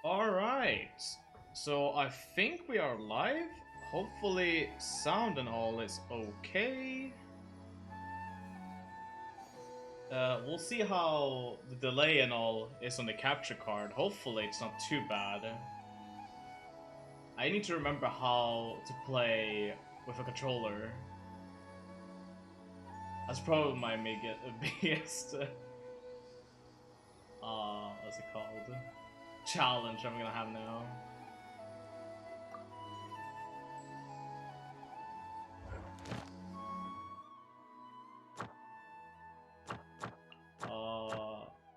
Alright, so I think we are live. Hopefully sound and all is okay. We'll see how the delay and all is on the capture card. Hopefully it's not too bad. I need to remember how to play with a controller. That's probably my biggest what's it called? Challenge I'm gonna have now.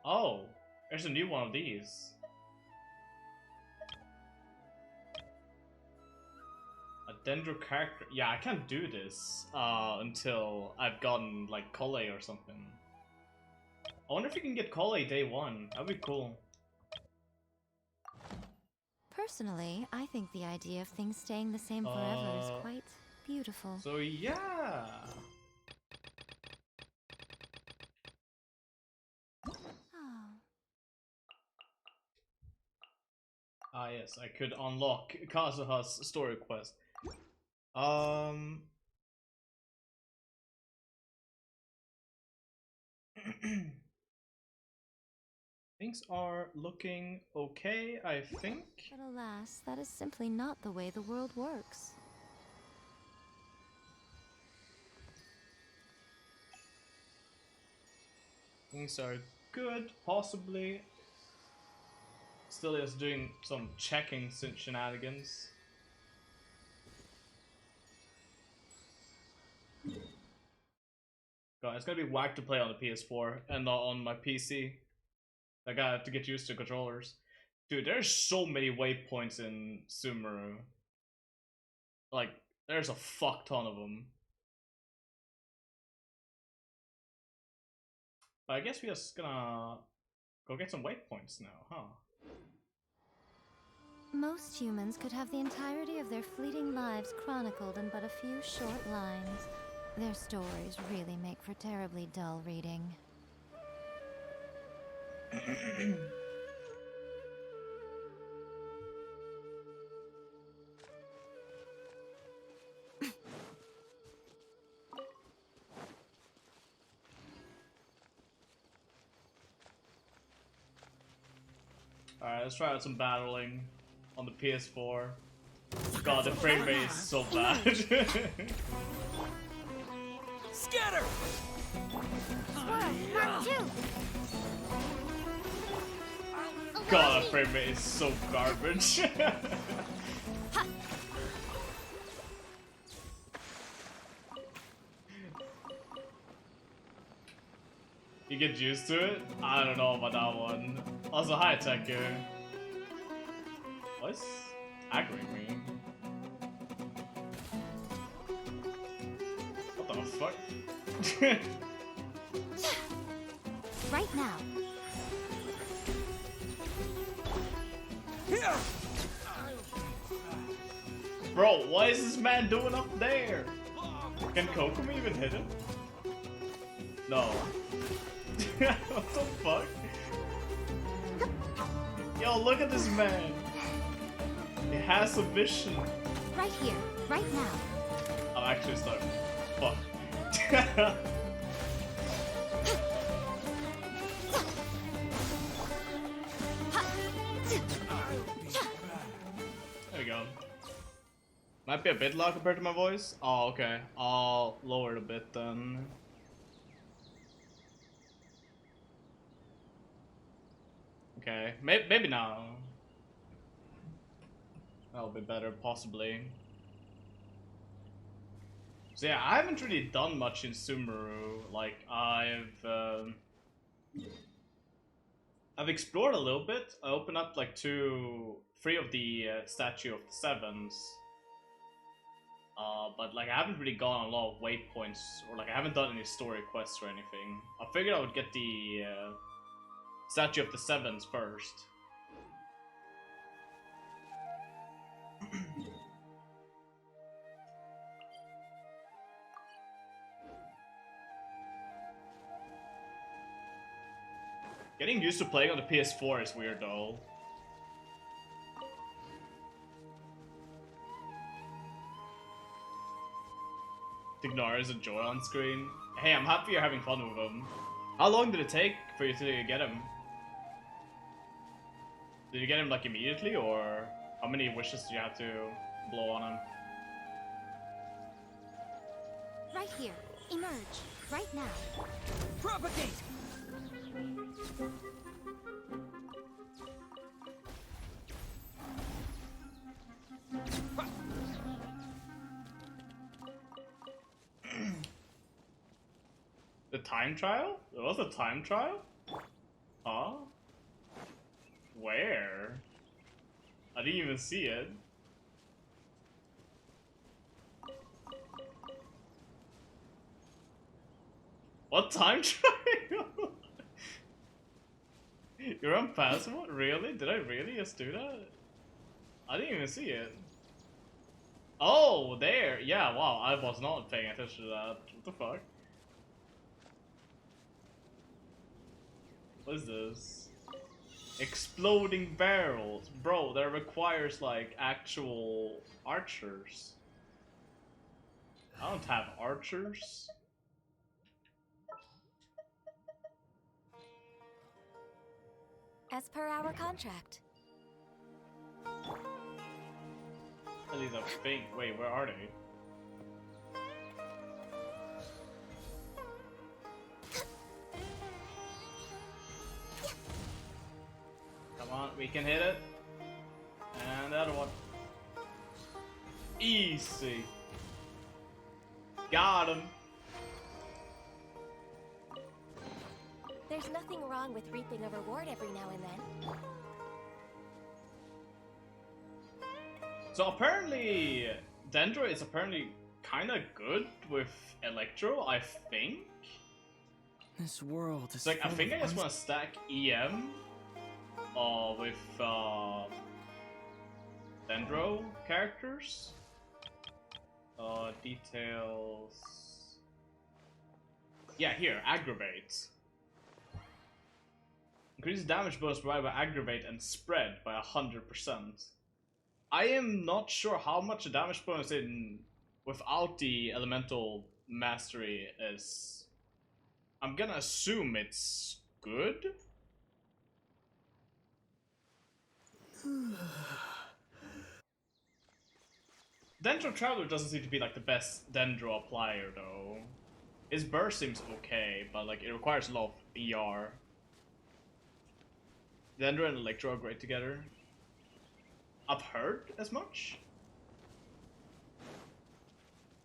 Oh, there's a new one of these. A dendro character. Yeah, I can't do this until I've gotten like Collei or something. I wonder if you can get Collei day one. That'd be cool. Personally, I think the idea of things staying the same forever is quite beautiful. So yeah. Ah yes, I could unlock Kazuha's story quest. Things are looking okay, I think. But alas, that is simply not the way the world works. Things are good, possibly. Still is doing some checking shenanigans. God, it's gonna be whack to play on the PS4 and not on my PC. Like, I have to get used to controllers. Dude, there's so many waypoints in Sumeru. Like, there's a fuck ton of them. But I guess we're just gonna go get some waypoints now, huh? Most humans could have the entirety of their fleeting lives chronicled in but a few short lines. Their stories really make for terribly dull reading. Alright, let's try out some battling on the PS4. God, the frame rate is so bad. Scatter! God, the frame rate is so garbage. You get used to it? I don't know about that one. Also, hi, Teku. What's aggroing me? What the fuck? Right now. Bro, what is this man doing up there? Can Kokomi even hit him? No. What the fuck? Yo, look at this man. He has a vision. Right here. Right now. I'm actually stuck. Fuck. There we go. Might be a bit loud compared to my voice. Oh, okay. I'll lower it a bit then. Okay, maybe now. That'll be better, possibly. So yeah, I haven't really done much in Sumeru. Like, I've explored a little bit. I opened up like 3 of the Statue of the Sevens. But like I haven't really gone on a lot of waypoints, or like I haven't done any story quests or anything. I figured I would get the Statue of the Sevens first. Getting used to playing on the PS4 is weird though. Ignore is a joy on screen. Hey, I'm happy you're having fun with him. How long did it take for you to get him? Did you get him like immediately, or how many wishes do you have to blow on him? Right here. Emerge. Right now. Propagate! The time trial? There was a time trial? Huh? Where? I didn't even see it. What time trial? You're on passport? Really? Did I really just do that? I didn't even see it. Oh, there! Yeah, wow, I was not paying attention to that. What the fuck? What is this? Exploding barrels. Bro, that requires like actual archers. I don't have archers. As per our contract. At least I think. Wait, where are they? Come on, we can hit it. And the other one. Easy. Got him. There's nothing wrong with reaping a reward every now and then. So apparently, Dendro is apparently kind of good with Electro, I think. This world is It's like, I think I just want to stack EM with Dendro characters. Details. Yeah, here, Aggravate. Increases damage bonus provided by Aggravate and Spread by 100%. I am not sure how much the damage bonus in without the Elemental Mastery is. I'm gonna assume it's good. Dendro Traveler doesn't seem to be like the best Dendro applier though. His burst seems okay, but like it requires a lot of ER. Dendro and Electro are great together. I've heard as much.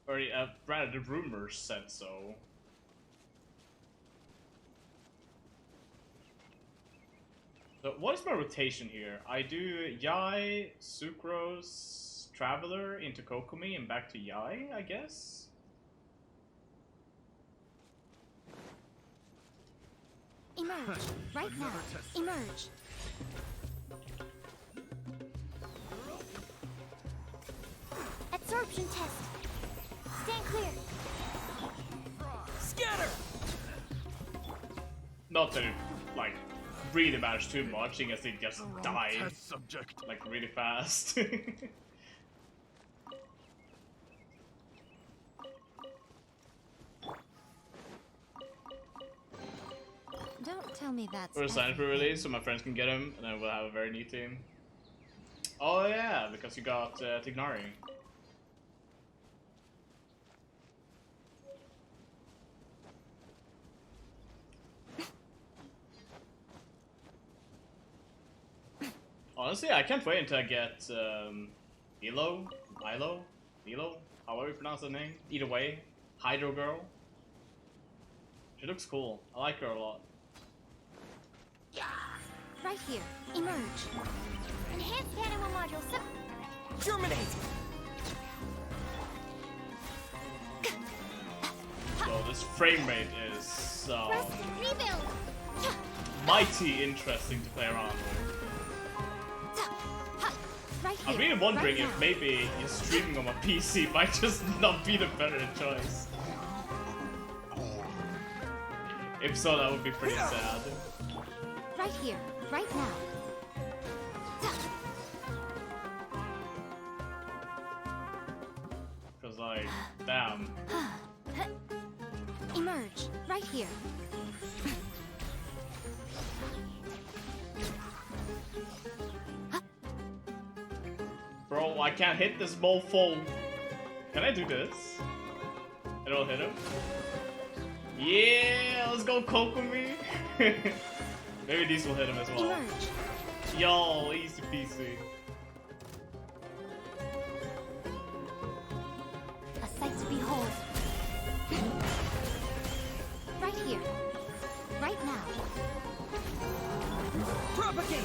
Or rather, the rumors said so. So what is my rotation here? I do Yai, Sucrose, Traveler into Kokomi and back to Yai, I guess? Emerge. Right now. Emerge. Absorption test. Stand clear. Scatter! Not that it, like, really matters too much, seeing as it just died, Test subject. like, really fast. Don't tell me that's We're signed for release so my friends can get him, and then we'll have a very neat team. Oh yeah, because you got Tignari. Honestly, I can't wait until I get Milo, however you pronounce the name. Either way, Hydro Girl. She looks cool. I like her a lot. right here. Emerge. Enhanced animal module. Germinate! So this frame rate is Rest and rebuild. mighty interesting to play around with. Right here. I'm really wondering right if now. maybe streaming on my PC might just not be the better choice. If so, that would be pretty sad. Right here. Right now. Cause like, damn. Emerge, right here. Bro, I can't hit this mofo. Can I do this? It'll hit him? Yeah, let's go Kokomi. Maybe these will hit him as well. Emerge. Yo, easy peasy. A sight to behold. Right here. Right now. Propagate!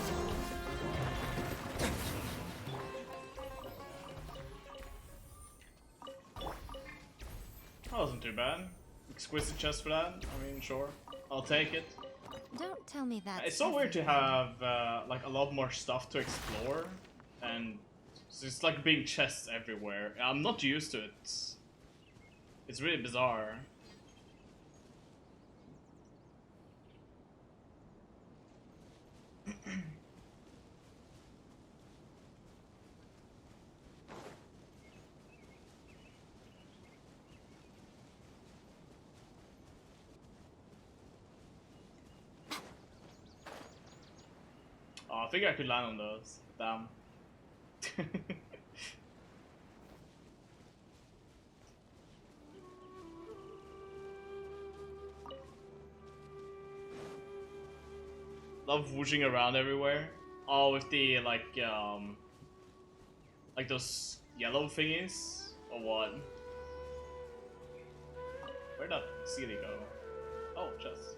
That wasn't too bad. Exquisite chest for that. I mean, sure. I'll take it. Don't tell me that. It's so weird to have like a lot more stuff to explore, and it's like being chests everywhere. I'm not used to it. It's really bizarre. Oh, I think I could land on those. Damn. Love whooshing around everywhere. Oh, with the like those yellow thingies or what? Where'd that Sealy go? Oh, chest.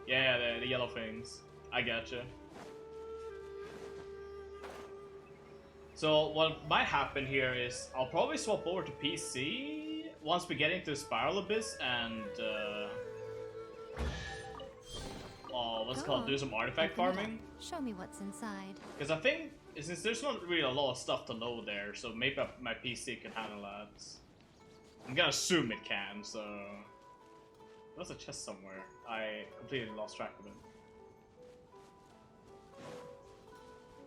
Yeah, the yellow things. I gotcha. So what might happen here is I'll probably swap over to PC once we get into Spiral Abyss and what's it called? Do some artifact farming. Show me what's inside. Because I think since there's not really a lot of stuff to load there, so maybe my PC can handle that. I'm gonna assume it can. So there's a chest somewhere. I completely lost track of it.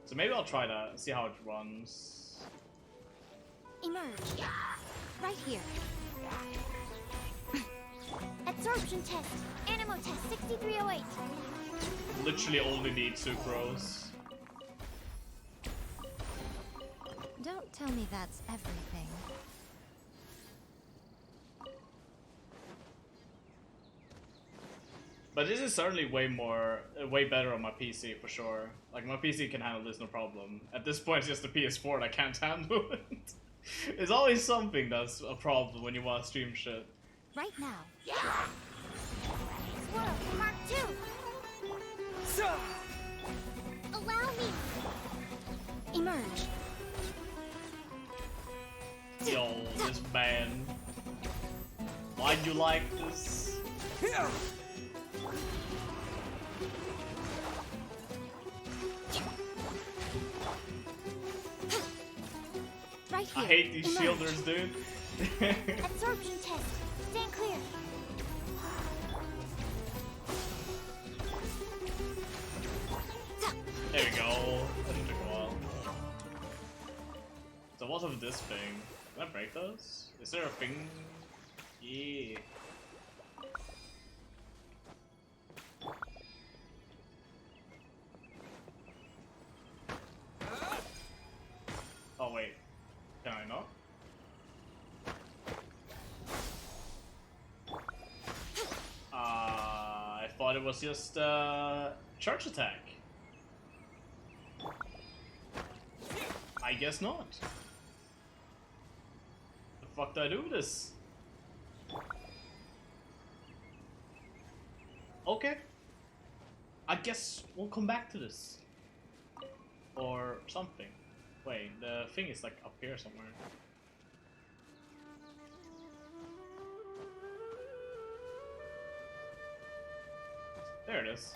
So maybe I'll try that and see how it runs. Emerge. Right here. Absorption test. Animo test 6308. Literally only need sucrose. Don't tell me that's everything. But this is certainly way better on my PC for sure. Like my PC can handle this no problem. At this point, it's just the PS4 that can't handle it. It's always something that's a problem when you want to stream shit. Right now. Swirl, Mark 2. Allow me. Emerge. Yo, this man. Why'd you like this? Right here. I hate these Emerge. shielders, dude. Absorption test. Stand clear. There we go. That took a while. So what's with this thing? Can I break those? Is there a thing? Yeah. Oh wait. Can I not? I thought it was just charge attack. I guess not. The fuck did I do with this? Okay. I guess we'll come back to this. Or something. Wait, the thing is like up here somewhere. There it is.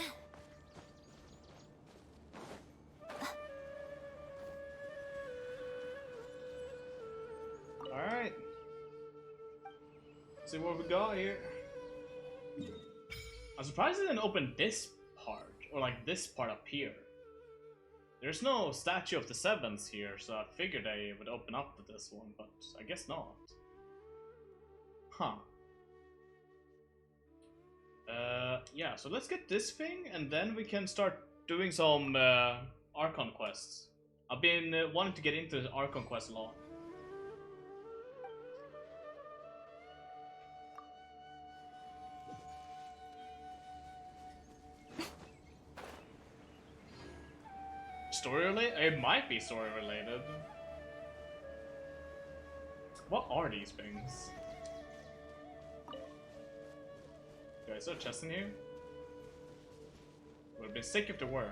Alright. See what we got here. I'm surprised it didn't open this part. Or like this part up here. There's no statue of the Sevens here, so I figured they would open up with this one, but I guess not. Huh. Yeah, so let's get this thing, and then we can start doing some Archon quests. I've been wanting to get into the Archon quest a lot. Story related? It might be story related. What are these things? Okay, is there a chest in here? Would have been sick if there were.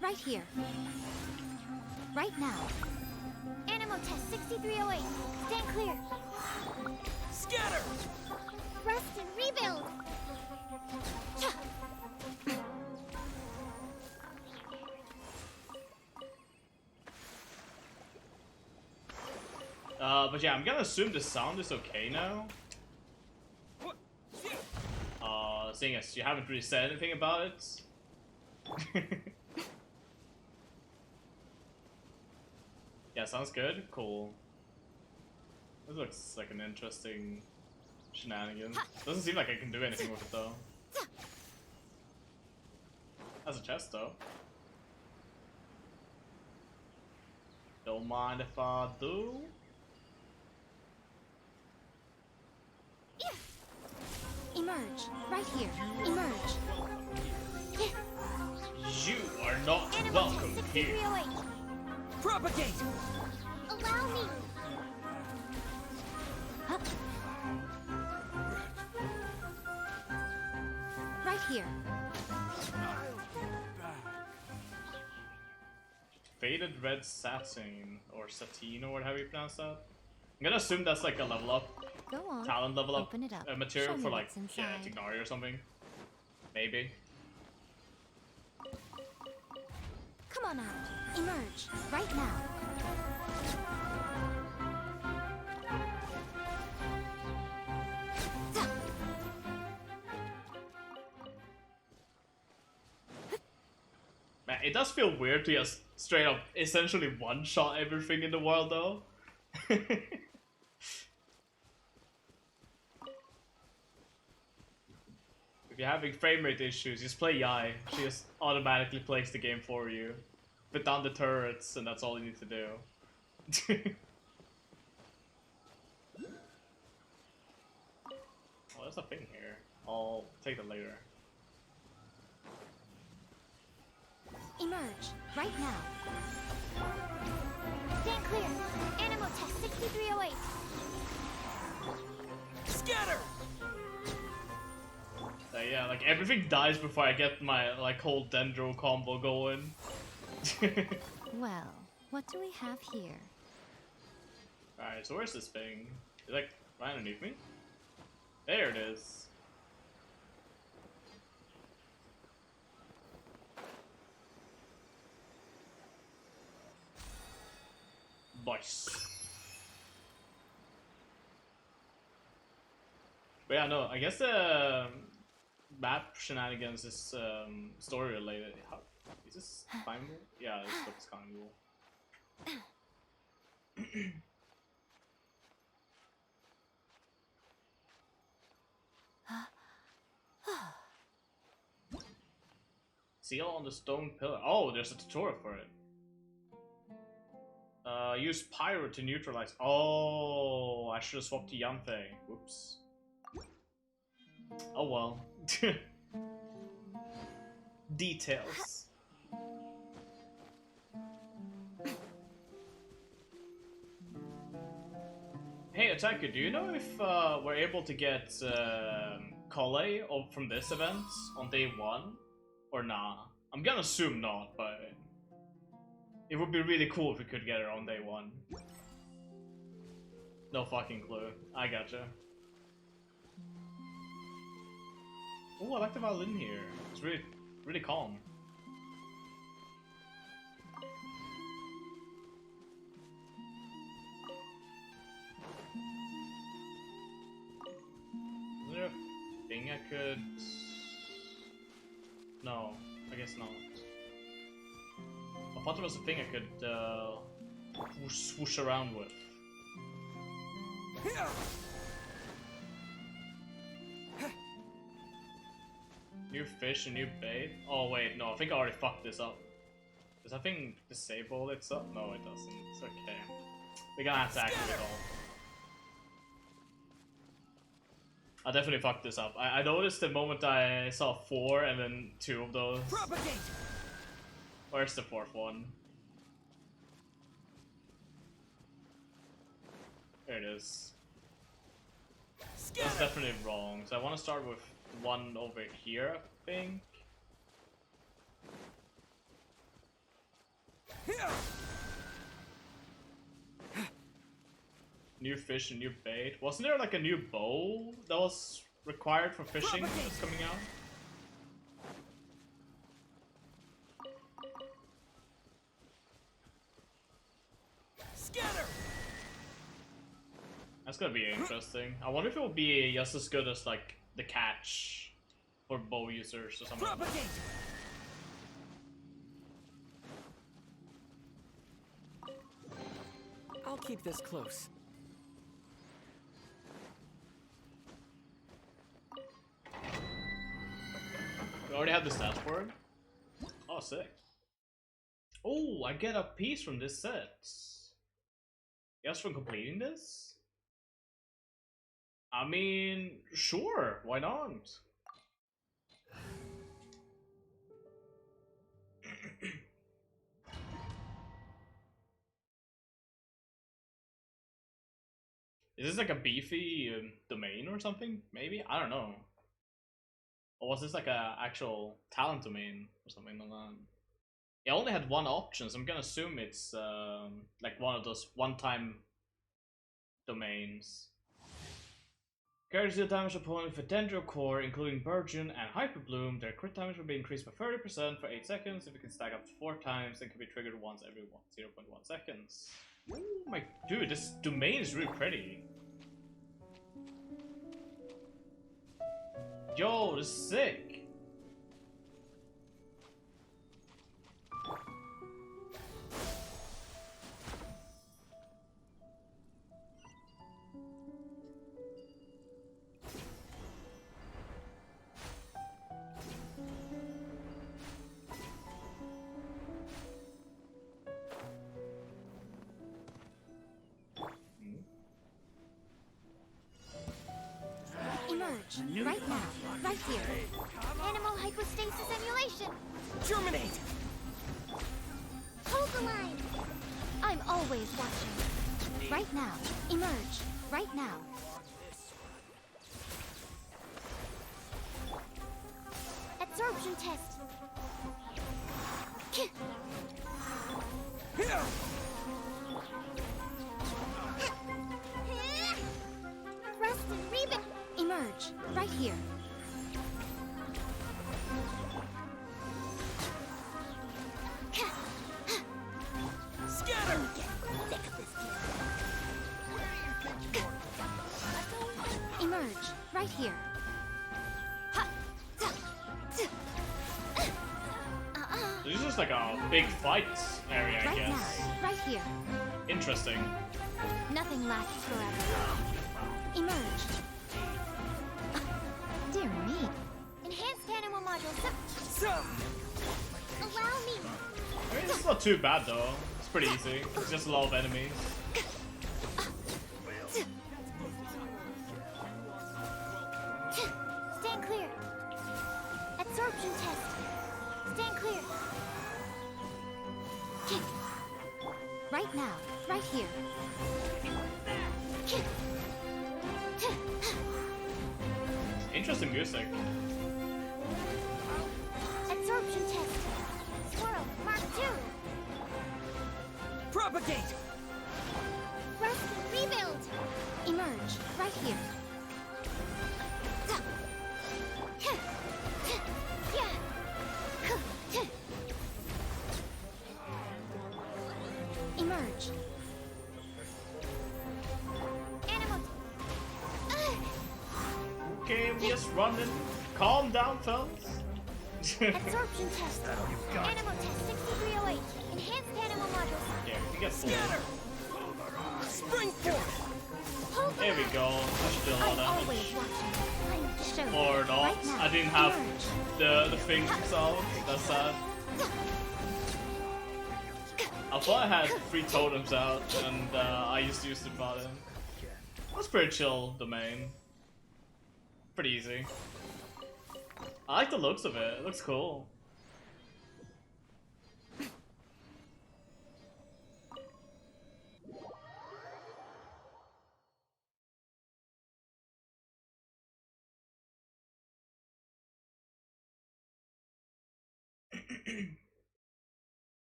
Right here. Right now. Animal test 6308. Stand clear. Scatter! Rest and rebuild. But yeah, I'm gonna assume the sound is okay now. Seeing as you haven't really said anything about it. Yeah, sounds good. Cool. This looks like an interesting shenanigan. Doesn't seem like I can do anything with it though. Has a chest though. Don't mind if I do. Emerge. Right here. Emerge. You are not Animal welcome test here. 6308. Propagate! Allow me. Huh? Right here. Faded red satin or sateen or whatever you pronounce that. I'm gonna assume that's like a level up, Go on. talent level up Open it up. material Show me for like what's inside. Tignari or something. Maybe. Come on out. Emerge. Right now. Man, it does feel weird to just straight up essentially one-shot everything in the world though. If you're having frame rate issues, just play Yai. She just automatically plays the game for you. Put down the turrets and that's all you need to do. Oh, there's a thing here. I'll take that later. Emerge. Right now. Stand clear. Animal test 6308. Scatter! Yeah, like everything dies before I get my like whole Dendro combo going. Well, what do we have here? Alright, so where's this thing? Is it like right underneath me? There it is. Nice. But yeah, no, I guess the map shenanigans is story related. How, is this climbable? Yeah, this looks climbable. Seal on the stone pillar. Oh, there's a tutorial for it. Use pyro to neutralize. Oh, I should have swapped to Yanthe. Whoops. Oh well. Details. Hey, Attacker, do you know if we're able to get Collei from this event on day 1? Or nah? I'm gonna assume not, but it would be really cool if we could get her on day 1. No fucking clue. I gotcha. Oh, I like the violin here. It's really Really calm. Is there a thing I could... No, I guess not. I thought there was a thing I could swoosh around with. New fish and new bait? Oh wait, no, I think I already fucked this up. Does that thing disable itself? No, it doesn't. It's okay. We're gonna have to activate it all. I definitely fucked this up. I noticed the moment I saw 4 and then 2 of those. Propagate. Where's the 4th one? There it is. Scatter. That's definitely wrong. So I want to start with one over here, I think. New fish and new bait. Wasn't there like a new bow that was required for fishing that's coming out? Scatter. That's gonna be interesting. I wonder if it will be just as good as like the catch for bow users or something. Propagate. I'll keep this close. We already have the stats for it. Oh, sick. Oh, I get a piece from this set. Yes, from completing this? I mean, sure, why not? Is this like a beefy domain or something? Maybe? I don't know. Or was this like a actual talent domain or something like that? It only had one option, so I'm gonna assume it's like one of those one-time domains. Characters deal damage opponent with Dendro Core, including Burgeon and Hyper Bloom. Their crit damage will be increased by 30% for 8 seconds. If it can stack up to 4 times, it can be triggered once every 0.1 seconds. Oh my dude, this domain is really pretty. Yo, this is sick. Emerge, right now, right here. Animal hypostasis emulation. Germinate. Hold the line. I'm always watching. Right now, emerge, right now. Absorption test. Here. Rust and reboot. Emerge, right here. Scatter. Emerge, right here. This is just like a big fight area, I Right guess. now, right here. Interesting. Nothing lasts forever. Emerge. Dear me. Enhanced animal module. Allow me. I mean, it's not too bad though. It's pretty easy. It's just a lot of enemies. Stand clear. Absorption test. Stand clear. Right now, right here. Interesting music. Absorption test. Swirl, Mark 2. Propagate. Rest and rebuild. Emerge, right here. game, just running. Calm down, fellas. Absorption test. Animal test 6308. Enhanced animal module. Yeah, you get Scatter! Spring forth! Hold There we go. That's still all I'm damage. always watching. I'm to show you. Or not. Right now. I didn't have Emerge. the things out. That's sad. I thought I had 3 totems out, and I used to use the bottom. That's pretty chill domain. Pretty easy. I like the looks of it. It looks cool.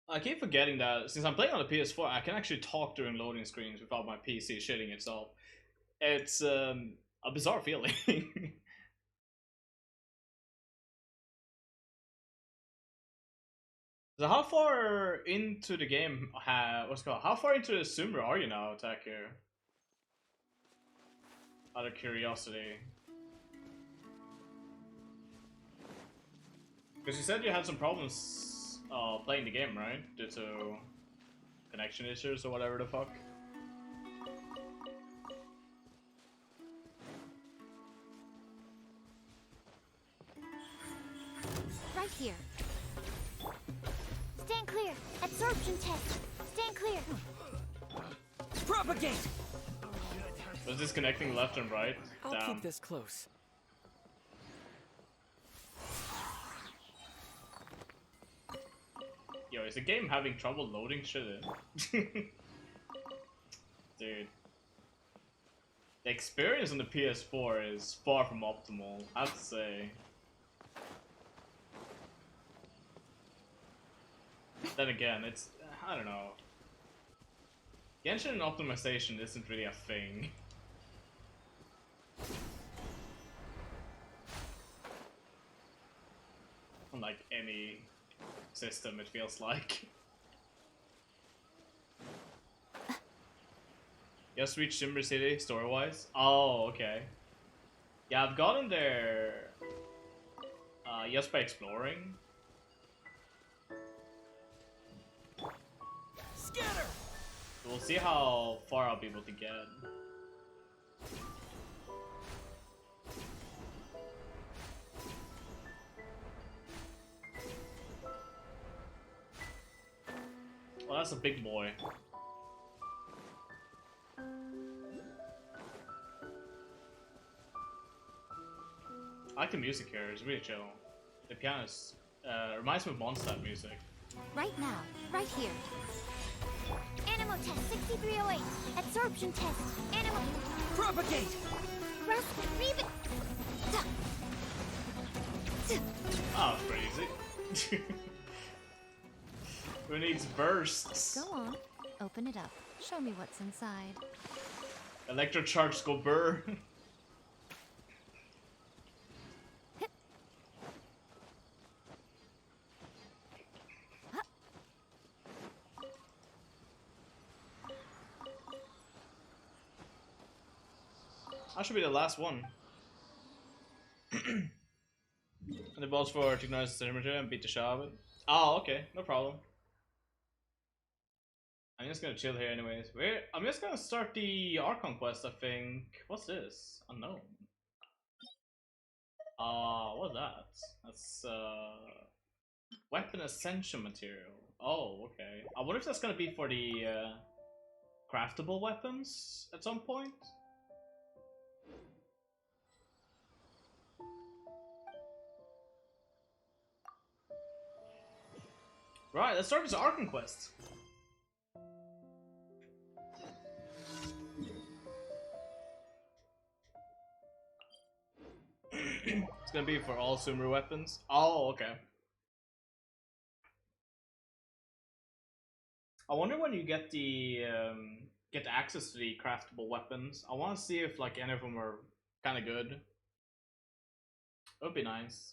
I keep forgetting that since I'm playing on the PS4, I can actually talk during loading screens without my PC shitting itself. It's a bizarre feeling. So how far into the game, what's it called? How far into the Sumeru are you now, Attack here? Out of curiosity. Because you said you had some problems playing the game, right? Due to connection issues or whatever the fuck. Right here. Stand clear. Absorption test. Stand clear. Propagate! Was this connecting left and right? I'll Damn. keep this close. Yo, is the game having trouble loading shit in? Dude. The experience on the PS4 is far from optimal, I have to say. Then again, it's, I don't know. Genshin optimization isn't really a thing. Unlike any system, it feels like. Just reached Shimmer City, story-wise? Oh, okay. Yeah, I've gotten there just by exploring. Scatter! We'll see how far I'll be able to get. Well, that's a big boy. I like the music here, it's really chill. The piano reminds me of Mondstadt music. Right now. Right here. Animal test 6308. Absorption test. Animal. Propagate! Grasp. Read. Oh, it's pretty easy. Who needs bursts? Go on. Open it up. Show me what's inside. Electrocharge go burr. I should be the last one. And the balls for to ignore the temperature and beat the shot of it. Oh, okay, no problem. I'm just gonna chill here anyways. I'm just gonna start the Archon quest, I think. What's this? Unknown. What's that? That's weapon ascension material. Oh, okay. I wonder if that's gonna be for the craftable weapons at some point. Right, let's start this Archon quest. It's gonna be for all Sumeru weapons. Oh, okay. I wonder when you get the access to the craftable weapons. I want to see if like any of them are kind of good. It would be nice.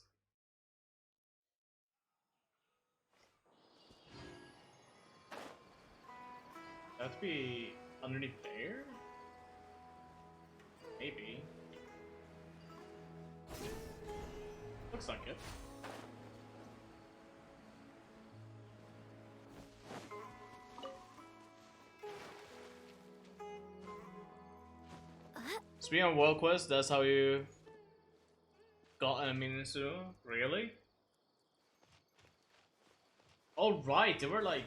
That'd be underneath there? Maybe. That's not good. Speaking of World Quest, that's how you got an Minisu? Really? Oh right, they were like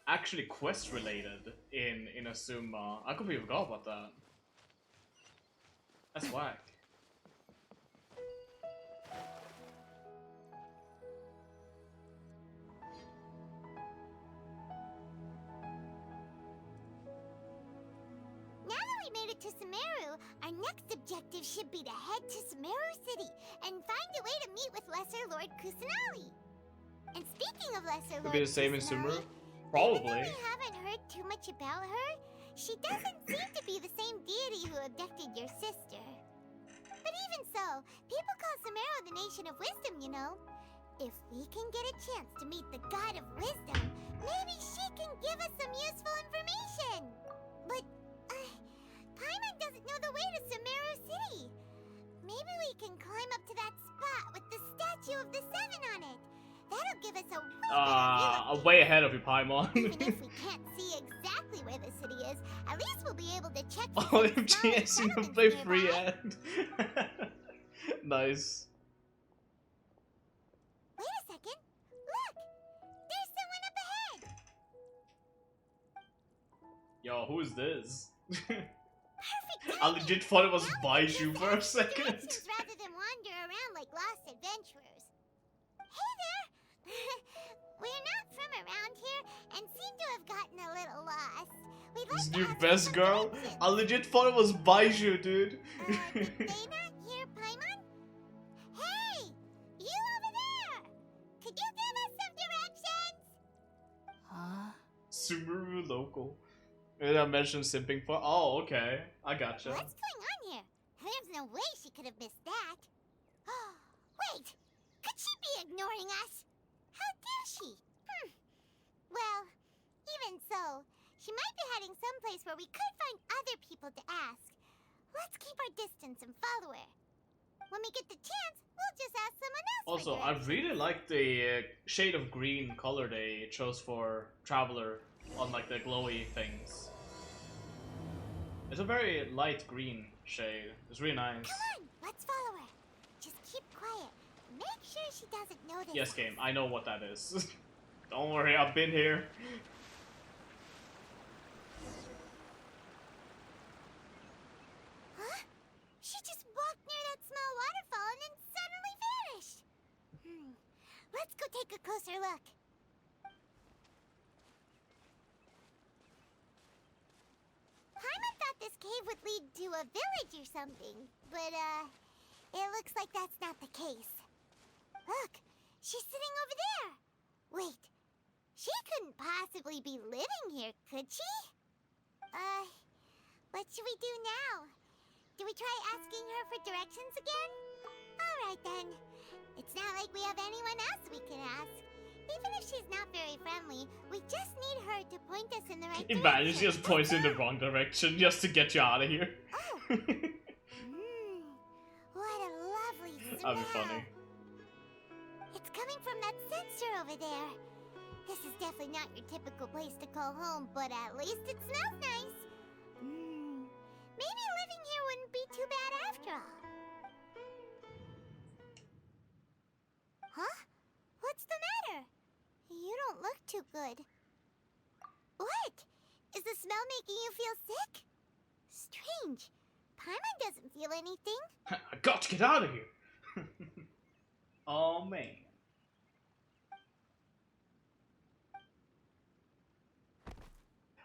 actually quest related in Asuma. I completely forgot about that. That's whack. Now that we made it to Sumeru, our next objective should be to head to Sumeru City and find a way to meet with Lesser Lord Kusanali. And speaking of Lesser Could Lord be the same in Kusanali, Sumeru? even though Probably. we haven't heard too much about her, she doesn't seem to be the same deity who abducted your sister. But even so, people call Sumeru the Nation of Wisdom, you know. If we can get a chance to meet the God of Wisdom, maybe she can give us some useful information. But, Paimon doesn't know the way to Sumeru City. Maybe we can climb up to that spot with the statue of the Seven on it. That'll give us a way better view of Way things. ahead of you, Paimon. Even if we can't see exactly where the city is, at least we'll be able to check for Oh, some smaller MGS you can settlements play nearby. free end. Nice. Wait a second. Look! There's someone up ahead! Yo, who is this? Perfect I timing. legit thought it was Now we can Baiju just for a ask second. directions rather than wander around like lost adventurers. Hey there! We're not from around here and seem to have gotten a little lost. We'd like This to new ask for best some girl? directions. I legit thought it was Baiju, dude. Did they not hear Paimon? Hey! You over there! Could you give us some directions? Huh? Sumeru local. Maybe I mentioned simping for. Oh, okay. I gotcha. What's going on here? There's no way she could have missed that. Wait! Could she be ignoring us? How dare she? Well, even so, she might be heading someplace where we could find other people to ask. Let's keep our distance and follow her. When we get the chance, we'll just ask someone else. Also, for I directions. really like the shade of green color they chose for Traveler on like the glowy things. It's a very light green shade. It's really nice. Come on, let's follow her. Just keep quiet. Make sure she doesn't notice. Yes, game. I know what that is. Don't worry, I've been here. Huh? She just walked near that small waterfall and then suddenly vanished. Let's go take a closer look. Paimon thought this cave would lead to a village or something, but it looks like that's not the case. Look, she's sitting over there. Wait, she couldn't possibly be living here, could she? What should we do now? Do we try asking her for directions again? Alright then. It's not like we have anyone else we can ask. Even if she's not very friendly, we just need her to point us in the right direction. Imagine she just points in the wrong direction just to get you out of here. Oh. What a lovely smell. That'd be funny. It's coming from that sensor over there. This is definitely not your typical place to call home, but at least it smells nice. Maybe living here wouldn't be too bad after all. Huh? What's the matter? You don't look too good. What? Is the smell making you feel sick? Strange. Paimon doesn't feel anything. I got to get out of here. Oh man.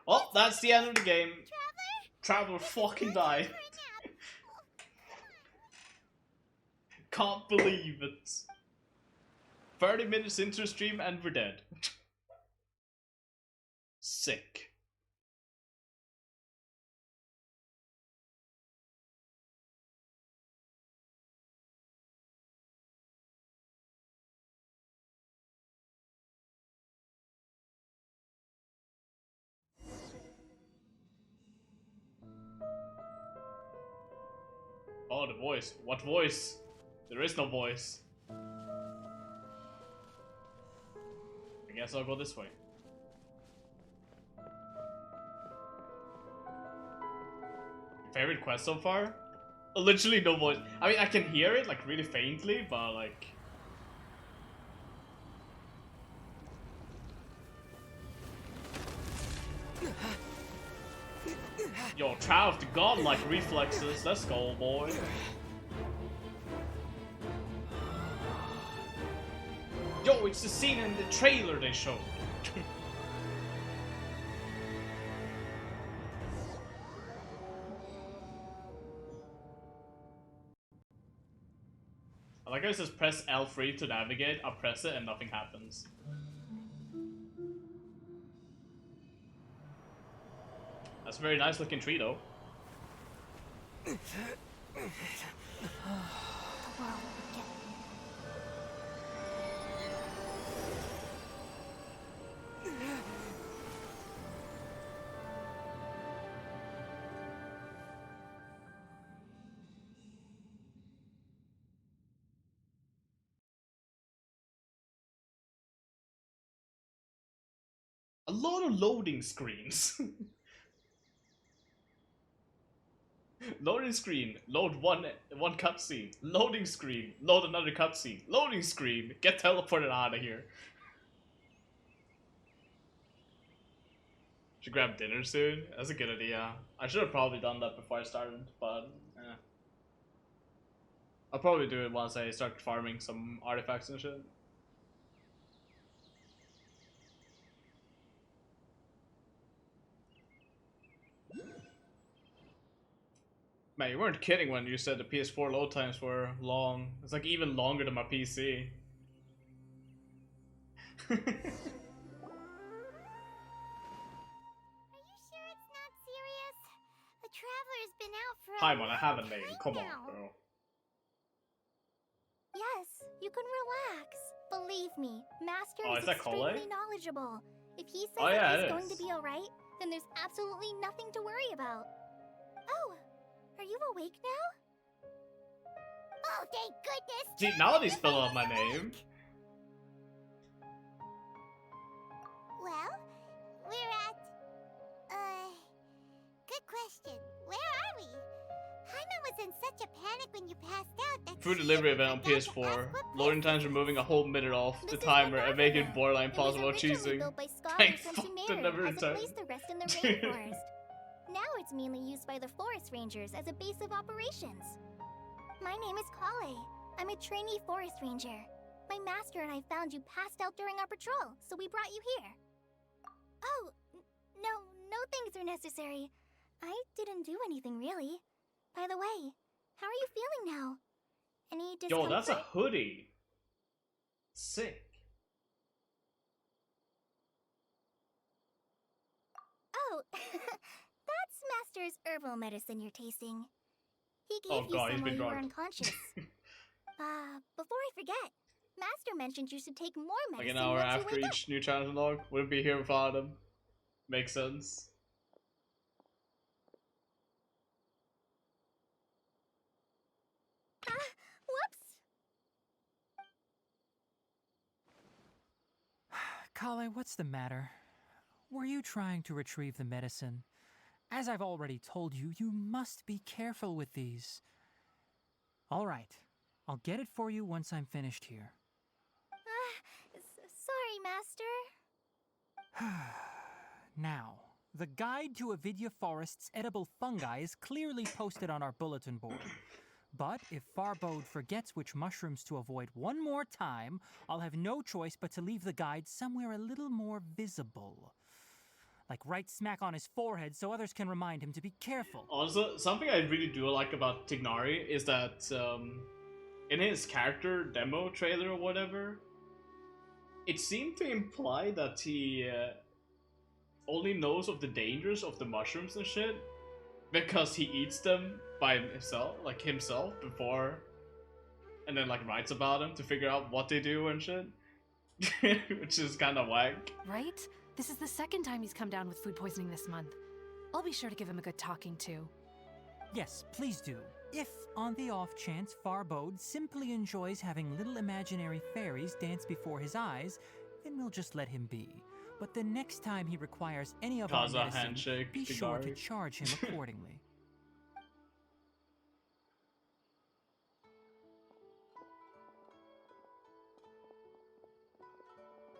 Well, that's the end of the game. Traveler fucking died. Can't believe it. 30 minutes into the stream and we're dead. Sick. Oh, the voice. What voice? There is no voice. I guess I'll go this way. Favorite quest so far? Literally no voice. I mean, I can hear it like really faintly, but like. Yo, try of the godlike reflexes. Let's go, boy. Yo, it's the scene in the trailer they showed. I like how it says press L3 to navigate. I press it and nothing happens. That's a very nice looking tree though. A lot of loading screens. Loading screen, load one cutscene. Loading screen, load another cutscene. Loading screen, get teleported out of here. Should grab dinner soon. That's a good idea. I should have probably done that before I started, but I'll probably do it once I start farming some artifacts and shit. Man, you weren't kidding when you said the PS4 load times were long. It's like even longer than my PC. Are you sure it's not serious? The Traveler's been out for a Paimon, I have a long name. time Come on, now. girl. Yes, you can relax. Believe me, Master Oh, is is that Cole? extremely knowledgeable. If he says Oh, yeah, that it he's going to is. be alright, then there's absolutely nothing to worry about. Oh, are you awake now? Oh, thank goodness! See, now they spell out my name. Well, we're at... Good question. Where are we? Hyman was in such a panic when you passed out that Food she delivery even event on forgot to ask PS4. what Loading place times it removing a was. whole minute off the This is timer my and making father. borderline It was possible originally cheesing. built by Thank scholars from fuck they Sumeru never as a place returned. to rest in the rainforest. Now it's mainly used by the forest rangers as a base of operations. My name is Kale. I'm a trainee forest ranger. My master and I found you passed out during our patrol, so we brought you here. Oh, no things are necessary. I didn't do anything really. By the way, how are you feeling now? Any discomfort? Yo, that's a hoodie. Sick. Oh, that's Master's herbal medicine you're tasting. He gave Oh you god, he's some while been you were drugged. unconscious. Before I forget, Master mentioned you should take more Like medicine an hour once after you wake each new challenge log. Wouldn't be here without him. Makes sense. up. Whoops! Kale, what's the matter? Were you trying to retrieve the medicine? As I've already told you, you must be careful with these. All right, I'll get it for you once I'm finished here. Sorry, Master. Now, the guide to Avidya Forest's edible fungi is clearly posted on our bulletin board. But if Farbode forgets which mushrooms to avoid one more time, I'll have no choice but to leave the guide somewhere a little more visible. Like right smack on his forehead so others can remind him to be careful. Also, something I really do like about Tignari is that in his character demo trailer or whatever, it seemed to imply that he only knows of the dangers of the mushrooms and shit because he eats them by himself before, and then like writes about them to figure out what they do and shit, which is kind of whack. Right? This is the second time he's come down with food poisoning this month. I'll be sure to give him a good talking to. Yes, please do. If, on the off chance, Farbode simply enjoys having little imaginary fairies dance before his eyes, then we'll just let him be. But the next time he requires any of our Cause a medicine, handshake be to sure to Gary. charge him accordingly.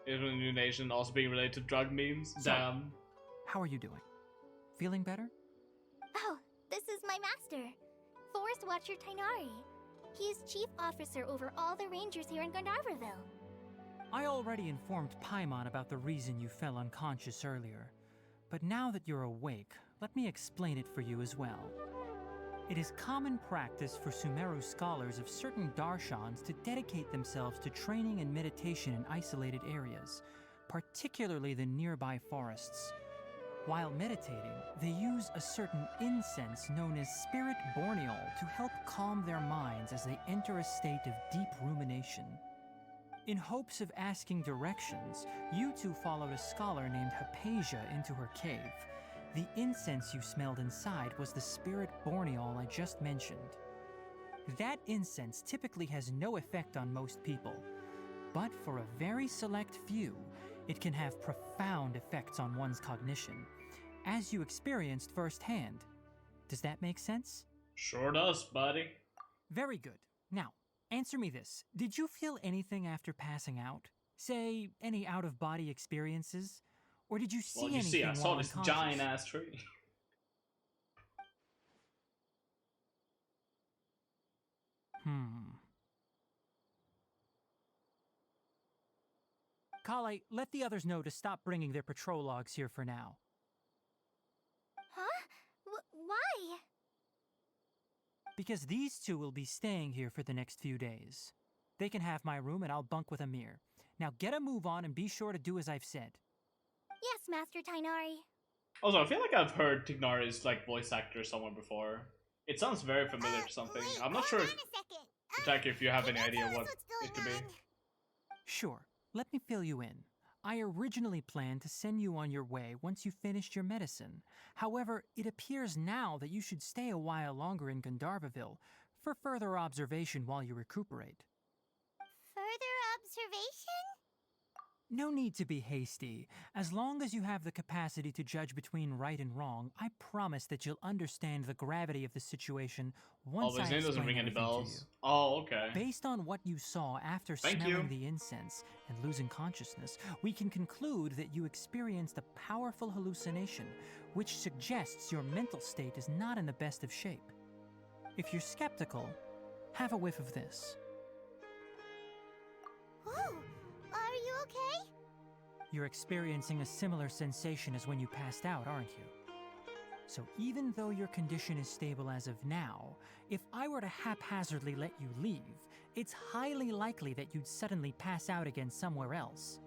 Is a new nation also being related to drug memes? So- Damn. How are you doing? Feeling better? Oh, this is my master, Forest Watcher Tainari. He is chief officer over all the rangers here in Gandharvaville. I already informed Paimon about the reason you fell unconscious earlier. But now that you're awake, let me explain it for you as well. It is common practice for Sumeru scholars of certain darshans to dedicate themselves to training and meditation in isolated areas, particularly the nearby forests. While meditating, they use a certain incense known as Spirit Borneol to help calm their minds as they enter a state of deep rumination. In hopes of asking directions, you two followed a scholar named Hypatia into her cave. The incense you smelled inside was the Spirit Borneol I just mentioned. That incense typically has no effect on most people, but for a very select few, it can have profound effects on one's cognition, as you experienced firsthand. Does that make sense? Sure does, buddy. Very good. Now, answer me this. Did you feel anything after passing out? Say, any out-of-body experiences? Or did you see Well, you anything see, I saw while this unconscious? giant ass tree. Kale, let the others know to stop bringing their patrol logs here for now. Huh? Why? Because these two will be staying here for the next few days. They can have my room and I'll bunk with Amir. Now get a move on and be sure to do as I've said. Yes, Master Tainari. Also, I feel like I've heard Tignari's like voice actor somewhere before. It sounds very familiar to something. Wait, I'm not hold sure on a second. exactly if you have Can any you idea tell us what what's it could be. going on? Sure, let me fill you in. I originally planned to send you on your way once you finished your medicine. However, it appears now that you should stay a while longer in Gandharvaville for further observation while you recuperate. Further observation? No need to be hasty. As long as you have the capacity to judge between right and wrong, I promise that you'll understand the gravity of the situation once Oh, I his name doesn't explain ring any everything to you. bells. Oh, okay. Based on what you saw after Thank smelling you. the incense and losing consciousness, we can conclude that you experienced a powerful hallucination, which suggests your mental state is not in the best of shape. If you're skeptical, have a whiff of this. Oh, are you okay? You're experiencing a similar sensation as when you passed out, aren't you? So even though your condition is stable as of now, if I were to haphazardly let you leave, it's highly likely that you'd suddenly pass out again somewhere else.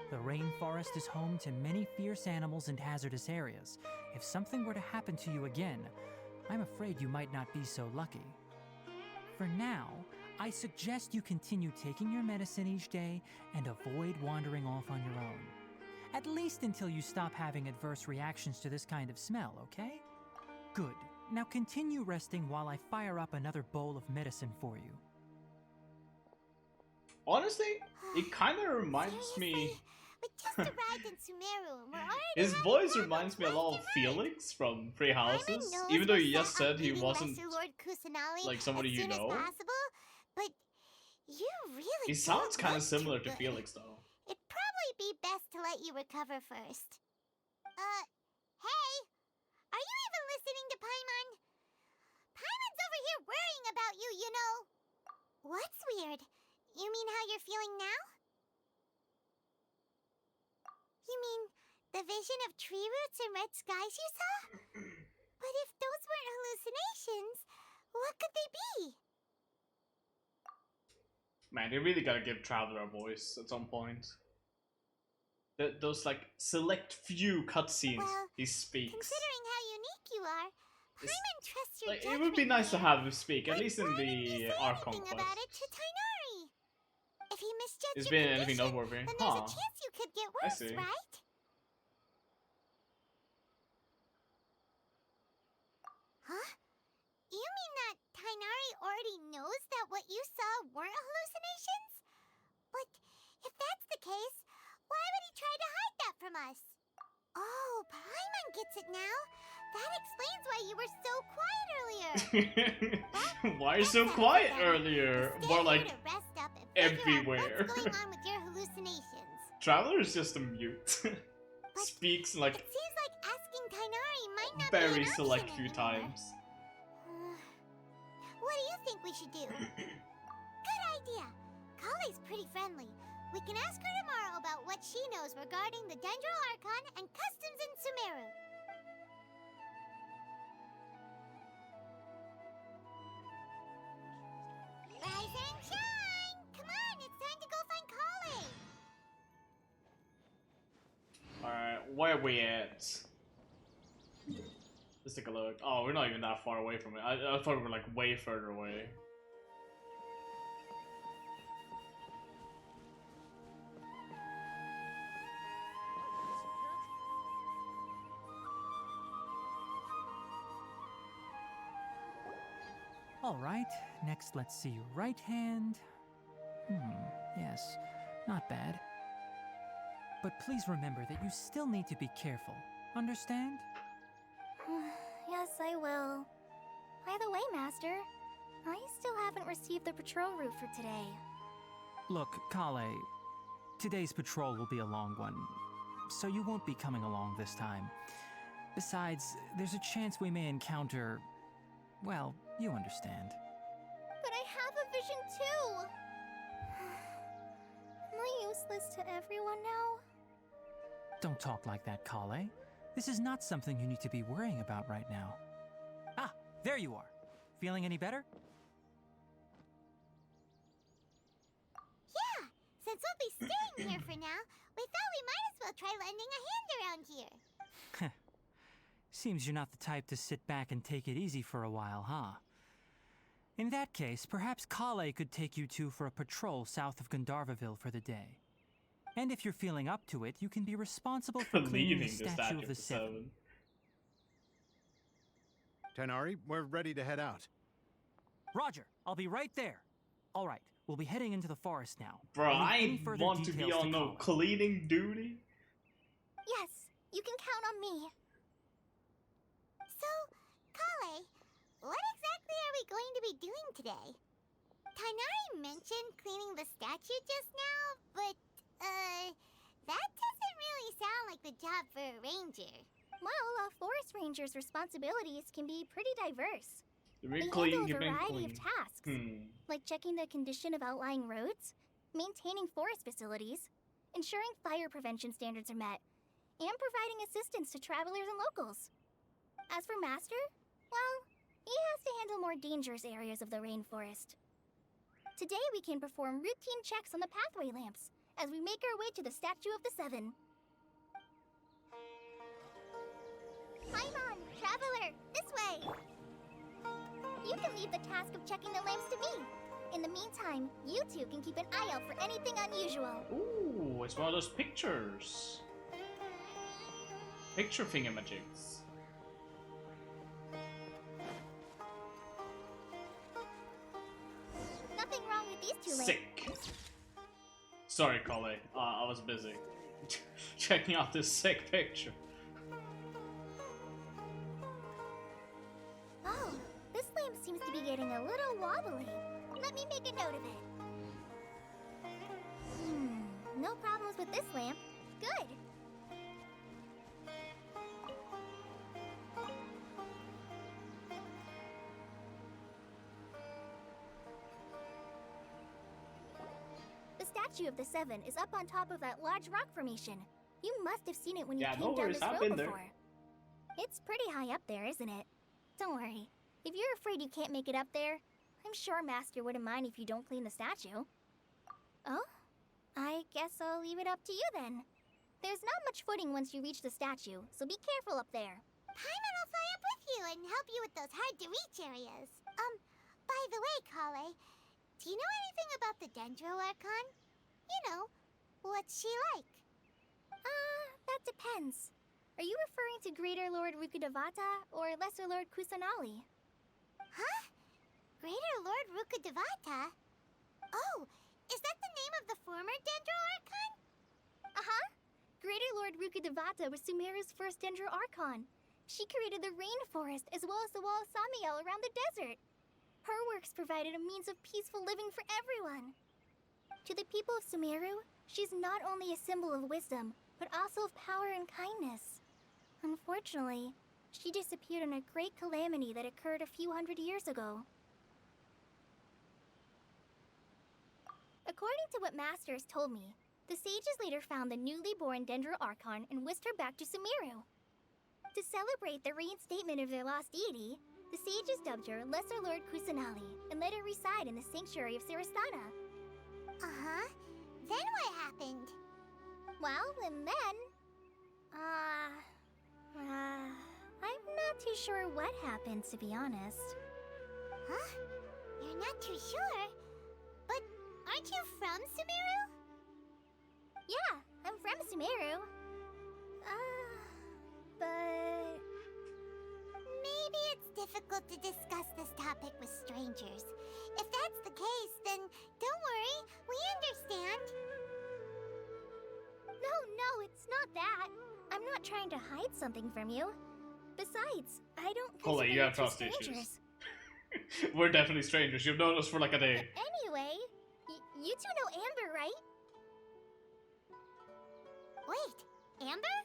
The rainforest is home to many fierce animals and hazardous areas. If something were to happen to you again, I'm afraid you might not be so lucky. For now, I suggest you continue taking your medicine each day and avoid wandering off on your own. At least until you stop having adverse reactions to this kind of smell, okay? Good. Now continue resting while I fire up another bowl of medicine for you. Honestly, it kind of reminds me. Seriously? We just arrived in Sumeru and we're already His having voice trouble reminds me a lot of finding right. Felix from Three Paimon Houses. knows Even though we're he just set on said he meeting wasn't Lesser Lord Kusanali like somebody as you soon know. as possible, but you really He sounds kind of similar to Felix though. It'd probably be best to let you recover first. Hey! Are you even listening to Paimon? Paimon's over here worrying about you, you know. What's weird? You mean how you're feeling now? You mean the vision of tree roots and red skies you saw? But if those weren't hallucinations, what could they be? Man, they really gotta give Traveler a voice at some point. Those like select few cutscenes Well, he speaks. Considering how unique you are, It's- Paimon trusts your Like, it judgment. would be nice to man. have him speak, at Like, least in why didn't you the say Archon anything about it to quests. Tainari? If he misjudged Has your been anything condition, noteworthy? then there's Huh. a chance you could get I worse, see. right? Huh? You mean that already knows that what you saw weren't hallucinations? But if that's the case, why would he try to hide that from us? Oh, Paimon gets it now. That explains why you were so quiet earlier. Why are you so quiet earlier? Stay More here like to rest up and figure everywhere. out what's going on with your hallucinations. Traveler is just a mute. Speaks like It seems like asking Tainari might not be very an option select few anymore. times. What do you think we should do? Good idea. Kale's pretty friendly. We can ask her tomorrow about what she knows regarding the Dendro Archon and customs in Sumeru. Rise and shine! Come on, it's time to go find Kale! Alright, where are we at? Let's take a look. Oh, we're not even that far away from it. I thought we were like way further away. Alright, next let's see your right hand. Yes, not bad. But please remember that you still need to be careful. Understand? Yes, I will. By the way, Master, I still haven't received the patrol route for today. Look, Kale, today's patrol will be a long one, so you won't be coming along this time. Besides, there's a chance we may encounter... well, you understand. But I have a vision too! Am I useless to everyone now? Don't talk like that, Kale. This is not something you need to be worrying about right now. Ah, there you are. Feeling any better? Yeah, since we'll be staying here for now, we thought we might as well try lending a hand around here. Seems you're not the type to sit back and take it easy for a while, huh? In that case, perhaps Kale could take you two for a patrol south of Gandharvaville for the day. And if you're feeling up to it, you can be responsible for cleaning the Statue of the Seven. Tainari, we're ready to head out. Roger, I'll be right there. All right, we'll be heading into the forest now. Bro, I'll leave I any ain't further want to be details on no Kale. cleaning duty. Yes, you can count on me. So, Kale, what exactly are we going to be doing today? Tainari mentioned cleaning the statue just now, but, that doesn't really sound like the job for a ranger. Well, a forest ranger's responsibilities can be pretty diverse. You've They been clean, handle a you've been variety clean. of tasks, like checking the condition of outlying roads, maintaining forest facilities, ensuring fire prevention standards are met, and providing assistance to travelers and locals. As for Master, well, he has to handle more dangerous areas of the rainforest. Today we can perform routine checks on the pathway lamps as we make our way to the Statue of the Seven. Paimon, traveler, this way! You can leave the task of checking the lamps to me. In the meantime, you two can keep an eye out for anything unusual. Ooh, it's one of those pictures. Picture thingamajigs. Nothing wrong with these two lamps. Sick. Sorry, Kale. I was busy. Checking out this sick picture. Oh, this lamp seems to be getting a little wobbly. Let me make a note of it. No problems with this lamp. Good. The Statue of the Seven is up on top of that large rock formation. You must have seen it when you Yeah, came no down worries, this I've road been there. before. It's pretty high up there, isn't it? Don't worry. If you're afraid you can't make it up there, I'm sure Master wouldn't mind if you don't clean the statue. Oh? I guess I'll leave it up to you then. There's not much footing once you reach the statue, so be careful up there. Paimon will fly up with you and help you with those hard-to-reach areas. By the way, Kale, do you know anything about the Dendro Archon? You know, what's she like? That depends. Are you referring to Greater Lord Rukudavata or Lesser Lord Kusanali? Huh? Greater Lord Rukadevata? Oh, is that the name of the former Dendro Archon? Uh-huh. Greater Lord Rukadevata was Sumeru's first Dendro Archon. She created the rainforest as well as the wall of Samiel around the desert. Her works provided a means of peaceful living for everyone. To the people of Sumeru, she's not only a symbol of wisdom, but also of power and kindness. Unfortunately, she disappeared in a great calamity that occurred a few hundred years ago. According to what Masters told me, the sages later found the newly born Dendro Archon and whisked her back to Sumeru. To celebrate the reinstatement of their lost deity, the sages dubbed her Lesser Lord Kusanali and let her reside in the sanctuary of Sarastana. Uh-huh. Then what happened? Well, and then... I'm not too sure what happened, to be honest. Huh? You're not too sure? But aren't you from Sumeru? Yeah, I'm from Sumeru. But... Maybe it's difficult to discuss this topic with strangers. If that's the case, then don't worry, we understand. No, it's not that. I'm not trying to hide something from you. Besides, I don't Cole, consider you have two trust issues. strangers. We're definitely strangers. You've known us for like a day. Anyway, you two know Amber, right? Wait, Amber?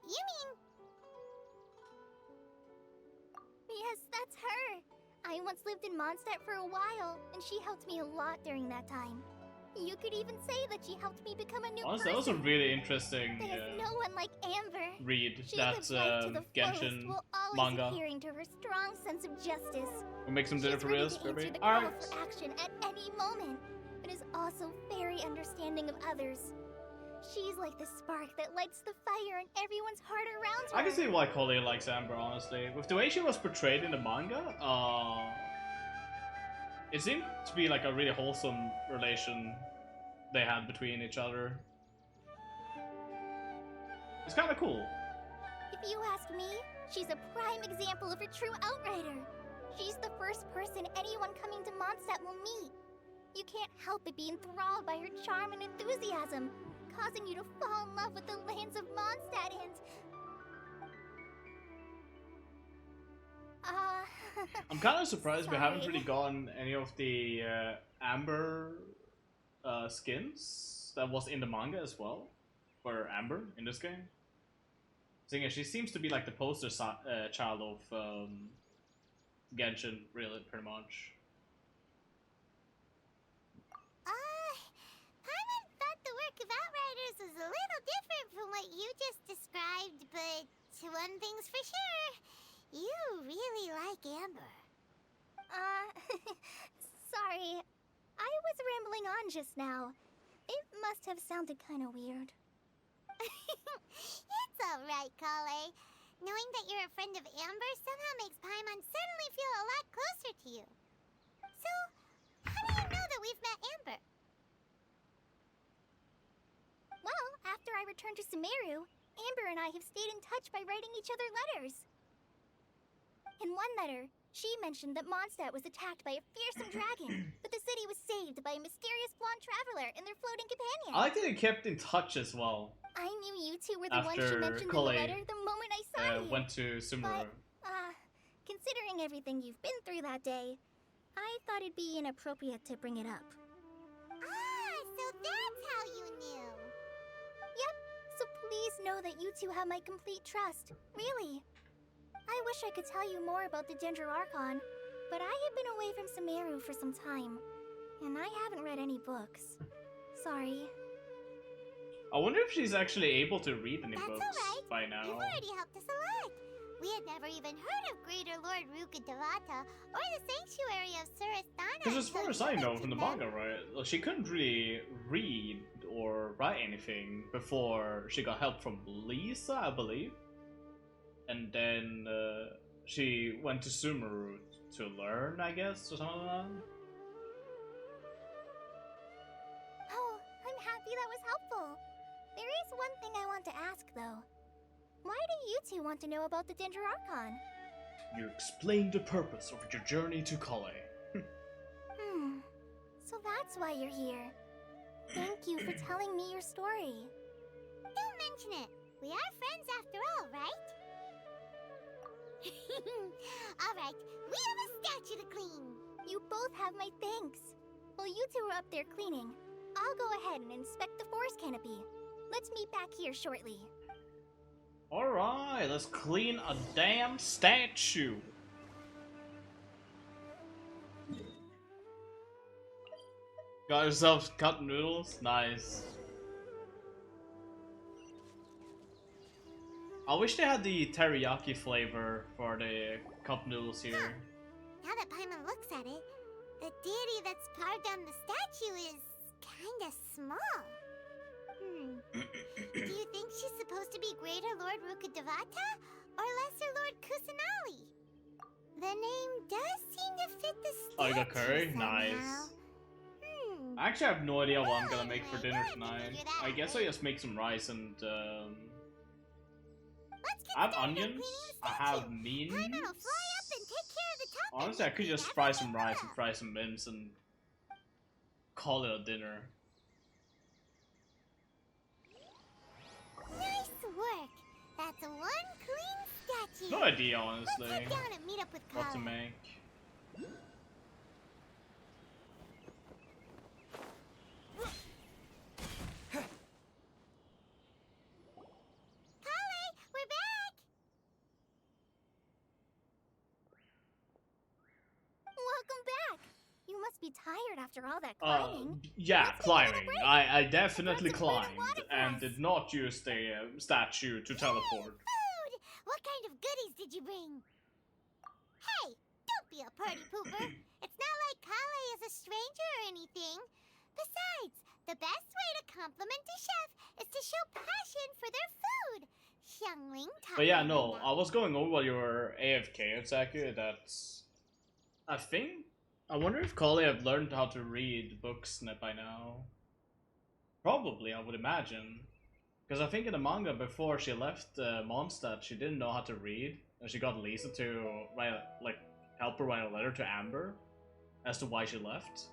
You mean... Yes, that's her. I once lived in Mondstadt for a while, and she helped me a lot during that time. You could even say that she helped me become a new Honestly, person. that was a really interesting There's no one like Amber. read. She That's lives life to the fullest Genshin while always manga. adhering to her strong sense of justice. We'll make some dinner She's for ready reals, to answer baby. the call Alright. for action at any moment, but is also very understanding of others. She's like the spark that lights the fire in everyone's heart around her. I can see why Cole likes Amber, honestly. With the way she was portrayed in the manga, it seemed to be like a really wholesome relation they had between each other. It's kind of cool. If you ask me, she's a prime example of a true outrider. She's the first person anyone coming to Mondstadt will meet. You can't help but be enthralled by her charm and enthusiasm, causing you to fall in love with the lands of Mondstadt and... I'm kind of surprised we haven't Sorry. really gotten any of the Amber skins that was in the manga as well. For Amber in this game. Seeing as she seems to be like the poster child of Genshin, really, pretty much. Paimon thought the work of Outriders was a little different from what you just described, but one thing's for sure, you really like Amber. Sorry. I was rambling on just now. It must have sounded kind of weird. It's alright, Kale. Knowing that you're a friend of Amber somehow makes Paimon suddenly feel a lot closer to you. So, how do you know that we've met Amber? Well, after I returned to Sumeru, Amber and I have stayed in touch by writing each other letters. In one letter, she mentioned that Mondstadt was attacked by a fearsome dragon, but the city was saved by a mysterious blonde traveler and their floating companion. I like that they kept in touch as well. I knew you two were the ones she After mentioned Kale, in the letter the moment I saw you. went to Sumeru. Considering everything you've been through that day, I thought it'd be inappropriate to bring it up. Ah, so that's how you knew. Yep, so please know that you two have my complete trust. Really. I wish I could tell you more about the Dendro Archon, but I have been away from Sumeru for some time, and I haven't read any books. Sorry. I wonder if she's actually able to read any That's books alright. by now. You've already helped us a lot. We had never even heard of Greater Lord Rukadevata or the Sanctuary of Sarastana. Because as far until as you I know mentioned from the them. manga, right, she couldn't really read or write anything before she got help from Lisa, I believe. And then she went to Sumeru to learn, I guess, or something like that. Oh, I'm happy that was helpful. There is one thing I want to ask, though. Why do you two want to know about the Dendro Archon? You explained the purpose of your journey to Kale. that's why you're here. Thank you for telling me your story. Don't mention it. We are friends after all, right? Alright, we have a statue to clean. You both have my thanks. While you two are up there cleaning, I'll go ahead and inspect the forest canopy. Let's meet back here shortly. Alright, let's clean a damn statue. Got yourself cup noodles? Nice. I wish they had the teriyaki flavor for the cup noodles here. Now that Paimon looks at it, the deity that's carved on the statue is kinda small. Do you think she's supposed to be Greater Lord Rukkhadevata or Lesser Lord Kusanali? The name does seem to fit the statue. Oh, you got curry? somehow. Nice. I actually have no idea what I'm gonna make for dinner tonight. I guess I just make some rice and Let's get I have started on onions, cleaning the I have statue. mince. Paimon will fly up and take care of the top. Honestly, I could just fry some rice and fry some mince and call it a dinner. Nice work. That's one clean statue. No idea, Let's honestly, head down and meet up with what to Kale. make. Kale, we're back. Welcome back. You must be tired after all that climbing. Yeah, Let's take a little climbing. break. I definitely Grab some food and climbed water for and us. did not use the statue to teleport. Food! What kind of goodies did you bring? Hey, don't be a party pooper. It's not like Kale is a stranger or anything. Besides, the best way to compliment a chef is to show passion for their food. Xiangling But yeah, no, I was going over while you were AFK, Otsaku. That's... I wonder if Kale have learned how to read books by now. Probably, I would imagine. Because I think in the manga, before she left Mondstadt, she didn't know how to read. And she got Lisa to write, help her write a letter to Amber as to why she left.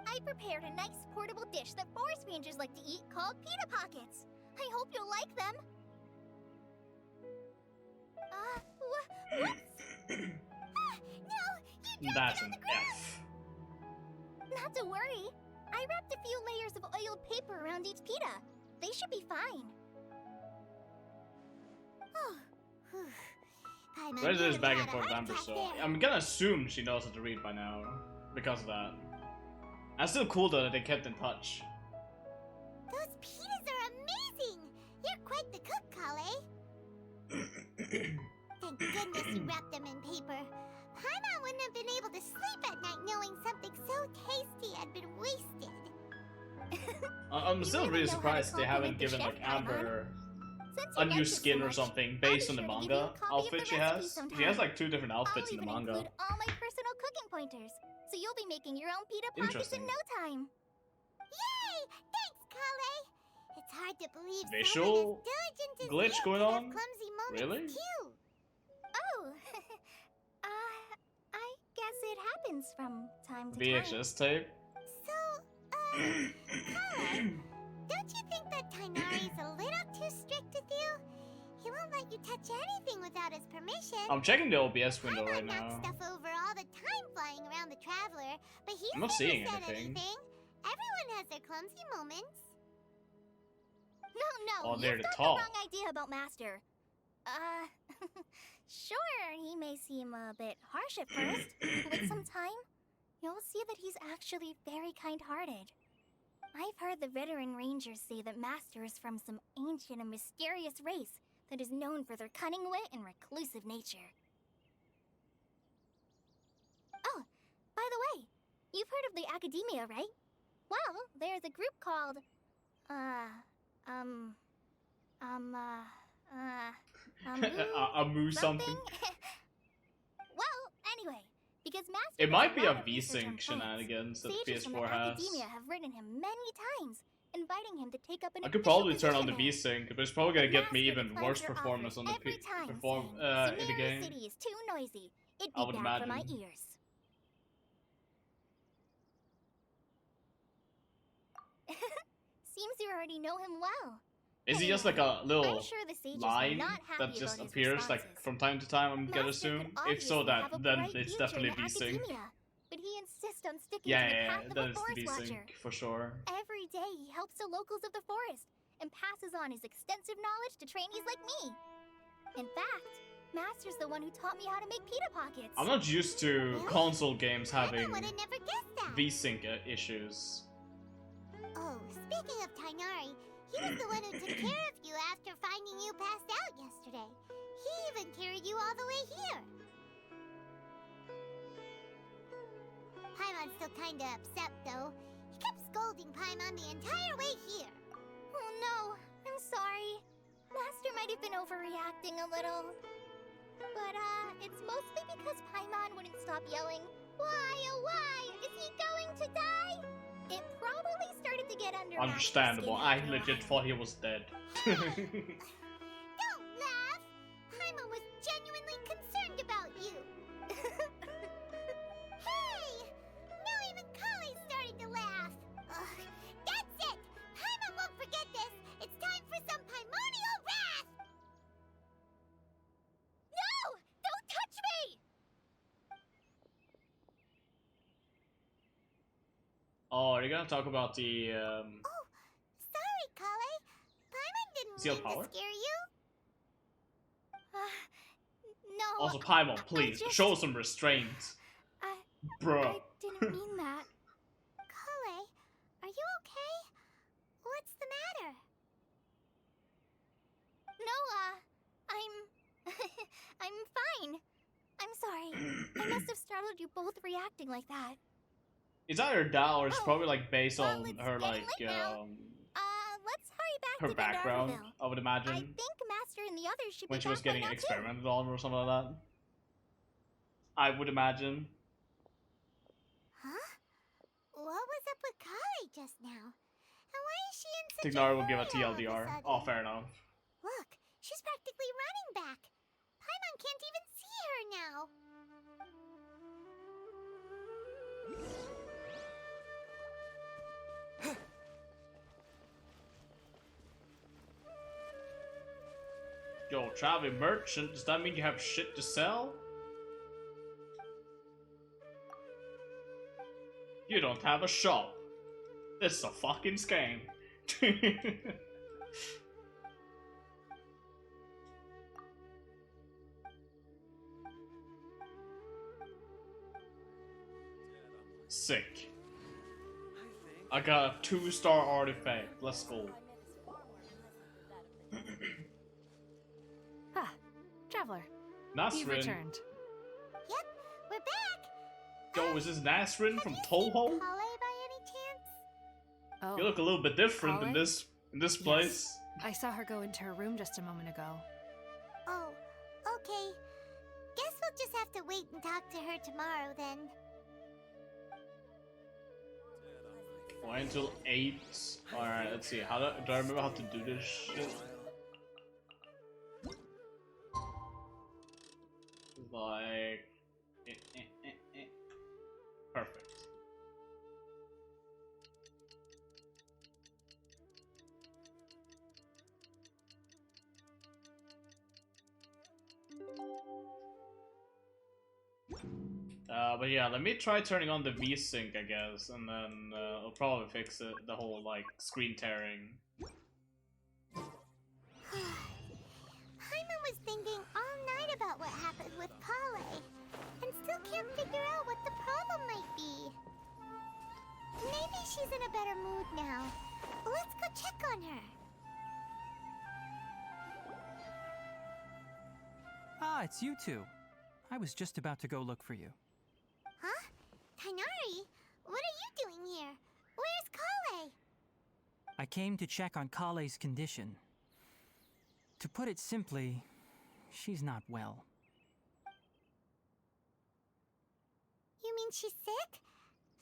I prepared a nice portable dish that forest rangers like to eat called pita pockets. I hope you'll like them. Whoops! No, you dropped That's it on an the ground. F. Not to worry. I wrapped a few layers of oiled paper around each pita. They should be fine. Oh, whew. Paimon Where's this really back had and a forth heart Amber attack so there. I'm gonna assume she knows how to read by now. Because of that. That's still cool though that they kept in touch. Those pitas are amazing! You're quite the cook, Kale. Thank goodness you wrapped them in paper. Paimon wouldn't have been able to sleep at night knowing something so tasty had been wasted. I'm still even really know how to surprised they haven't compliment the given chef, like Amber Since a you new liked it so skin or much, something I'll based be on the sure to give you a manga copy of outfit the she recipe has. She sometime. has like 2 different outfits I'll in the even manga. include all my personal cooking pointers, so you'll be making your own pita pockets in Interesting. no time. Yay! Thanks, Kale. It's hard to believe Visual someone as diligent as glitch you going could have on? clumsy moments Really? too. Oh, I guess it happens from time to time. VHS tape. So, Kale, don't you think that Tainari's a little too strict with you? He won't let you touch anything without his permission. I'm checking the OBS window Paimon right knocks now. stuff over all the time flying around the Traveler, but he's I'm not never seeing said anything. Everyone has their clumsy moments. No, Oh, they're you've the got top. the wrong idea about Master. Sure, he may seem a bit harsh at first, but with some time, you'll see that he's actually very kind-hearted. I've heard the veteran rangers say that Master is from some ancient and mysterious race that is known for their cunning wit and reclusive nature. Oh, by the way, you've heard of the Academia, right? Well, there's a group called, Amu something. Well, anyway, because Master It does might be a lot of research on V-Sync plants, shenanigans that sages from the PS4 has. Academia have written him many times, inviting him to take up an I could official probably turn on the position there. V-Sync, but it's probably gonna get me Master even declines worse your performance offers on the every time, saying, in the Sumeru game. City is too noisy. It'd I be would bad for my imagine. ears. Seems you already know him well. Is he just like a I'm little sure the sages line were not happy that about just his appears like responses. from time to time? I'm gonna Master assume. could If so, obviously that have a then bright it's future definitely in V-Sync. academia, but he insists on sticking Yeah, to the yeah, path yeah, of that a is the forest watcher. V-Sync for sure. Every day he helps the locals of the forest and passes on his extensive knowledge to trainees like me. In fact, Master's the one who taught me how to make pita pockets. I'm not used to Really? console games I having would have never guessed that. V-Sync issues. Oh, speaking of Tainari, he was the one who took care of you after finding you passed out yesterday. He even carried you all the way here. Paimon's still kinda upset, though. He kept scolding Paimon the entire way here. Oh no, I'm sorry. Master might have been overreacting a little. But, it's mostly because Paimon wouldn't stop yelling, "Why, oh why, is he going to die?" It probably started to get under Master's skin Understandable. I after a legit while. thought he was dead. Don't laugh! Paimon was genuinely concerned about you. Hey! Now even Kale's starting to laugh. Ugh, that's it! Paimon won't forget this! It's time for some Paimonial wrath! No! Don't touch me! Oh, are you gonna talk about the Oh, sorry, Kale. Paimon didn't Seal mean power? to scare you. No. Also, Paimon, I please just- show some restraint, I bruh. didn't mean that. Kale, are you okay? What's the matter? No, I'm fine. I'm sorry. I must have startled you both reacting like that. It's either that or it's Oh, probably like based well, on it's her getting like late now. Let's hurry back her to background. Gandharville. I would I imagine think Master and the others should when be she was back by getting now, too. experimented on or something like that. I would imagine. Huh? What was up with Kale just now? And why is she in such Tignari a will give a hurry all of TLDR. sudden? Oh, fair enough. Look, she's practically running back. Paimon can't even see her now. Yo, traveling merchant, does that mean you have shit to sell? You don't have a shop. This is a fucking scam. Sick. I got a 2-star artifact. Let's go. Ah, Traveler, you've Nasrin. returned. Yep, we're back. Yo, is this Nasrin from Have you seen Toho? Kale by any chance? Oh, You look a little bit different in Kale? this place. I saw her go into her room just a moment ago. Oh, okay. Guess we'll just have to wait and talk to her tomorrow then. Why until 8? Alright, let's see. How do I remember how to do this shit? Like... Perfect. But yeah, let me try turning on the V-Sync, I guess, and then I'll probably fix it, the whole, like, screen tearing. Paimon was thinking all night about what happened with Kale, and still can't figure out what the problem might be. Maybe she's in a better mood now. Let's go check on her. Ah, it's you two. I was just about to go look for you. Huh? Tainari? What are you doing here? Where's Kale? I came to check on Kale's condition. To put it simply, she's not well. You mean she's sick?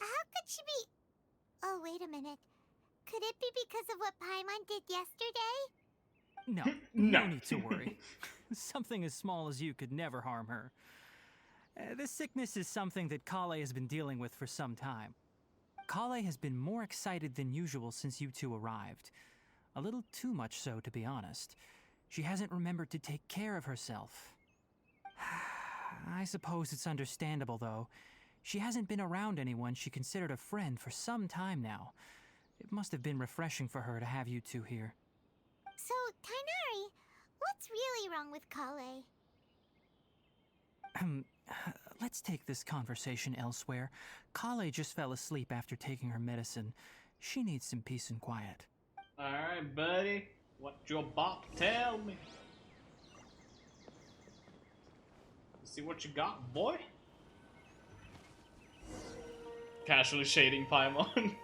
How could she be... Oh, wait a minute. Could it be because of what Paimon did yesterday? No, No. no need to worry. Something as small as you could never harm her. This sickness is something that Kale has been dealing with for some time. Kale has been more excited than usual since you two arrived. A little too much so, to be honest. She hasn't remembered to take care of herself. I suppose it's understandable, though. She hasn't been around anyone she considered a friend for some time now. It must have been refreshing for her to have you two here. So, Tainari, what's really wrong with Kale? Let's take this conversation elsewhere. Kale just fell asleep after taking her medicine. She needs some peace and quiet. Alright, buddy. What you about to tell me? Let's see what you got, boy. Casually shading Paimon.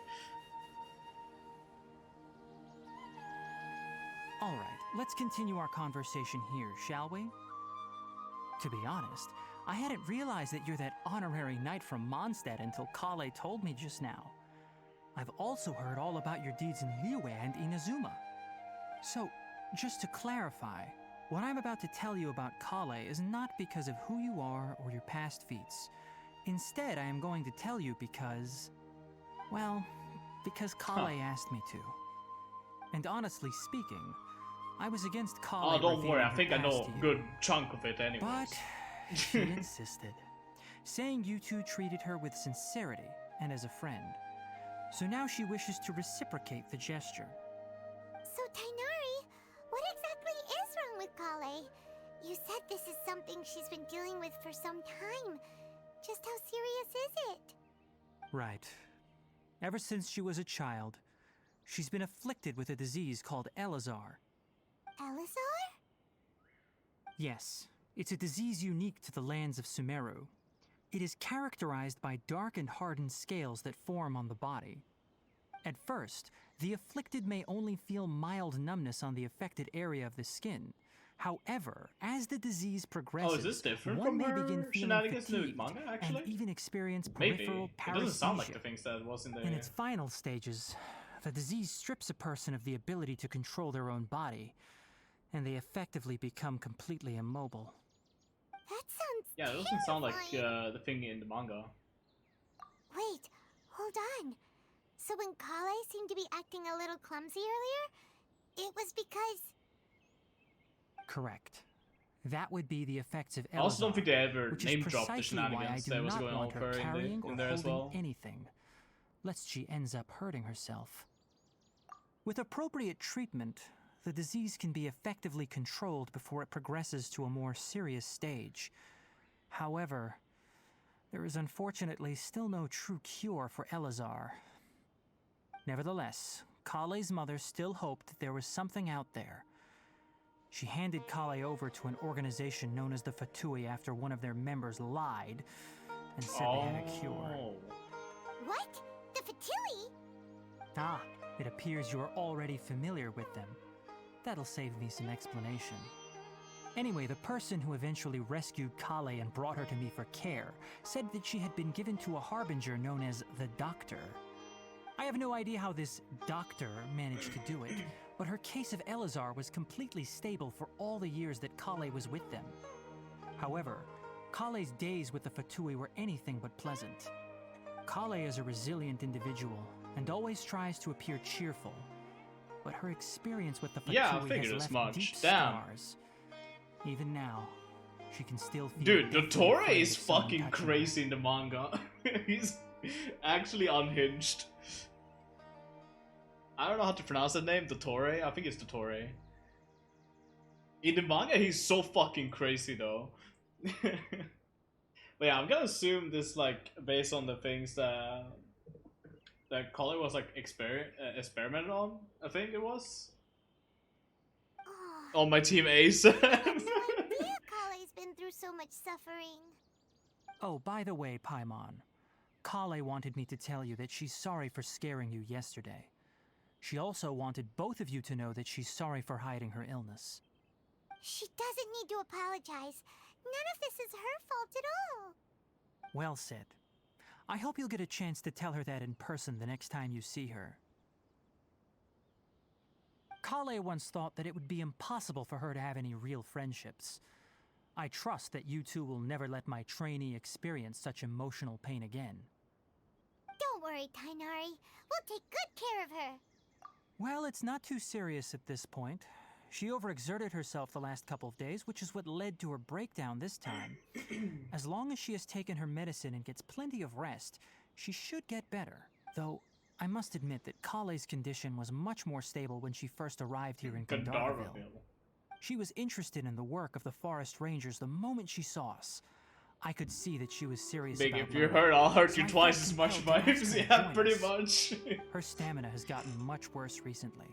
Alright, let's continue our conversation here, shall we? To be honest, I hadn't realized that you're that honorary knight from Mondstadt until Kale told me just now. I've also heard all about your deeds in Liyue and Inazuma. So, just to clarify, what I'm about to tell you about Kale is not because of who you are or your past feats. Instead, I am going to tell you because... well, because Kale asked me to. And honestly speaking, I was against Kale. Oh, don't worry, I think I know to a you. good chunk of it anyway. But she insisted, saying you two treated her with sincerity and as a friend. So now she wishes to reciprocate the gesture. So, Tainari, what exactly is wrong with Kale? You said this is something she's been dealing with for some time. Just how serious is it? Right. Ever since she was a child, she's been afflicted with a disease called Elazar. Elazar? Yes, it's a disease unique to the lands of Sumeru. It is characterized by dark and hardened scales that form on the body. At first, the afflicted may only feel mild numbness on the affected area of the skin. However, as the disease progresses, Oh, is this different one from may her begin feeling shenanigans in the fatigued manga, actually? and even experience Maybe. peripheral It doesn't sound like paresthesia. the things that was in the... In its final stages, the disease strips a person of the ability to control their own body, and they effectively become completely immobile. That sounds Yeah, it doesn't sound like terrifying. the thing in the manga. Wait, hold on. So when Kale seemed to be acting a little clumsy earlier, it was because... Correct. That would be the effects of Elazar, I also don't think they ever which is name dropped the precisely why I shenanigans do that was not going on want with her her carrying in or there as holding well. anything, lest she ends up hurting herself. With appropriate treatment, the disease can be effectively controlled before it progresses to a more serious stage. However, there is unfortunately still no true cure for Elazar. Nevertheless, Kale's mother still hoped that there was something out there. She handed Kale over to an organization known as the Fatui after one of their members lied and said they had a cure. What? The Fatui? Ah, it appears you are already familiar with them. That'll save me some explanation. Anyway, the person who eventually rescued Kale and brought her to me for care said that she had been given to a harbinger known as the Doctor. I have no idea how this doctor managed to do it, but her case of Elazar was completely stable for all the years that Kale was with them. However, Kale's days with the Fatui were anything but pleasant. Kale is a resilient individual and always tries to appear cheerful, but her experience with the Fatui Yeah, I has figured as left much. deep Damn. scars. Even now, she can still feel Dude, deathly Dottore afraid is of someone fucking touching her. crazy in the manga. He's actually unhinged. I don't know how to pronounce that name, Dottore. I think it's Dottore. In the manga, he's so fucking crazy though. But yeah, I'm gonna assume this like based on the things that Kale was like experimented on. I think it was Oh, on my team Ace. I had no idea Kale's been through so much suffering. Oh, by the way, Paimon, Kale wanted me to tell you that she's sorry for scaring you yesterday. She also wanted both of you to know that she's sorry for hiding her illness. She doesn't need to apologize. None of this is her fault at all. Well said. I hope you'll get a chance to tell her that in person the next time you see her. Kale once thought that it would be impossible for her to have any real friendships. I trust that you two will never let my trainee experience such emotional pain again. Don't worry, Tainari. We'll take good care of her. Well, it's not too serious at this point. She overexerted herself the last couple of days, which is what led to her breakdown this time. As long as she has taken her medicine and gets plenty of rest, she should get better. Though, I must admit that Kale's condition was much more stable when she first arrived here in Gandharville. She was interested in the work of the forest rangers the moment she saw us. I could see that she was serious Big, about if you're learning. hurt, I'll hurt So you I twice felt as much compelled to ask vibes. her to Yeah, join pretty us. much. Her stamina has gotten much worse recently.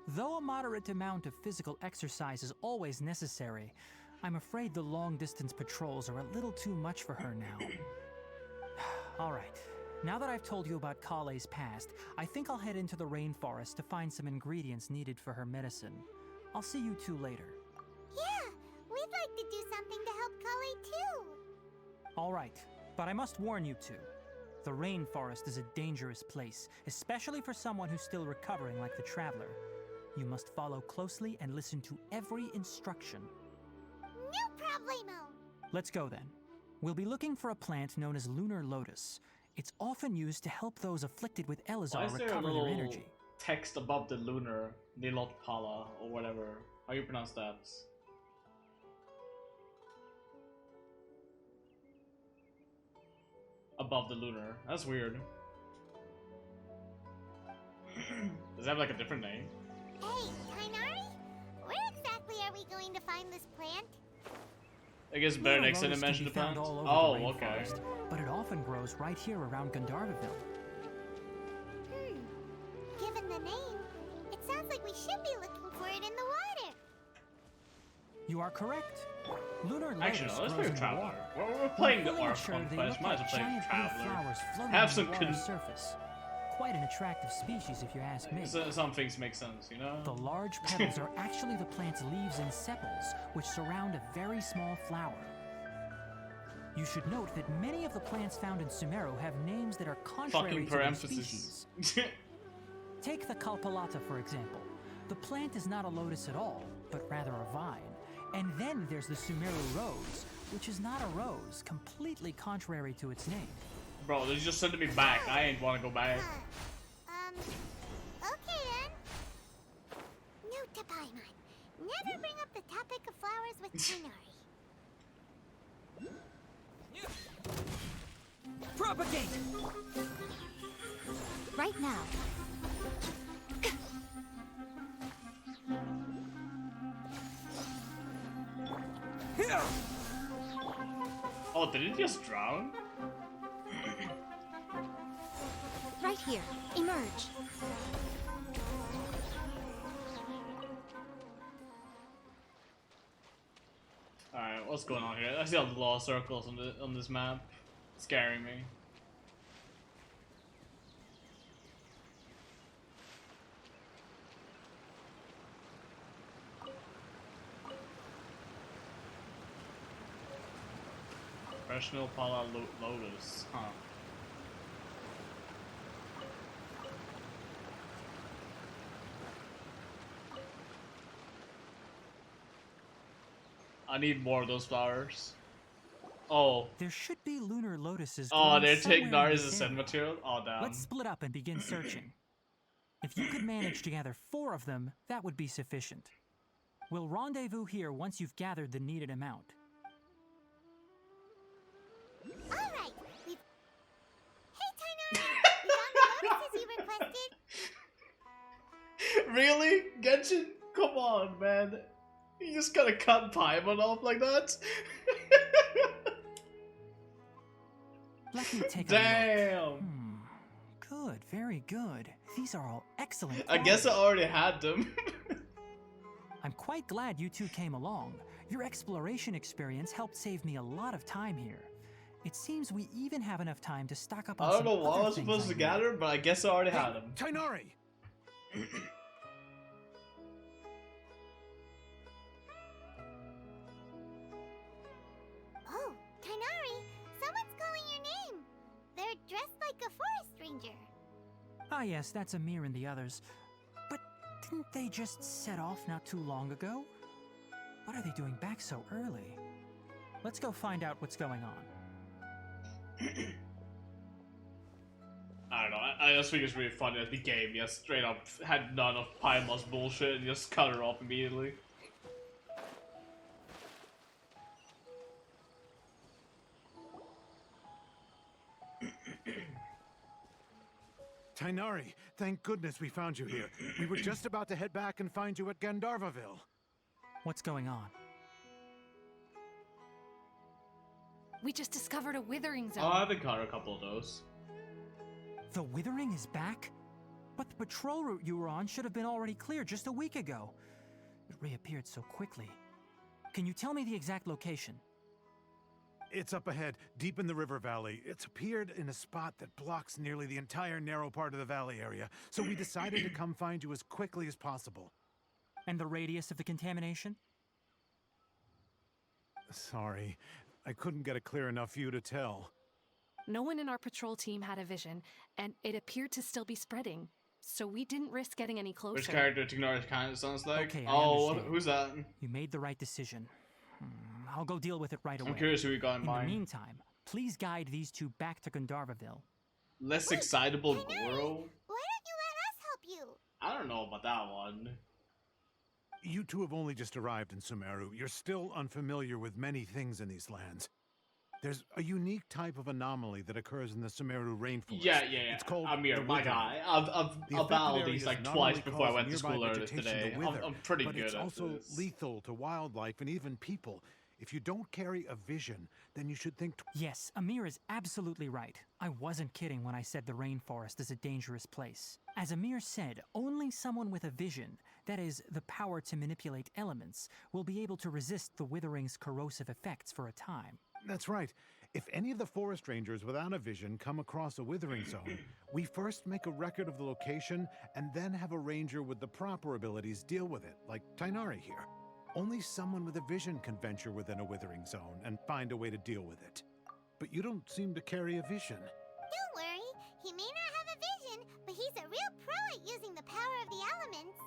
Though a moderate amount of physical exercise is always necessary, I'm afraid the long-distance patrols are a little too much for her now. All right. Now that I've told you about Kale's past, I think I'll head into the rainforest to find some ingredients needed for her medicine. I'll see you two later. Yeah, we'd like to do something to help Kale too. All right, but I must warn you two. The rainforest is a dangerous place, especially for someone who's still recovering like the Traveler. You must follow closely and listen to every instruction. No problemo. Let's go then. We'll be looking for a plant known as lunar lotus. It's often used to help those afflicted with Why Elazar is there a recover little their energy. text above the lunar Nilotpala or whatever? How you pronounce that? Above the lunar. That's weird. Does it have like a different name? Hey, Tainari, where exactly are we going to find this plant? I guess better Lunar next time to lotus can mention be the found plant. all over Oh, the okay. rainforest, but it often grows right here around Gandharville. Given the name, it sounds like we should be looking for it in the water. You are correct. Lunar lotus Actually, no, let's grows play in the Traveler. water. We're playing the Feeling Archon sure they quest. look Might as like well play giant blue Traveler. flowers floating Have on some the water's surface. Quite an attractive species, if you ask me. Some things make sense, you know? The large petals are actually the plant's leaves and sepals, which surround a very small flower. You should note that many of the plants found in Sumeru have names that are contrary Fucking to their parentheses. species. Take the Kalpalata, for example. The plant is not a lotus at all, but rather a vine. And then there's the Sumeru rose, which is not a rose, completely contrary to its name. Bro, they're just sending me back. I ain't wanna go back. Okay then. Note to Paimon, never bring up the topic of flowers with Tainari. Propagate! Right now. Oh, did it just drown? Right here. Emerge. Alright, what's going on here? I see all the law circles on this map. Scaring me. Professional Pala Lotus, huh? I need more of those flowers. Oh. There should be lunar lotuses. Oh, growing they're somewhere taking in Nars this as a scent area. material? Oh, damn. Let's split up and begin searching. If you could manage to gather 4 of them, that would be sufficient. We'll rendezvous here once you've gathered the needed amount. Alright, we've... Hey Tainari, we found the notices you requested. Really? Genshin? Come on, man. You just gotta cut Paimon off like that? Let me take a Damn! look. Good, very good. These are all excellent. I guess I qualities. already had them. I'm quite glad you two came along. Your exploration experience helped save me a lot of time here. It seems we even have enough time to stock up on I don't some know what I other was things supposed to need. gather, but I guess I already Hey, had them. Tainari! Oh, Tainari, someone's calling your name. They're dressed like a forest ranger. Ah yes, that's Amir and the others. But didn't they just set off not too long ago? What are they doing back so early? Let's go find out what's going on. Alright, don't know. I just think it's really funny that the game just straight up had none of Paimon's bullshit and just cut her off immediately. Tighnari, thank goodness we found you here. We were just about to head back and find you at Gandharvaville. What's going on? We just discovered a withering zone. Oh, I've encountered a couple of those. The withering is back? But the patrol route you were on should have been already clear just a week ago. It reappeared so quickly. Can you tell me the exact location? It's up ahead, deep in the river valley. It's appeared in a spot that blocks nearly the entire narrow part of the valley area, so we decided to come find you as quickly as possible. And the radius of the contamination? Sorry, I couldn't get a clear enough view to tell. No one in our patrol team had a vision, and it appeared to still be spreading. So we didn't risk getting any closer. Which character Tighnari kind of sounds like? Okay, I oh, understand. who's that? You made the right decision. I'll go deal with it right away. I'm curious who we got in In mind. the meantime, please guide these two back to Gandharvaville. Less excitable Tighnari, Goro? why don't you let us help you? I don't know about that one. You two have only just arrived in Sumeru. You're still unfamiliar with many things in these lands. There's a unique type of anomaly that occurs in the Sumeru rainforest. Yeah. It's called Amir, the my withering. guy. I've battled these like not twice only before I cause went to nearby school earlier vegetation today. to wither, I'm pretty but good it's at also this. lethal to wildlife and even people. If you don't carry a vision, then you should think Yes, Amir is absolutely right. I wasn't kidding when I said the rainforest is a dangerous place. As Amir said, only someone with a vision, that is, the power to manipulate elements, will be able to resist the withering's corrosive effects for a time. That's right. If any of the forest rangers without a vision come across a withering zone, we first make a record of the location and then have a ranger with the proper abilities deal with it, like Tighnari here. Only someone with a vision can venture within a withering zone and find a way to deal with it. But you don't seem to carry a vision. Don't worry, he may not have a vision, but he's a real pro at using the power of the elements.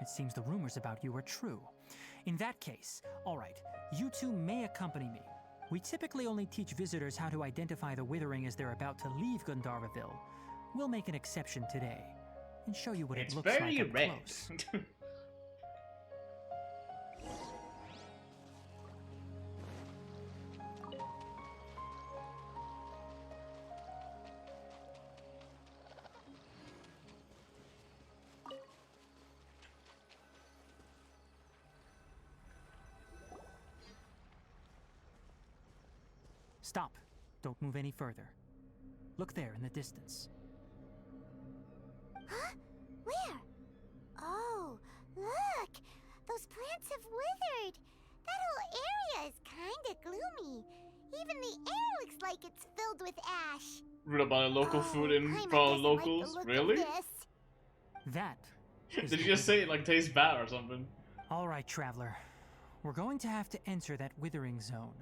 It seems the rumors about you are true. In that case, all right, you two may accompany me. We typically only teach visitors how to identify the withering as they're about to leave Gandharvaville. We'll make an exception today and show you what It's it looks very like up red. close. Stop. Don't move any further. Look there in the distance. Huh? Where? Oh, look! Those plants have withered! That whole area is kinda gloomy. Even the air looks like it's filled with ash. Read about a local food in Paimon for doesn't like the locals? look of Really? this. That. is Did the you just say it like tastes bad or something? All right, traveler. We're going to have to enter that withering zone.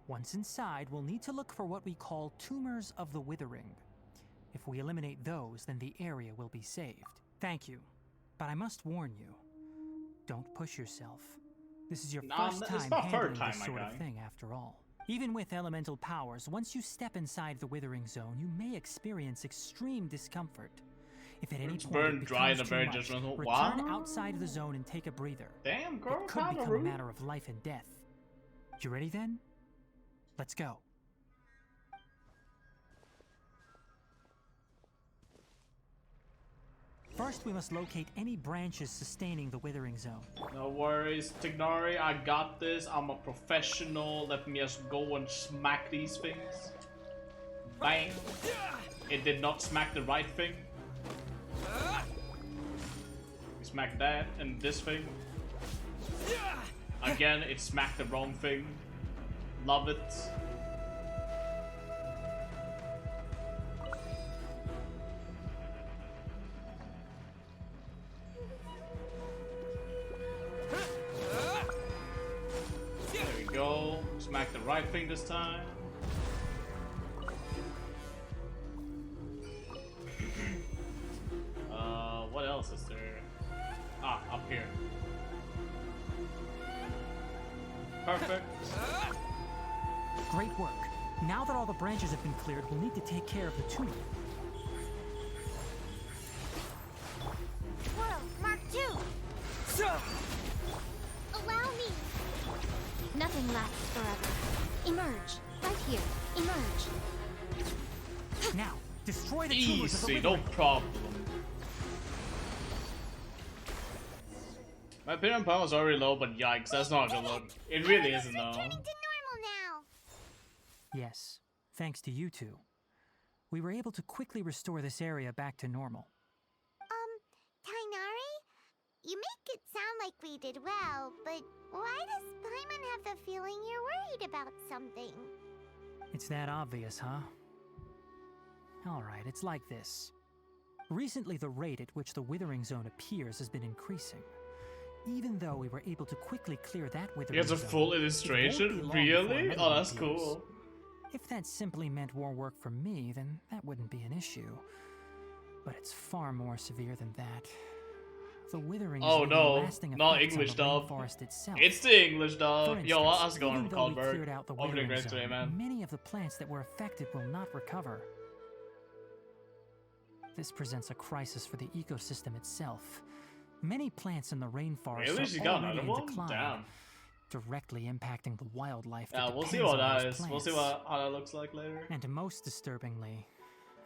Once inside, we'll need to look for what we call tumors of the withering. If we eliminate those, then the area will be saved. Thank you. But I must warn you, don't push yourself. This is your first it's time not handling third time, this my sort guy. of thing, after all. Even with elemental powers, once you step inside the withering zone, you may experience extreme discomfort. If at any It's point burned it dry becomes in a too very much, judgmental. return Wow. outside the zone and take a breather. Damn, girl, It could kinda become a rude. matter of life and death. You ready then? Let's go. First, we must locate any branches sustaining the withering zone. No worries, Tighnari, I got this. I'm a professional. Let me just go and smack these things. Bang. It did not smack the right thing. We smacked that and this thing. Again, it smacked the wrong thing. Love it. There we go. Smack the right thing this time. What else is there? Ah, up here. Perfect. Great work. Now that all the branches have been cleared, we'll need to take care of the tomb. Whoa, Mark II! Allow me! Nothing lasts forever. Emerge. Right here. Emerge. Now, destroy the tumors of the Easy, no withering. problem. My opinion on power is already low, but yikes, that's not a good look. It really isn't though. Returning to normal now! Yes, thanks to you two. We were able to quickly restore this area back to normal. Tainari? You make it sound like we did well, but why does Paimon have the feeling you're worried about something? It's that obvious, huh? Alright, it's like this. Recently, the rate at which the Withering Zone appears has been increasing. Even though we were able to quickly clear that Withering He has a Zone, full it won't illustration? be long before Really? another Oh, that's appears. cool. If that simply meant more work for me, then that wouldn't be an issue. But it's far more severe than that. The Withering is Oh leaving no, lasting not effects on English the dub. rainforest itself. It's the English For dub. instance, Yo, how's it going even from though we cleared out the Callberg? Opening Withering great Zone, today, man. many of the plants that were affected will not recover. This presents a crisis for the ecosystem itself. Many plants in the rainforest Really? are She got already another in one? decline, Damn. directly impacting the wildlife that Yeah, we'll see depends what on that those is. We'll see plants. how that looks like later. And most disturbingly,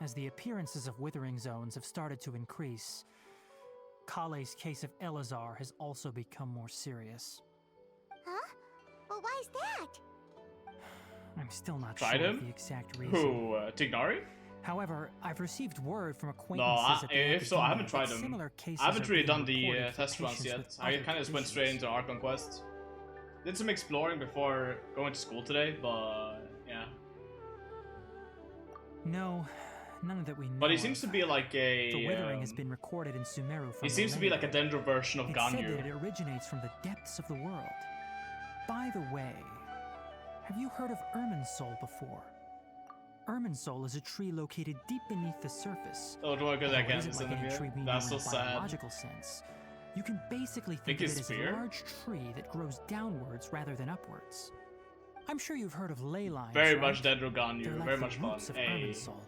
as the appearances of withering zones have started to increase, Kale's case of Elazar has also become more serious. Huh? Well, why's that? I'm still not Tried sure him? of the exact reason. Who? Tignari? However, I've received word from No, acquaintances at the if so, I haven't academia tried that them. similar cases I haven't are really being done the reported for test runs patients yet. with I other kind of just went straight conditions. into Archon quest. Did some exploring before going to school today, but yeah. No, none that we know But he of. seems to be like a. The withering has been recorded in Sumeru for He seems to be like a millennia. Dendro version of It's said that Ganyu. it originates from the depths of the world. By the way, have you heard of Irminsul before? Irminsul is a tree located deep beneath the surface. Oh, do I go Although that it again? isn't like any tree we That's know so in a sad. biological sense. You can basically Think think of it's it as spear? a large tree that grows downwards rather than upwards. I'm sure you've heard of ley lines, Very right? much Dendro They're Ganyu. like Very the much fun. roots of Hey. Irminsul,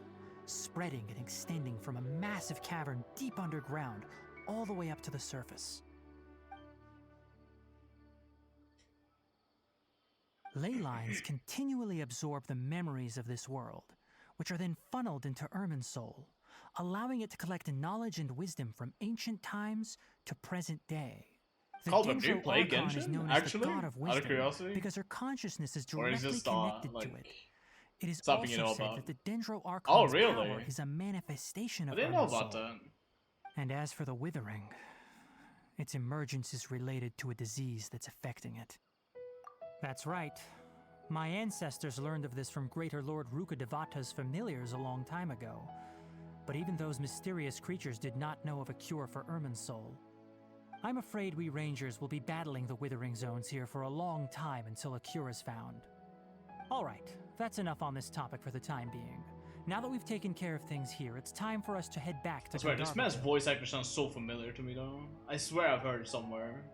spreading and extending from a massive cavern deep underground all the way up to the surface. Ley lines continually absorb the memories of this world, which are then funneled into Irminsul, allowing it to collect knowledge and wisdom from ancient times to present day. The Called, do you Dendro play Archon is Genshin? known as the Actually? god of Out of wisdom curiosity? because her consciousness is Or is directly this connected like to it. It is something you also know said about? that the Dendro Oh, Archon's really? power is a manifestation I of didn't know about Irminsul. that. And as for the withering, its emergence is related to a disease that's affecting it. That's right. My ancestors learned of this from Greater Lord Rukadevata's familiars a long time ago. But even those mysterious creatures did not know of a cure for Irminsul. I'm afraid we Rangers will be battling the Withering Zones here for a long time until a cure is found. Alright, that's enough on this topic for the time being. Now that we've taken care of things here, it's time for us to head back to I swear, this man's Gandharville. voice actor sounds so familiar to me though. I swear I've heard it somewhere.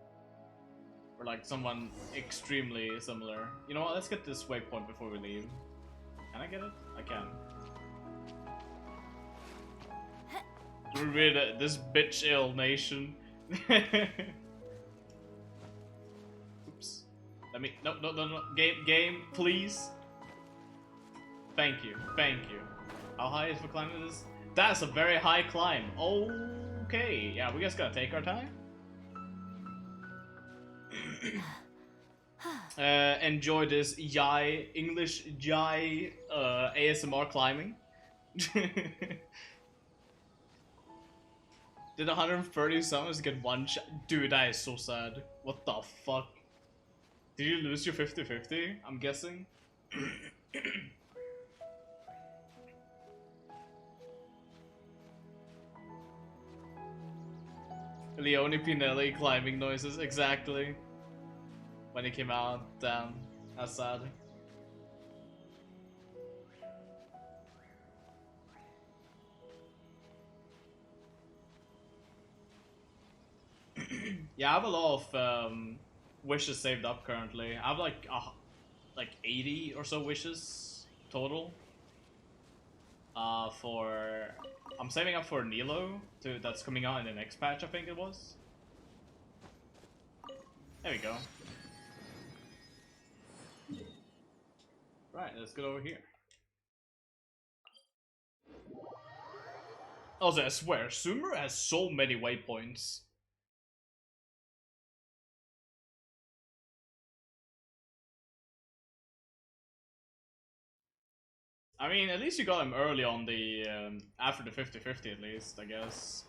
Or like someone extremely similar. You know what, let's get this waypoint before we leave. Can I get it? I can. You read it, this bitch ill nation. Oops. Let me, no, game, please. Thank you. How high is the climbing this? That's a very high climb. Okay, yeah, we just gotta take our time. Enjoy this English ASMR climbing. Did 130 summons get one shot? Dude, that is so sad. What the fuck? Did you lose your 50-50? I'm guessing. Leone Pinelli climbing noises, exactly. When he came out, damn, that's sad. Yeah, I have a lot of wishes saved up currently. I have like 80 or so wishes. total. I'm saving up for Nilo that's coming out in the next patch, I think it was. There we go. Right, let's go over here. Also, I swear, Sumeru has so many waypoints. I mean, at least you got him early on the, after the 50-50 at least, I guess.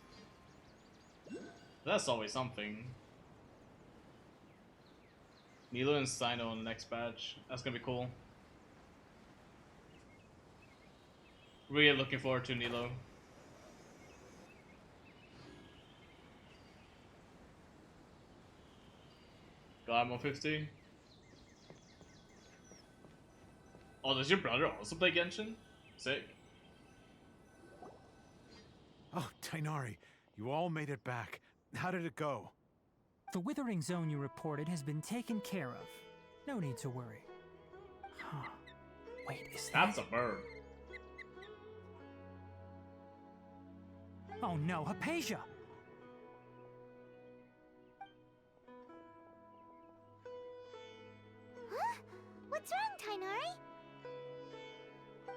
That's always something. Nilo and Sino on the next batch. That's gonna be cool. Really looking forward to Nilo. Got him on 50. Oh, does your brother also play Genshin? Sick. Oh, Tainari, you all made it back. How did it go? The withering zone you reported has been taken care of. No need to worry. Huh. Wait, is that... That's a bird. Oh no, Hypatia! Huh? What's wrong, Tainari?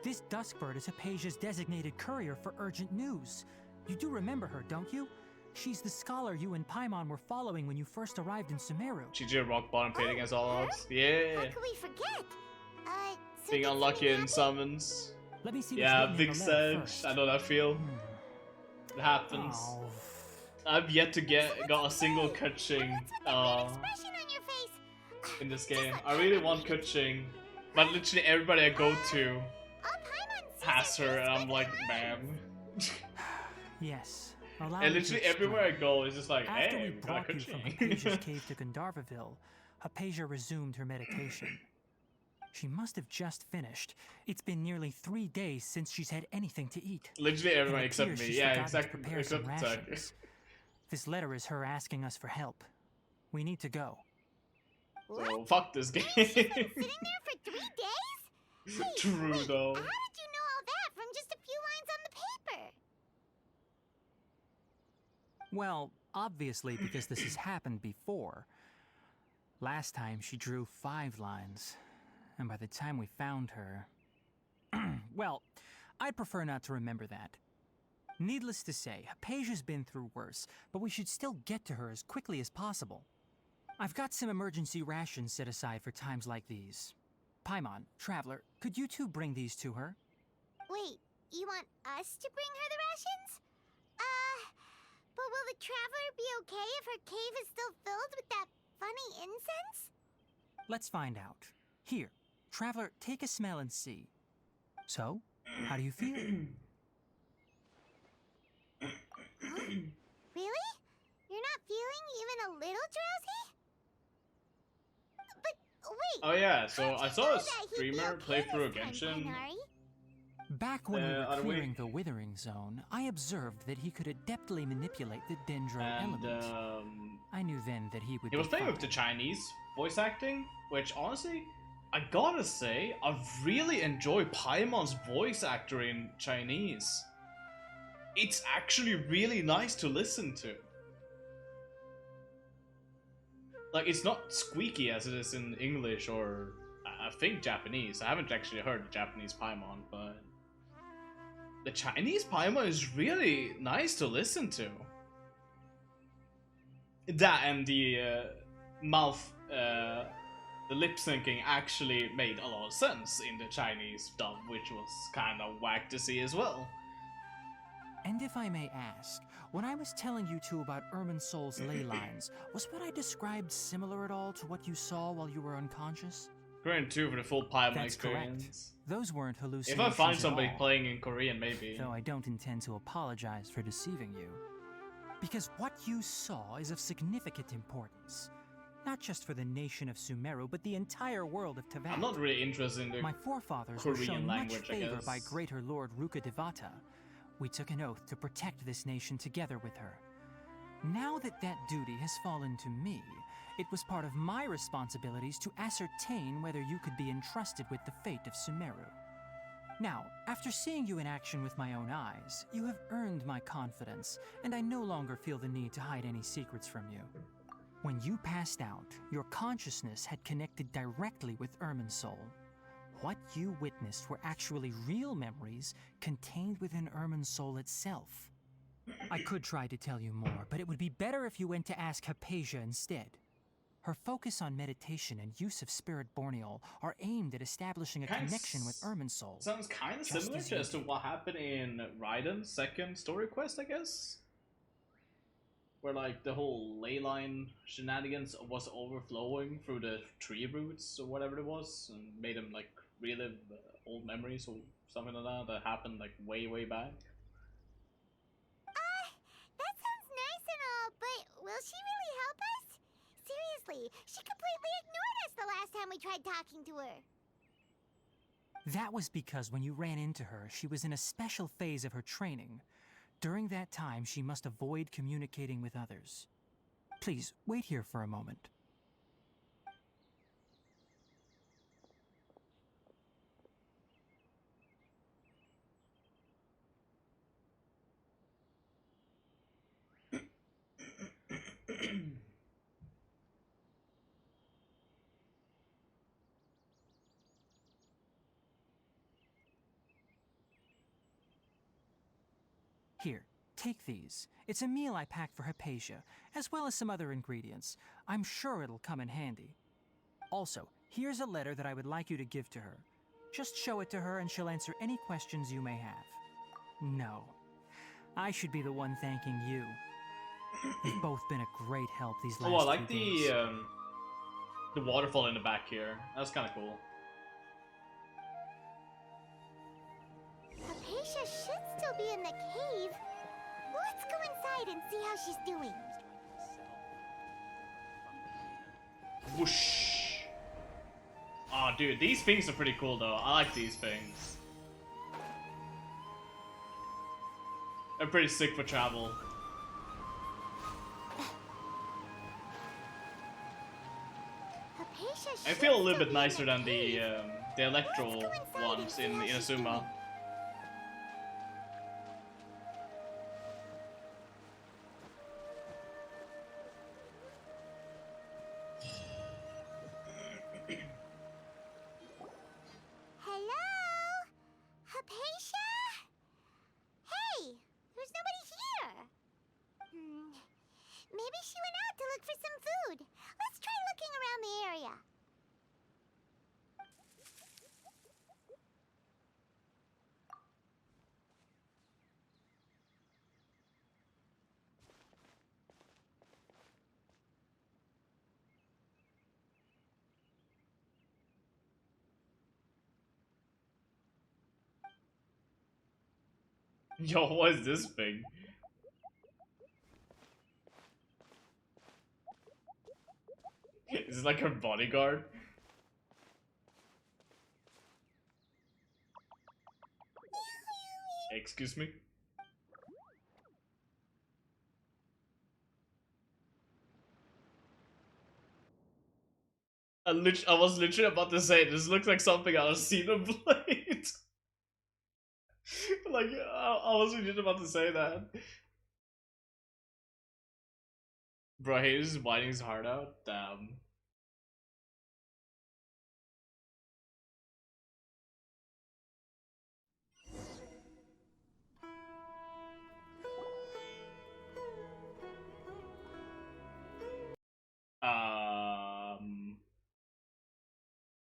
This Duskbird is Hypatia's designated courier for urgent news. You do remember her, don't you? She's the scholar you and Paimon were following when you first arrived in Sumeru. GG rock bottom pit against all odds. Yeah. How could we forget? So Being did unlucky something in happen? Let summons. me see what's Yeah, written in big the letter Sage. first. I know that feel. It happens. Oh. I've yet to got a single Kuching What's with that weird expression on your face? in this Just game. let I really Paimon want read it. Kuching, but literally everybody I go to All Paimon sees has is her, and this I'm like, wicked man. Yes. Allow And me literally to everywhere I explain. go is just like, After hey, we we got a brought you from Kuching. Hypatia's cave to Gandharvaville, Hypatia resumed her medication. She must have just finished. It's been nearly 3 days since she's had anything to eat. Literally And everyone it except appears me. she's Yeah, forgotten to exactly. prepare some Except Tuck. rations. This letter is her asking us for help. We need to go. So fuck this game. She's been sitting there for 3 days? Hey, True wait, though. How did you know all that from just a few lines on the paper? Well, obviously because this has happened before. Last time she drew 5 lines, and by the time we found her... well, I'd prefer not to remember that. Needless to say, Hypatia's been through worse, but we should still get to her as quickly as possible. I've got some emergency rations set aside for times like these. Paimon, Traveler, could you two bring these to her? Wait, you want us to bring her the rations? But will the Traveler be okay if her cave is still filled with that funny incense? Let's find out. Here, Traveler, take a smell and see. So, how do you feel? Really? You're not feeling even a little drowsy? But wait. Oh yeah, so how'd I you saw know a that he'd be streamer okay play through a this time, Genshin. Tighnari? Back when we were other clearing week. the Withering Zone, I observed that he could adeptly manipulate the Dendro And element. I knew then that he would he be was playing with fine. the Chinese voice acting, which honestly, I gotta say, I really enjoy Paimon's voice actor in Chinese. It's actually really nice to listen to. Like, it's not squeaky as it is in English or, I think, Japanese. I haven't actually heard the Japanese Paimon, but the Chinese Paimon is really nice to listen to. That and the mouth, the lip syncing actually made a lot of sense in the Chinese dub, which was kind of whack to see as well. And if I may ask, when I was telling you two about Irminsol's ley lines, was what I described similar at all to what you saw while you were unconscious? Korean 2 for the full Paimon That's experience. correct. Those weren't If hallucinations I find at somebody all. playing in Korean, maybe. Though I don't intend to apologize for deceiving you. Because what you saw is of significant importance. Not just for the nation of Sumeru, but the entire world of Teyvat. I'm not really interested in the My forefathers were Korean shown much language, I favor guess. by Greater Lord Rukkhadevata. We took an oath to protect this nation together with her. Now that that duty has fallen to me, it was part of my responsibilities to ascertain whether you could be entrusted with the fate of Sumeru. Now, after seeing you in action with my own eyes, you have earned my confidence, and I no longer feel the need to hide any secrets from you. When you passed out, your consciousness had connected directly with Irminsul. What you witnessed were actually real memories contained within Irminsul itself. I could try to tell you more, but it would be better if you went to ask Hypatia instead. Her focus on meditation and use of Spirit Borneol are aimed at establishing a connection with Irminsul. Sounds kind of similar to what happened in Raiden's second story quest, I guess? Where, like, the whole ley line shenanigans was overflowing through the tree roots or whatever it was, and made him, like, relive old memories or something like that happened, like, way back. That sounds nice and all, but will she really help us? Seriously, she completely ignored us the last time we tried talking to her. That was because when you ran into her, she was in a special phase of her training. During that time, she must avoid communicating with others. Please, wait here for a moment. Here, take these. It's a meal I packed for Hypatia, as well as some other ingredients. I'm sure it'll come in handy. Also, here's a letter that I would like you to give to her. Just show it to her and she'll answer any questions you may have. No, I should be the one thanking you. You've both been a great help these last I like few days. the waterfall in the back here. That's kind of cool. Hypatia should still be in the cave. Let's go inside and see how she's doing. Whoosh. Oh, dude, these things are pretty cool though. I like these things. They're pretty sick for travel. Hypatia I should feel a little still bit be nicer in the than cave. the electro Let's go inside and ones see in how she's Inazuma. doing. Hello? Hypatia? Hey, there's nobody here. Maybe she went out to look for some food. Let's try looking around the area. Yo, what is this thing? Is it like her bodyguard? Excuse me? I was literally about to say, this looks like something out of Xenoblade. Like, I was legit about to say that. Bro, he's just whining his heart out. Damn.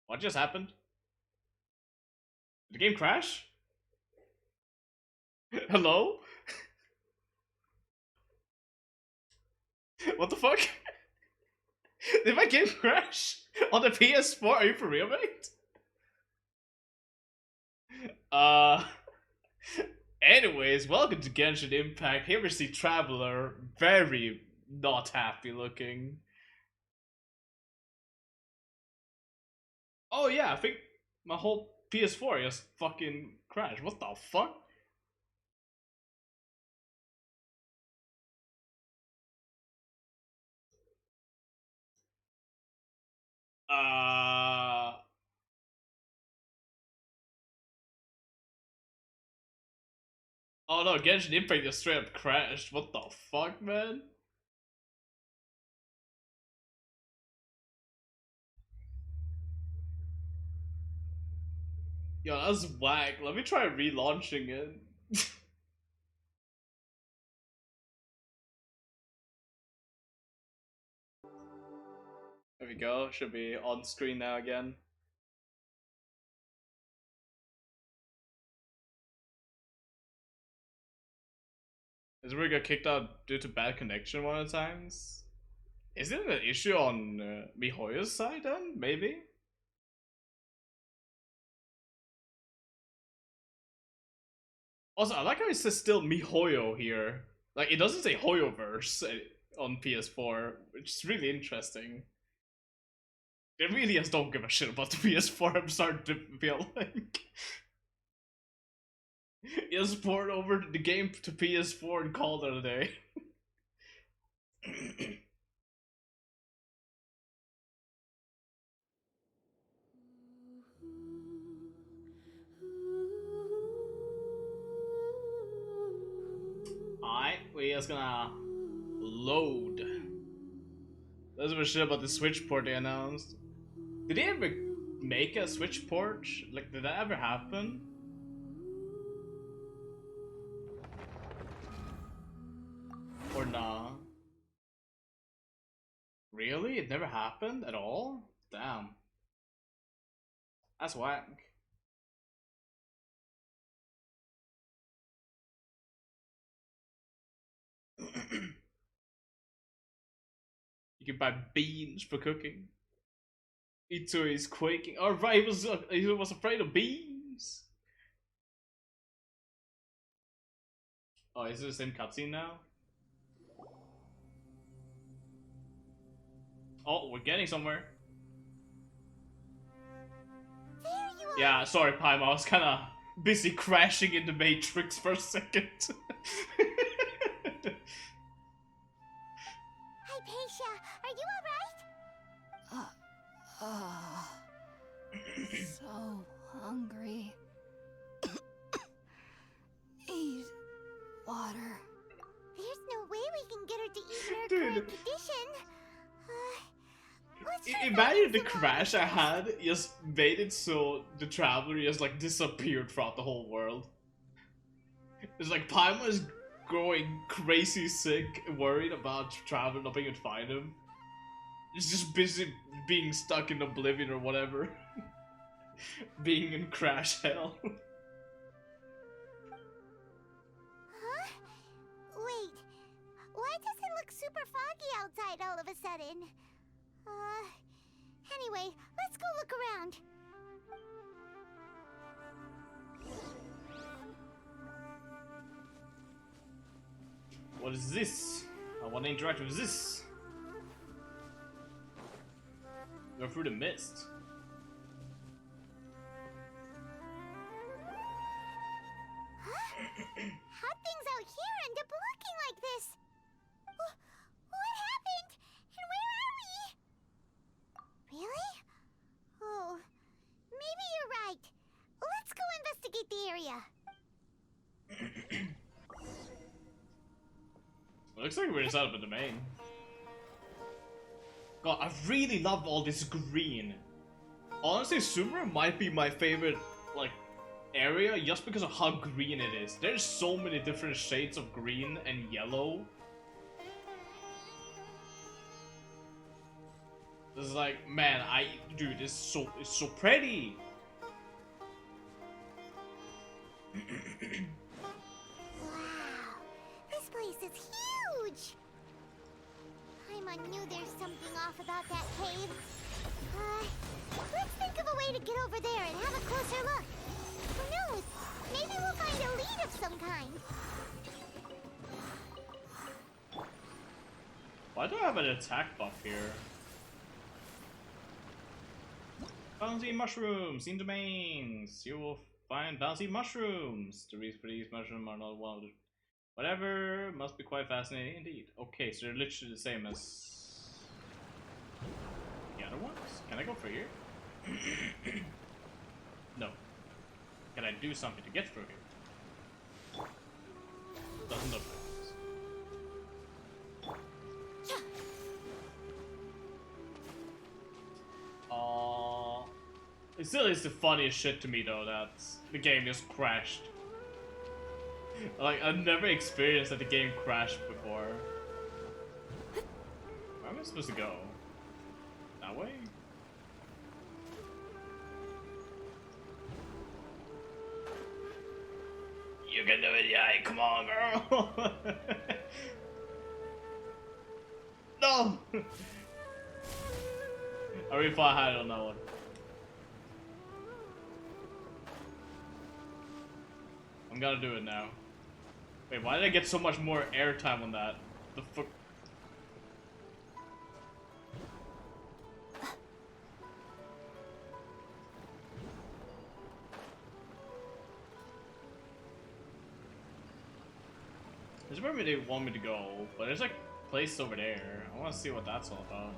What just happened? Did the game crash? Hello? What the fuck? Did my game crash? On the PS4? Are you for real, mate? Anyways, welcome to Genshin Impact. Here we see Traveler, very not happy looking. Oh yeah, I think my whole PS4 just fucking crashed. What the fuck? Uh Oh no, Genshin Impact just straight up crashed. What the fuck, man? Yo, that's whack. Let me try relaunching it. There we go. Should be on screen now again. Is we got kicked out due to bad connection one of the times? Is it an issue on MiHoYo's side then? Maybe? Also, I like how it says still MiHoYo here. Like, it doesn't say Hoyoverse on PS4, which is really interesting. It really just don't give a shit about the PS4, I'm starting to feel like. Just port over the game to PS4 and call it a day. Alright, we just gonna load. That's what shit about the Switch port they announced. Did they ever make a Switch port? Like, did that ever happen? Or nah? Really? It never happened at all? Damn. That's whack. You can buy beans for cooking. Ito is quaking. Oh right, he was afraid of beans. Oh, is it the same cutscene now? Oh, we're getting somewhere. There you are. Yeah, sorry, Paimon. I was kind of busy crashing in the Matrix for a second. Hi, Paisha. Are you alright? So hungry. Eat water. There's no way we can get her to eat in her Dude. current condition. Let's try Imagine finding the some crash I options. had just made it so the traveler just like disappeared throughout the whole world. It's like Paimon is growing crazy sick, worried about traveler not being able to find him. He's just busy being stuck in oblivion or whatever. Being in crash hell. Huh? Wait. Why does it look super foggy outside all of a sudden? Anyway, let's go look around. What is this? I want to interact with this. Go through the mist. How'd things out here end up looking like this? What happened? And where are we? Really? Oh, maybe you're right. Let's go investigate the area. Looks like we're inside of a domain. God, I really love all this green. Honestly, Sumeru might be my favorite, like, area just because of how green it is. There's so many different shades of green and yellow. It's like, man, dude, it's so pretty. Wow, this place is huge. Paimon knew there's something off about that cave. Let's think of a way to get over there and have a closer look. Who knows? Maybe we'll find a lead of some kind. Why do I have an attack buff here? Bouncy mushrooms in domains. You will find bouncy mushrooms. The reason for these mushrooms are not one of the whatever. Must be quite fascinating indeed. Okay, so they're literally the same as the other ones. Can I go through here? No. Can I do something to get through here? It still is the funniest shit to me though that the game just crashed. Like, I've never experienced that the game crashed before. Where am I supposed to go? That way? You can do it, yeah, come on, girl! No! I really thought I had it on that one. I'm gonna do it now. Wait, why did I get so much more airtime on that? The fuck? This is where they want me to go, but there's like a place over there. I want to see what that's all about.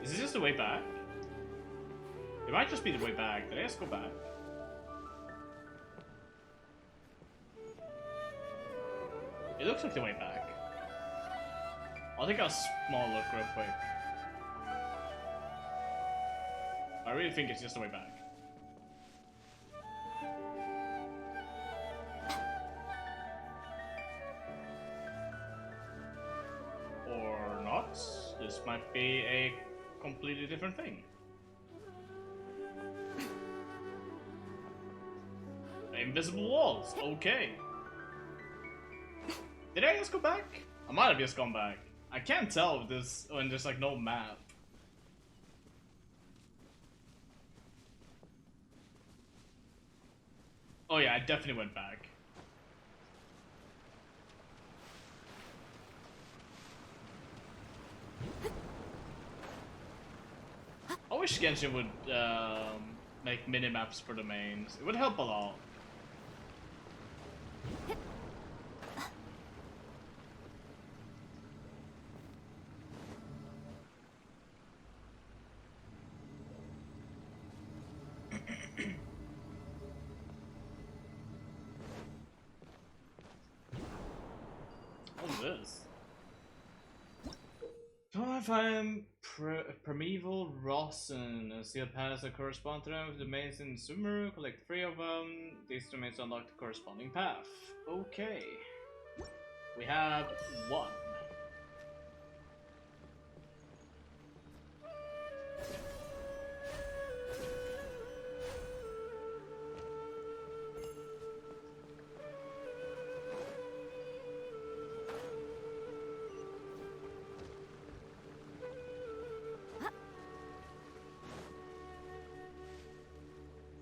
Is this just the way back? It might just be the way back. Did I just go back? It looks like the way back. I'll take a small look real quick. I really think it's just the way back. Or not. This might be a completely different thing. Invisible walls, okay. Did I just go back? I might have just gone back. I can't tell if this when there's like no map. Oh yeah, I definitely went back. I wish Genshin would make minimaps for the mains. It would help a lot. What's this? If I am primeval Rossen, sealed panels that correspond to them with the domains in Sumeru, collect 3 of them. These domains unlock the corresponding path. Okay. We have 1.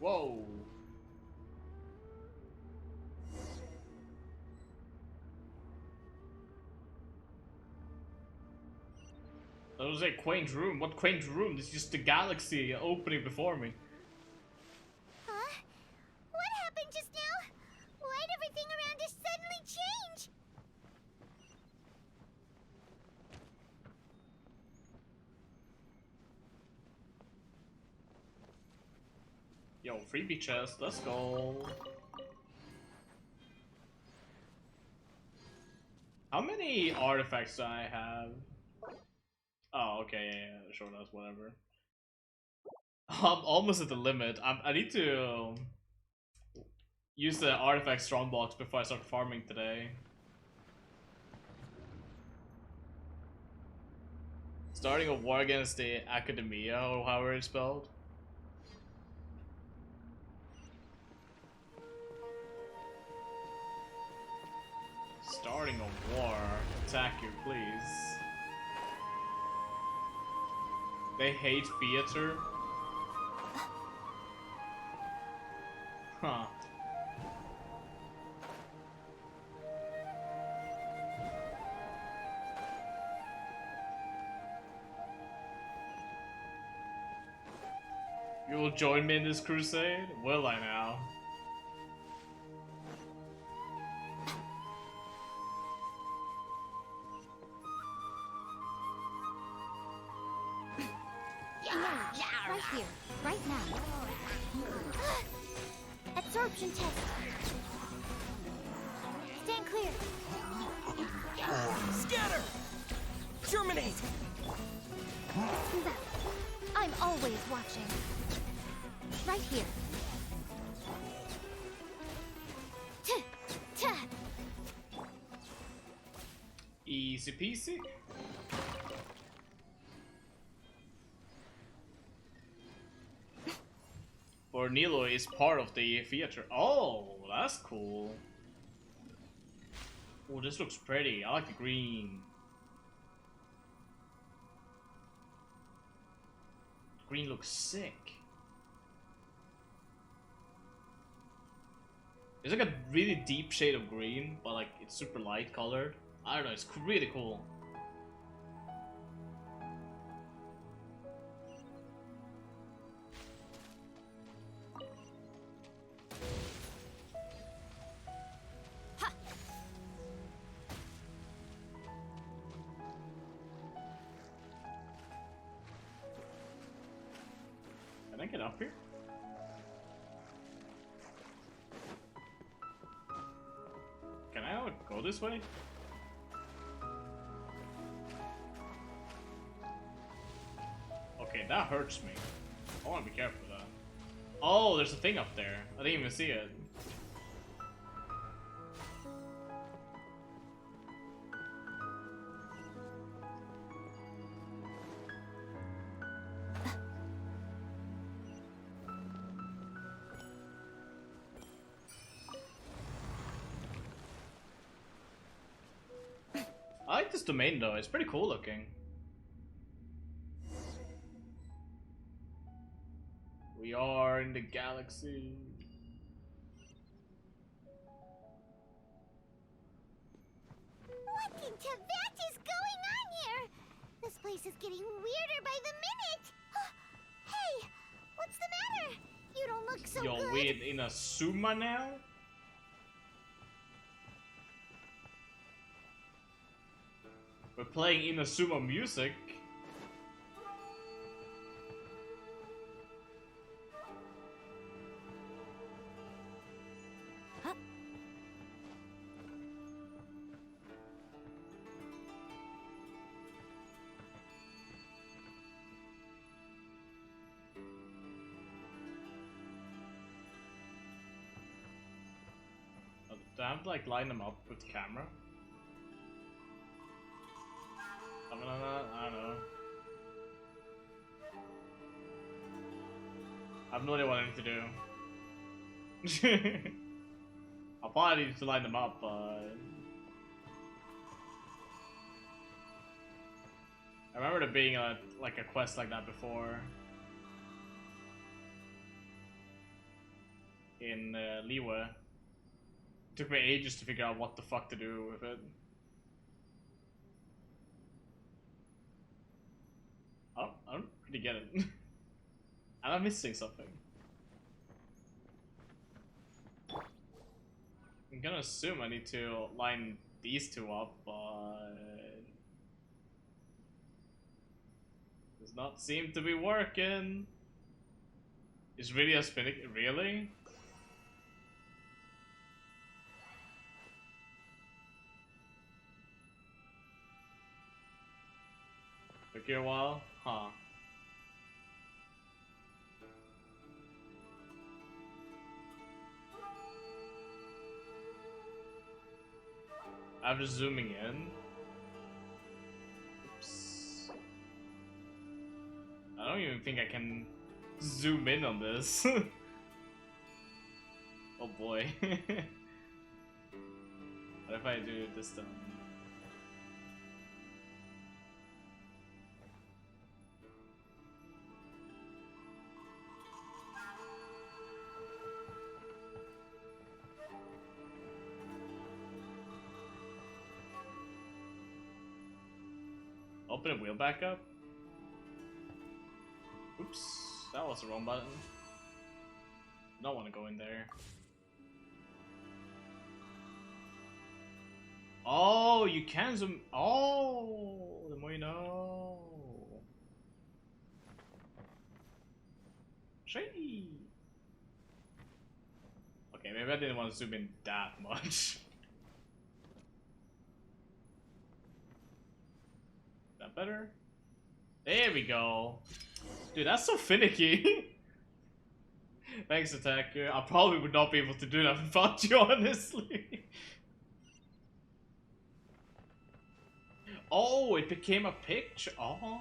Whoa. That was a quaint room. What quaint room? This is just the galaxy opening before me. Huh? What happened just now? Why'd everything around us suddenly change? Yo, freebie chest, let's go. How many artifacts do I have? Oh, okay, yeah, sure, that's whatever. I'm almost at the limit. I need to use the artifact strongbox before I start farming today. Starting a war against the Academia, or however it's spelled. Starting a war. Attack you, please. They hate theater? Huh. You will join me in this crusade? Will I now? Right here, right now. Absorption test. and clear. Scatter! Germinate! I'm always watching. Right here. Easy peasy. Or Nilo is part of the theater. Oh, that's cool. Oh, this looks pretty. I like the green. The green looks sick. It's like a really deep shade of green, but like it's super light colored. I don't know, it's really cool. Can I get up here? Can I go this way? Okay, that hurts me. I want to be careful with that. Oh, there's a thing up there. I didn't even see it. I like this domain though, it's pretty cool looking. We are in the galaxy. What in Tibet is going on here? This place is getting weirder by the minute. Hey, what's the matter? You don't look so Yo, good. we in a Suma now? We're playing Inazuma music. Do I have to like line them up with the camera? Something like that? I don't know. I have no idea what I need to do. I'll probably need to line them up, but... I remember there being like a quest like that before. In Liyue. Took me ages to figure out what the fuck to do with it. I don't really get it. Am I missing something? I'm gonna assume I need to line these two up, but... does not seem to be working. Is really a spinning? Really? Took you a while? Huh. I'm just zooming in. Oops. I don't even think I can zoom in on this. Oh boy. What if I do it this time? Open a wheel back up? Oops, that was the wrong button. Don't want to go in there. Oh, you can zoom. Oh, the more you know. Shady. Okay, maybe I didn't want to zoom in that much. that better? There we go. Dude, that's so finicky. Thanks, Attacker. I probably would not be able to do that without you, honestly. Oh, it became a picture. Oh.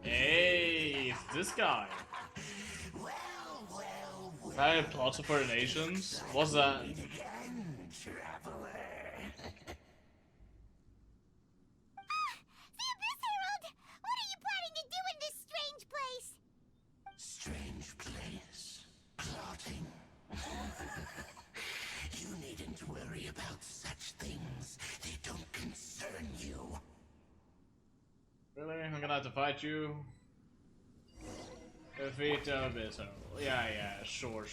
Hey, it's this guy. I have plots for the nations. What's that? Strange place. Plotting. You needn't worry about such things. They don't concern you. Really? I'm gonna have to fight you? Defeat Abysso. Yeah, sure.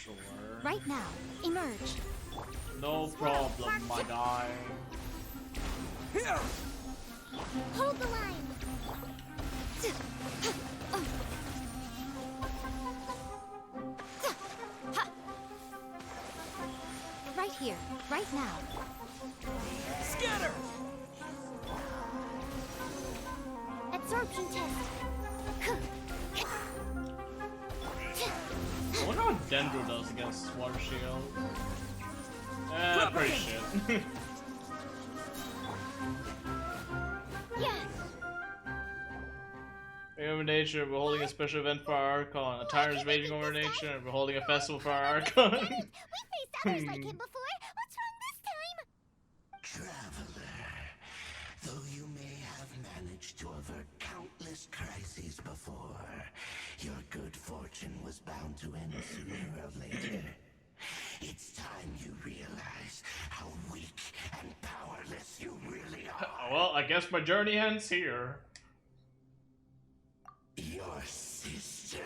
Right now, emerge. No problem, my guy. Here! Hold the line. Right here, right now. Scatter! Absorption test. I wonder how Dendro does against Water Shield. Pretty shit. Over nature, we're holding a special event for our Archon. A tyrant is raging over nature, and we're holding a festival for our Archon. We faced others like him before. What's wrong this time? Traveler, though you may have managed to avert countless crises before, your good fortune was bound to end sooner or later. It's time you realize how weak and powerless you really are. Well, I guess my journey ends here. Your sister.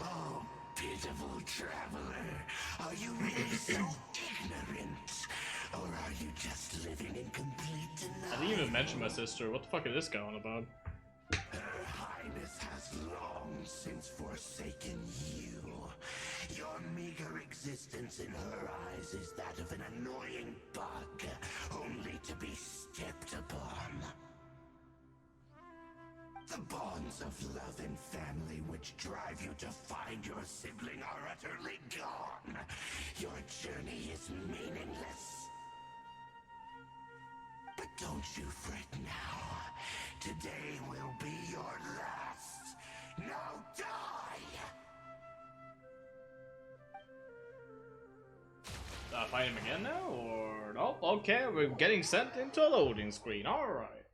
Oh, pitiful traveler. Are you really so ignorant? Or are you just living in complete denial? I didn't even mention my sister. What the fuck is this going on about? Her Highness has long since forsaken you. Your meager existence in her eyes is that of an annoying bug, only to be stepped upon. The bonds of love and family which drive you to find your sibling are utterly gone. Your journey is meaningless. But don't you fret now. Today will be your last. Now die! Fight him again now, or no? Okay, we're getting sent into a loading screen. Alright.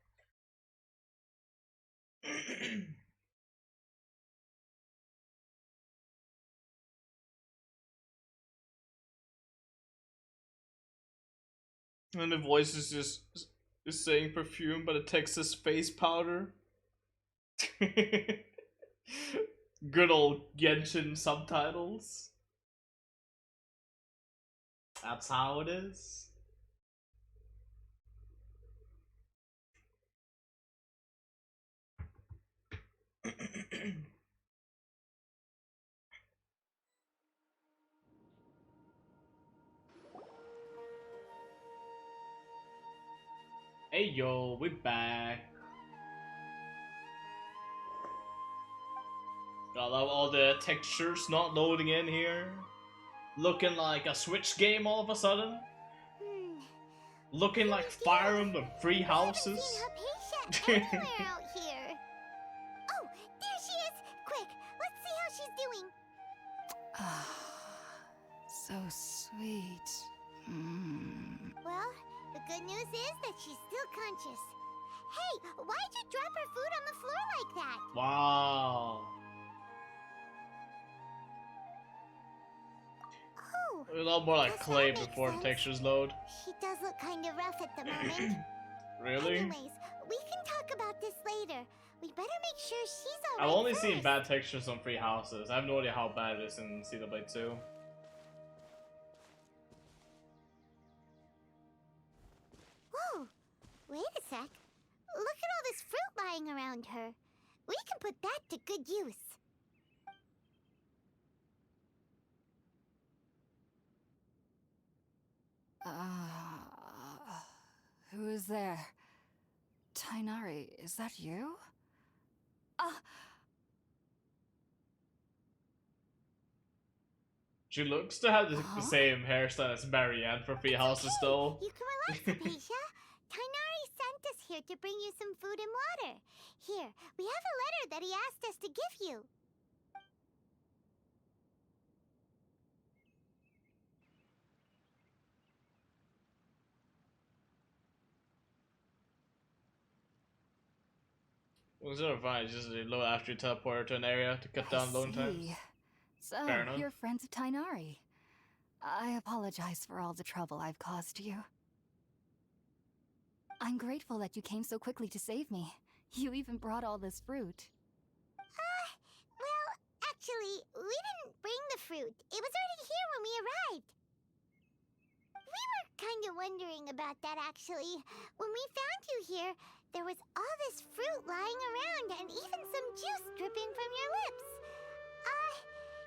And the voice is just saying perfume, but it takes his face powder. Good old Genshin subtitles. That's how it is. Hey yo, we back. I love all the textures not loading in here. Looking like a Switch game all of a sudden. Looking like Fire Emblem Free Houses. Patient everywhere out here. Oh, there she is! Quick, let's see how she's doing. So sweet. Well, the good news is that she's still conscious. Hey, why'd you drop her food on the floor like that? Wow. Oh, A lot more like does that clay make before the sense? textures load. She does look kind of rough at the moment. Really? Anyways, we can talk about this later. We better make sure she's I've alright only seen first. bad textures on Free Houses. I have no idea how bad it is in Xenoblade 2. Whoa, wait a sec. Look at all this fruit lying around her. We can put that to good use. Who is there? Tainari, is that you? She looks to have the same hairstyle as Marianne for Free Houses though. You can relax, Hypatia. Tainari sent us here to bring you some food and water. Here, we have a letter that he asked us to give you. Well, sort of fine. It's just a little after you teleport to an area to cut down load times. So, Fair enough. you're friends of Tainari. I apologize for all the trouble I've caused you. I'm grateful that you came so quickly to save me. You even brought all this fruit. Well, actually, we didn't bring the fruit. It was already here when we arrived. We were kind of wondering about that, actually. When we found you here, there was all this fruit lying around and even some juice dripping from your lips.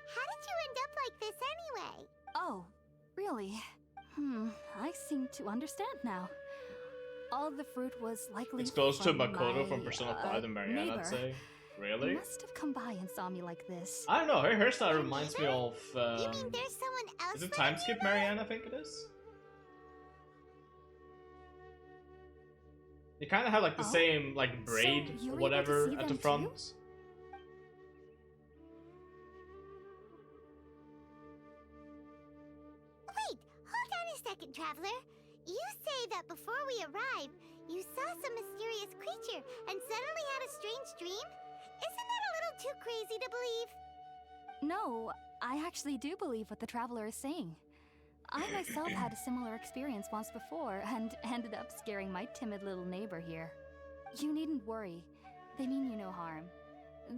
How did you end up like this anyway? Oh, really? I seem to understand now. All the fruit was likely It's close to from Makoto my, from Persona 5 and Marianne, neighbor. I'd say. He Really? must have come by and saw me like this. I don't know, her hairstyle reminds me of... You mean there's someone else? is it living Timeskip nearby? Marianne, I think it is? They kind of have like the Oh, same like braid you or were able to whatever see at the them front. too? Wait, hold on a second, Traveler. You say that before we arrived, you saw some mysterious creature and suddenly had a strange dream? Isn't that a little too crazy to believe? No, I actually do believe what the traveler is saying. I myself had a similar experience once before and ended up scaring my timid little neighbor here. You needn't worry. They mean you no harm.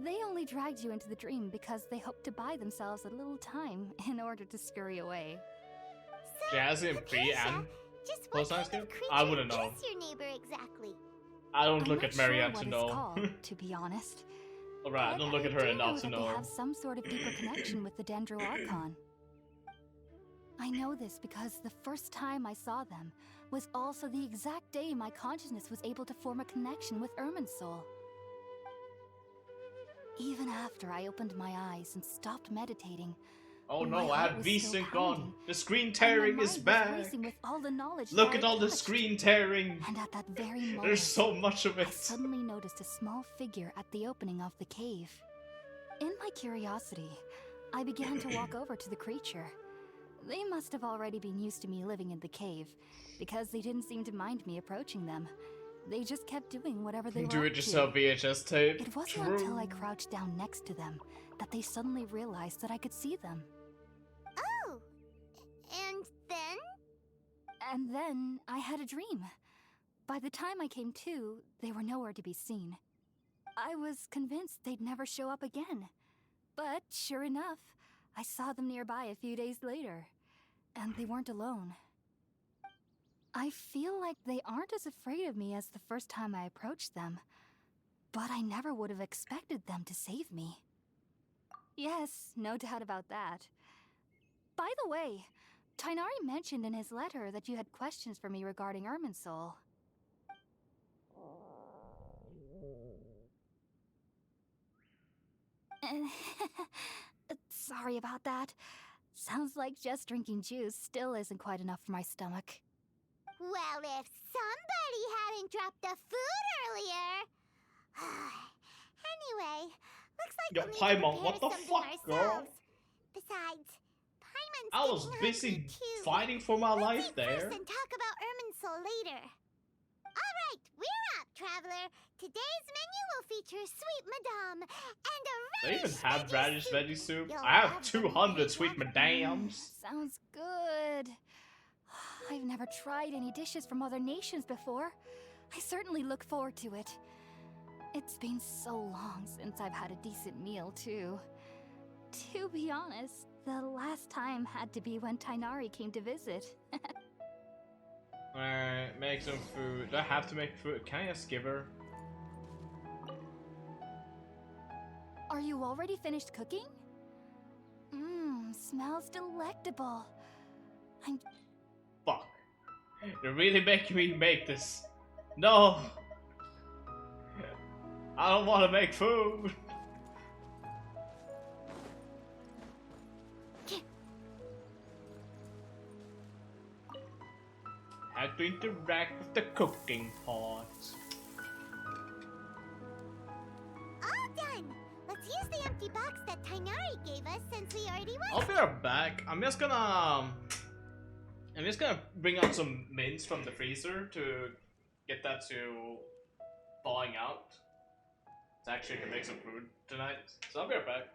They only dragged you into the dream because they hoped to buy themselves a little time in order to scurry away. So, Jazzy and Free Hypatia, and just what Post kind Timeskip? of creature I wouldn't know. is your neighbor exactly? I don't I'm look not at Marianne sure to what it's know. called, to be honest. Alright, I But don't look at her do enough to that know. They have some sort of deeper connection with the Dendro Archon. I know this because the first time I saw them was also the exact day my consciousness was able to form a connection with Ermin's soul. Even after I opened my eyes and stopped meditating, Oh my no, I heart have was still V-Sync on. pounding, The screen and my tearing mind is was back. racing with all the knowledge Look that at I all the touched. screen tearing. And at that very moment, There's so much of I it. suddenly noticed a small figure at the opening of the cave. In my curiosity, I began to walk over to the creature. They must have already been used to me living in the cave, because they didn't seem to mind me approaching them. They just kept doing whatever they Do were it up yourself to. VHS tape. It wasn't True. until I crouched down next to them that they suddenly realized that I could see them. Oh, and then? And then I had a dream. By the time I came to, they were nowhere to be seen. I was convinced they'd never show up again. But sure enough, I saw them nearby a few days later. And they weren't alone. I feel like they aren't as afraid of me as the first time I approached them. But I never would have expected them to save me. Yes, no doubt about that. By the way, Tainari mentioned in his letter that you had questions for me regarding Ermin's soul. Sorry about that. Sounds like just drinking juice still isn't quite enough for my stomach. Well, if somebody hadn't dropped the food earlier. Anyway, looks like Yo, we'll need to Paimon, prepare what the something fuck, girl? ourselves. Besides, Paimon's I was getting busy hungry too. fighting for my Let's life eat there. first and talk about Irminsul later. All right, we're up, traveler. Today's menu will feature sweet madame and a They even radish have veggie radish soup. veggie soup. You'll I have love the 200 sweet veggie. madams. Sounds good. I've never tried any dishes from other nations before. I certainly look forward to it. It's been so long since I've had a decent meal, too. To be honest, the last time had to be when Tainari came to visit. Alright, make some food. Do I have to make food? Can I just give her? Are you already finished cooking? Mmm, smells delectable. Fuck. You're really making me make this. No! I don't want to make food. Have to interact with the cooking pot. All done. Let's use the empty box that Tainari gave us since we already I'll went. be right back. I'm just gonna bring out some mints from the freezer to get that to thawing out. So actually I can make some food tonight. So I'll be right back.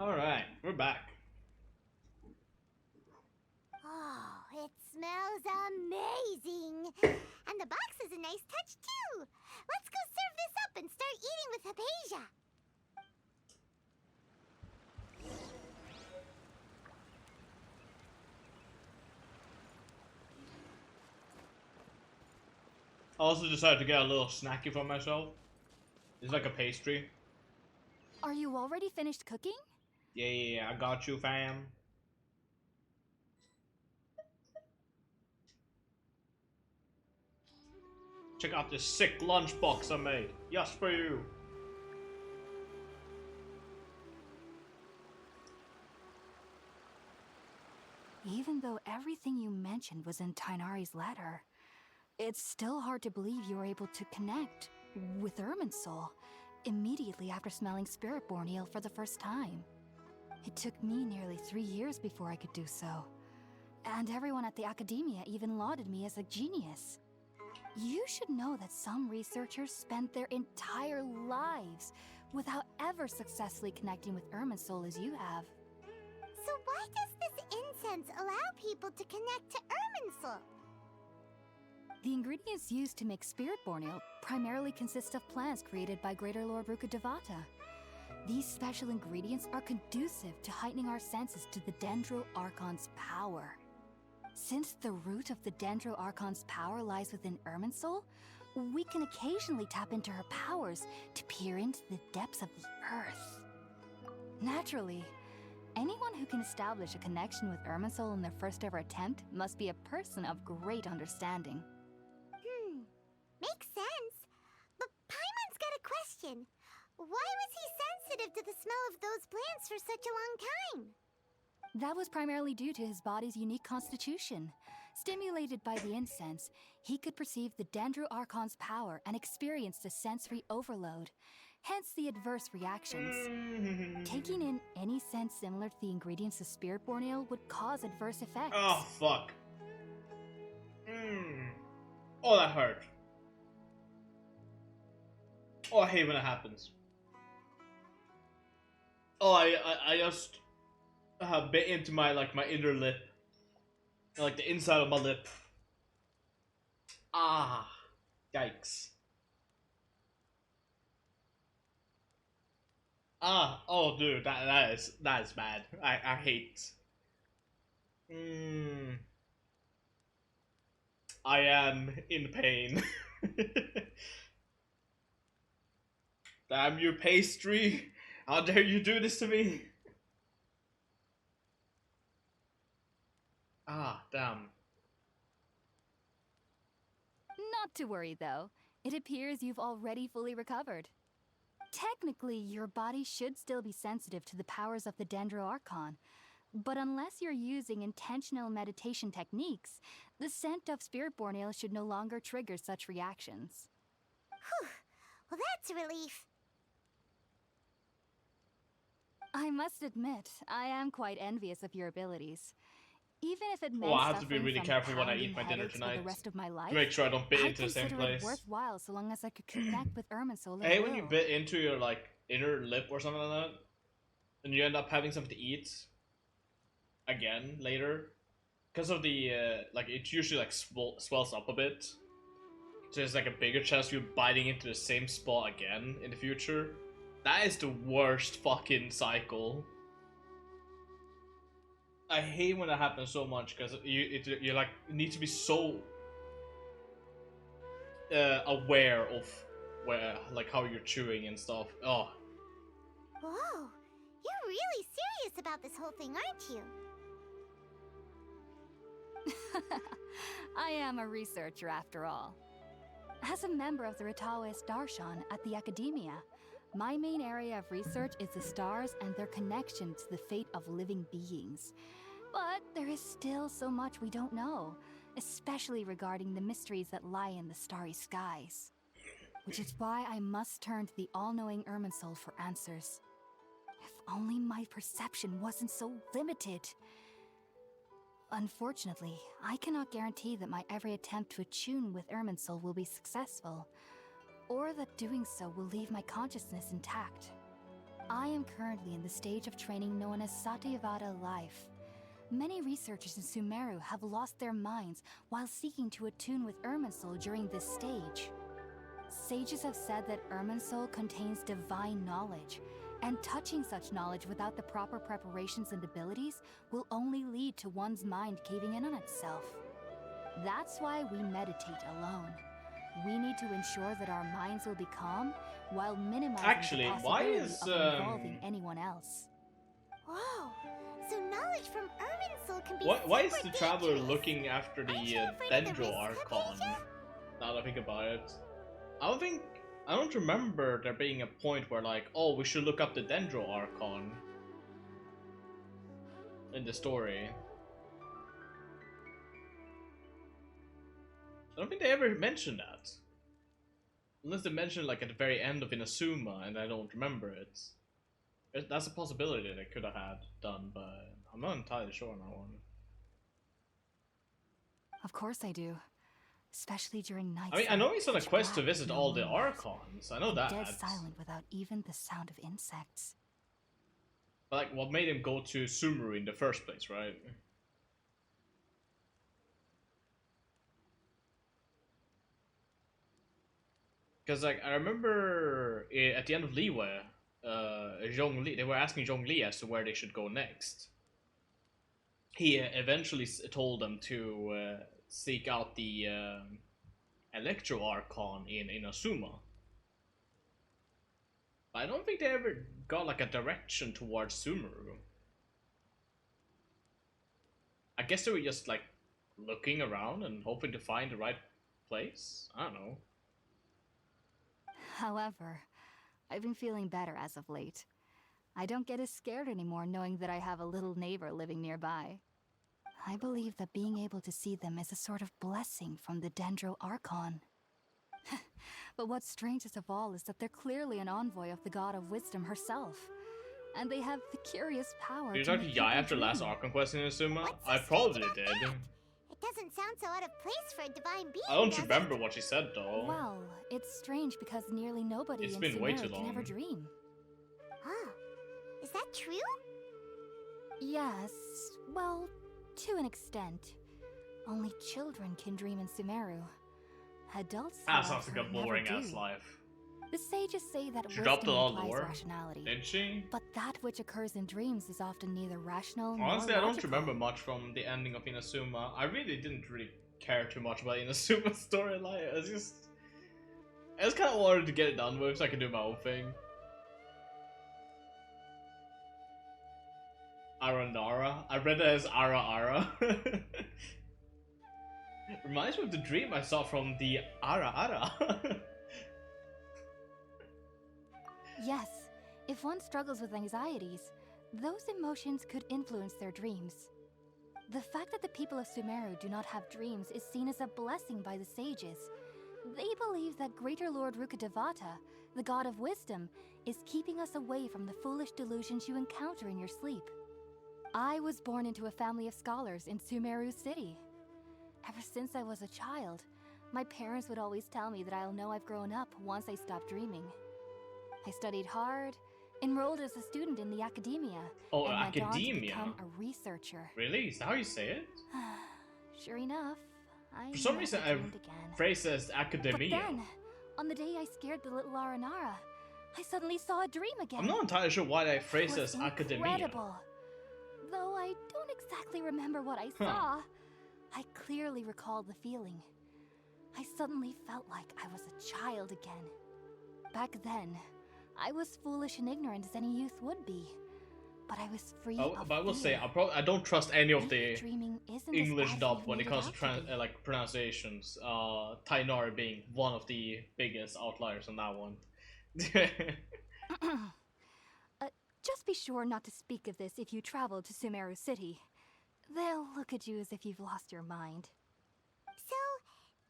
Alright, we're back. Oh, it smells amazing. And the box is a nice touch too. Let's go serve this up and start eating with Hypatia. I also decided to get a little snacky for myself. It's like a pastry. Are you already finished cooking? Yeah, I got you, fam. Check out this sick lunchbox I made. Just for you. Even though everything you mentioned was in Tainari's letter, it's still hard to believe you were able to connect with Irminsul immediately after smelling Spiritborn eel for the first time. It took me nearly 3 years before I could do so, and everyone at the Academia even lauded me as a genius. You should know that some researchers spend their entire lives without ever successfully connecting with Irminsul as you have. So why does this incense allow people to connect to Irminsul? The ingredients used to make Spiritborn ale primarily consist of plants created by Greater Lord Rukkhadevata. These special ingredients are conducive to heightening our senses to the Dendro Archon's power. Since the root of the Dendro Archon's power lies within Irminsul, we can occasionally tap into her powers to peer into the depths of the earth. Naturally, anyone who can establish a connection with Irminsul in their first ever attempt must be a person of great understanding. Makes sense. But Paimon's got a question. Why was he sensitive to the smell of those plants for such a long time? That was primarily due to his body's unique constitution. Stimulated by the incense, he could perceive the Dendro Archon's power and experienced a sensory overload. hence the adverse reactions. Taking in any scent similar to the ingredients of spirit-born ale would cause adverse effects. Oh, fuck. Oh, that hurt. Oh, I hate when it happens. Oh, I just bit into my inner lip, like the inside of my lip. Ah, yikes. Ah, oh, dude, that is bad. I hate. I am in pain. Damn you, pastry! How dare you do this to me? Ah, damn. Not to worry, though. It appears you've already fully recovered. Technically, your body should still be sensitive to the powers of the Dendro Archon, but unless you're using intentional meditation techniques, the scent of spirit-born ale should no longer trigger such reactions. Whew. Well, that's a relief. I must admit, I am quite envious of your abilities. Even if it meant Oh, I have to be suffering really from careful when I eat pounding my dinner headaches for tonight. the rest of my life, To make sure I don't bit I'd into the same consider it place. worthwhile so long as I could connect with Irminsul I at hate when you will. bit into your inner lip or something like that, and you end up having something to eat again later, because of the it usually swells up a bit, so there's a bigger chance of you biting into the same spot again in the future. That is the worst fucking cycle. I hate when that happens so much because you need to be so aware of where how you're chewing and stuff. Oh. Whoa, you're really serious about this whole thing, aren't you? I am a researcher after all. As a member of the Ritaoist Darshan at the Academia, my main area of research is the stars and their connection to the fate of living beings. But there is still so much we don't know, especially regarding the mysteries that lie in the starry skies. Which is why I must turn to the all-knowing Irminsul for answers. If only my perception wasn't so limited. Unfortunately, I cannot guarantee that my every attempt to attune with Irminsul will be successful, or that doing so will leave my consciousness intact. I am currently in the stage of training known as Satyavada life. Many researchers in Sumeru have lost their minds while seeking to attune with Irminsul during this stage. Sages have said that Irminsul contains divine knowledge, and touching such knowledge without the proper preparations and abilities will only lead to one's mind caving in on itself. That's why we meditate alone. We need to ensure that our minds will be calm while minimizing Actually, the why possibility is, of involving anyone else. Whoa, so knowledge from Irminsul can be Why is super the traveler dangerous. looking after the Aren't you afraid of the Dendro risks, Archon? Khadija? Now that I think about it, I don't remember there being a point where oh, we should look up the Dendro Archon in the story. I don't think they ever mentioned that. Unless they mentioned at the very end of Inazuma and I don't remember it. That's a possibility that they could have had done, but I'm not entirely sure on that one. Of course I do. Especially during nights. I mean, I know he's on a pitch quest to black, visit no all the moonlight, Archons. I know and that. dead silent without even the sound of insects. But what made him go to Sumeru in the first place, right? Because I remember at the end of Liyue, Zhongli, they were asking Zhongli as to where they should go next. He eventually told them to seek out the Electro Archon in Inazuma. But I don't think they ever got a direction towards Sumeru. I guess they were just looking around and hoping to find the right place. I don't know. However, I've been feeling better as of late. I don't get as scared anymore knowing that I have a little neighbor living nearby. I believe that being able to see them is a sort of blessing from the Dendro Archon. But what's strangest of all is that they're clearly an envoy of the god of wisdom herself. And they have the curious power Did you to talk to make Yai people after last dream. Archon quest in Inazuma? What's so I probably strange did. about that? It doesn't sound so out of place for a divine being. I don't does it? remember what she said though. Well, it's strange because nearly nobody It's in been way Sumeru too can ever long. dream. Oh, is that true? Yes, well, to an extent. Only children can dream in Sumeru. Adults, That sounds like however, a boring never ass do. life. The sages say that She dropped wisdom a lot of implies lore. rationality. Did she? But that which occurs in dreams is often neither rational Honestly, nor I don't logical. remember much from the ending of Inazuma. I really didn't really care too much about Inazuma's storyline. I just kind of wanted to get it done with so I could do my own thing. Aranara? I read it as Ara Ara. Reminds me of the dream I saw from the Ara Ara. Yes, if one struggles with anxieties, those emotions could influence their dreams. The fact that the people of Sumeru do not have dreams is seen as a blessing by the sages. They believe that Greater Lord Rukkhadevata, the god of wisdom, is keeping us away from the foolish delusions you encounter in your sleep. I was born into a family of scholars in Sumeru City. Ever since I was a child, my parents would always tell me that I'll know I've grown up once I stop dreaming. I studied hard, enrolled as a student in the academia, Oh, and went on to academia? become a researcher. Really? Is that how you say it? Sure enough, I For some never reason, I dreamed again. phrase it as But academia. then, on the day I scared the little Aranara, I suddenly saw a dream again. I'm not entirely sure why I phrase It it was as academia. incredible. Though I don't exactly remember what I saw, I clearly recall the feeling. I suddenly felt like I was a child again. Back then, I was foolish and ignorant as any youth would be, but I was free Oh, of but I will say, fear. I don't trust any of Maybe the dreaming isn't as English bad as dub we've when it made comes to out be. like pronunciations. Tainari being one of the biggest outliers on that one. Just be sure not to speak of this if you travel to Sumeru City. They'll look at you as if you've lost your mind. So,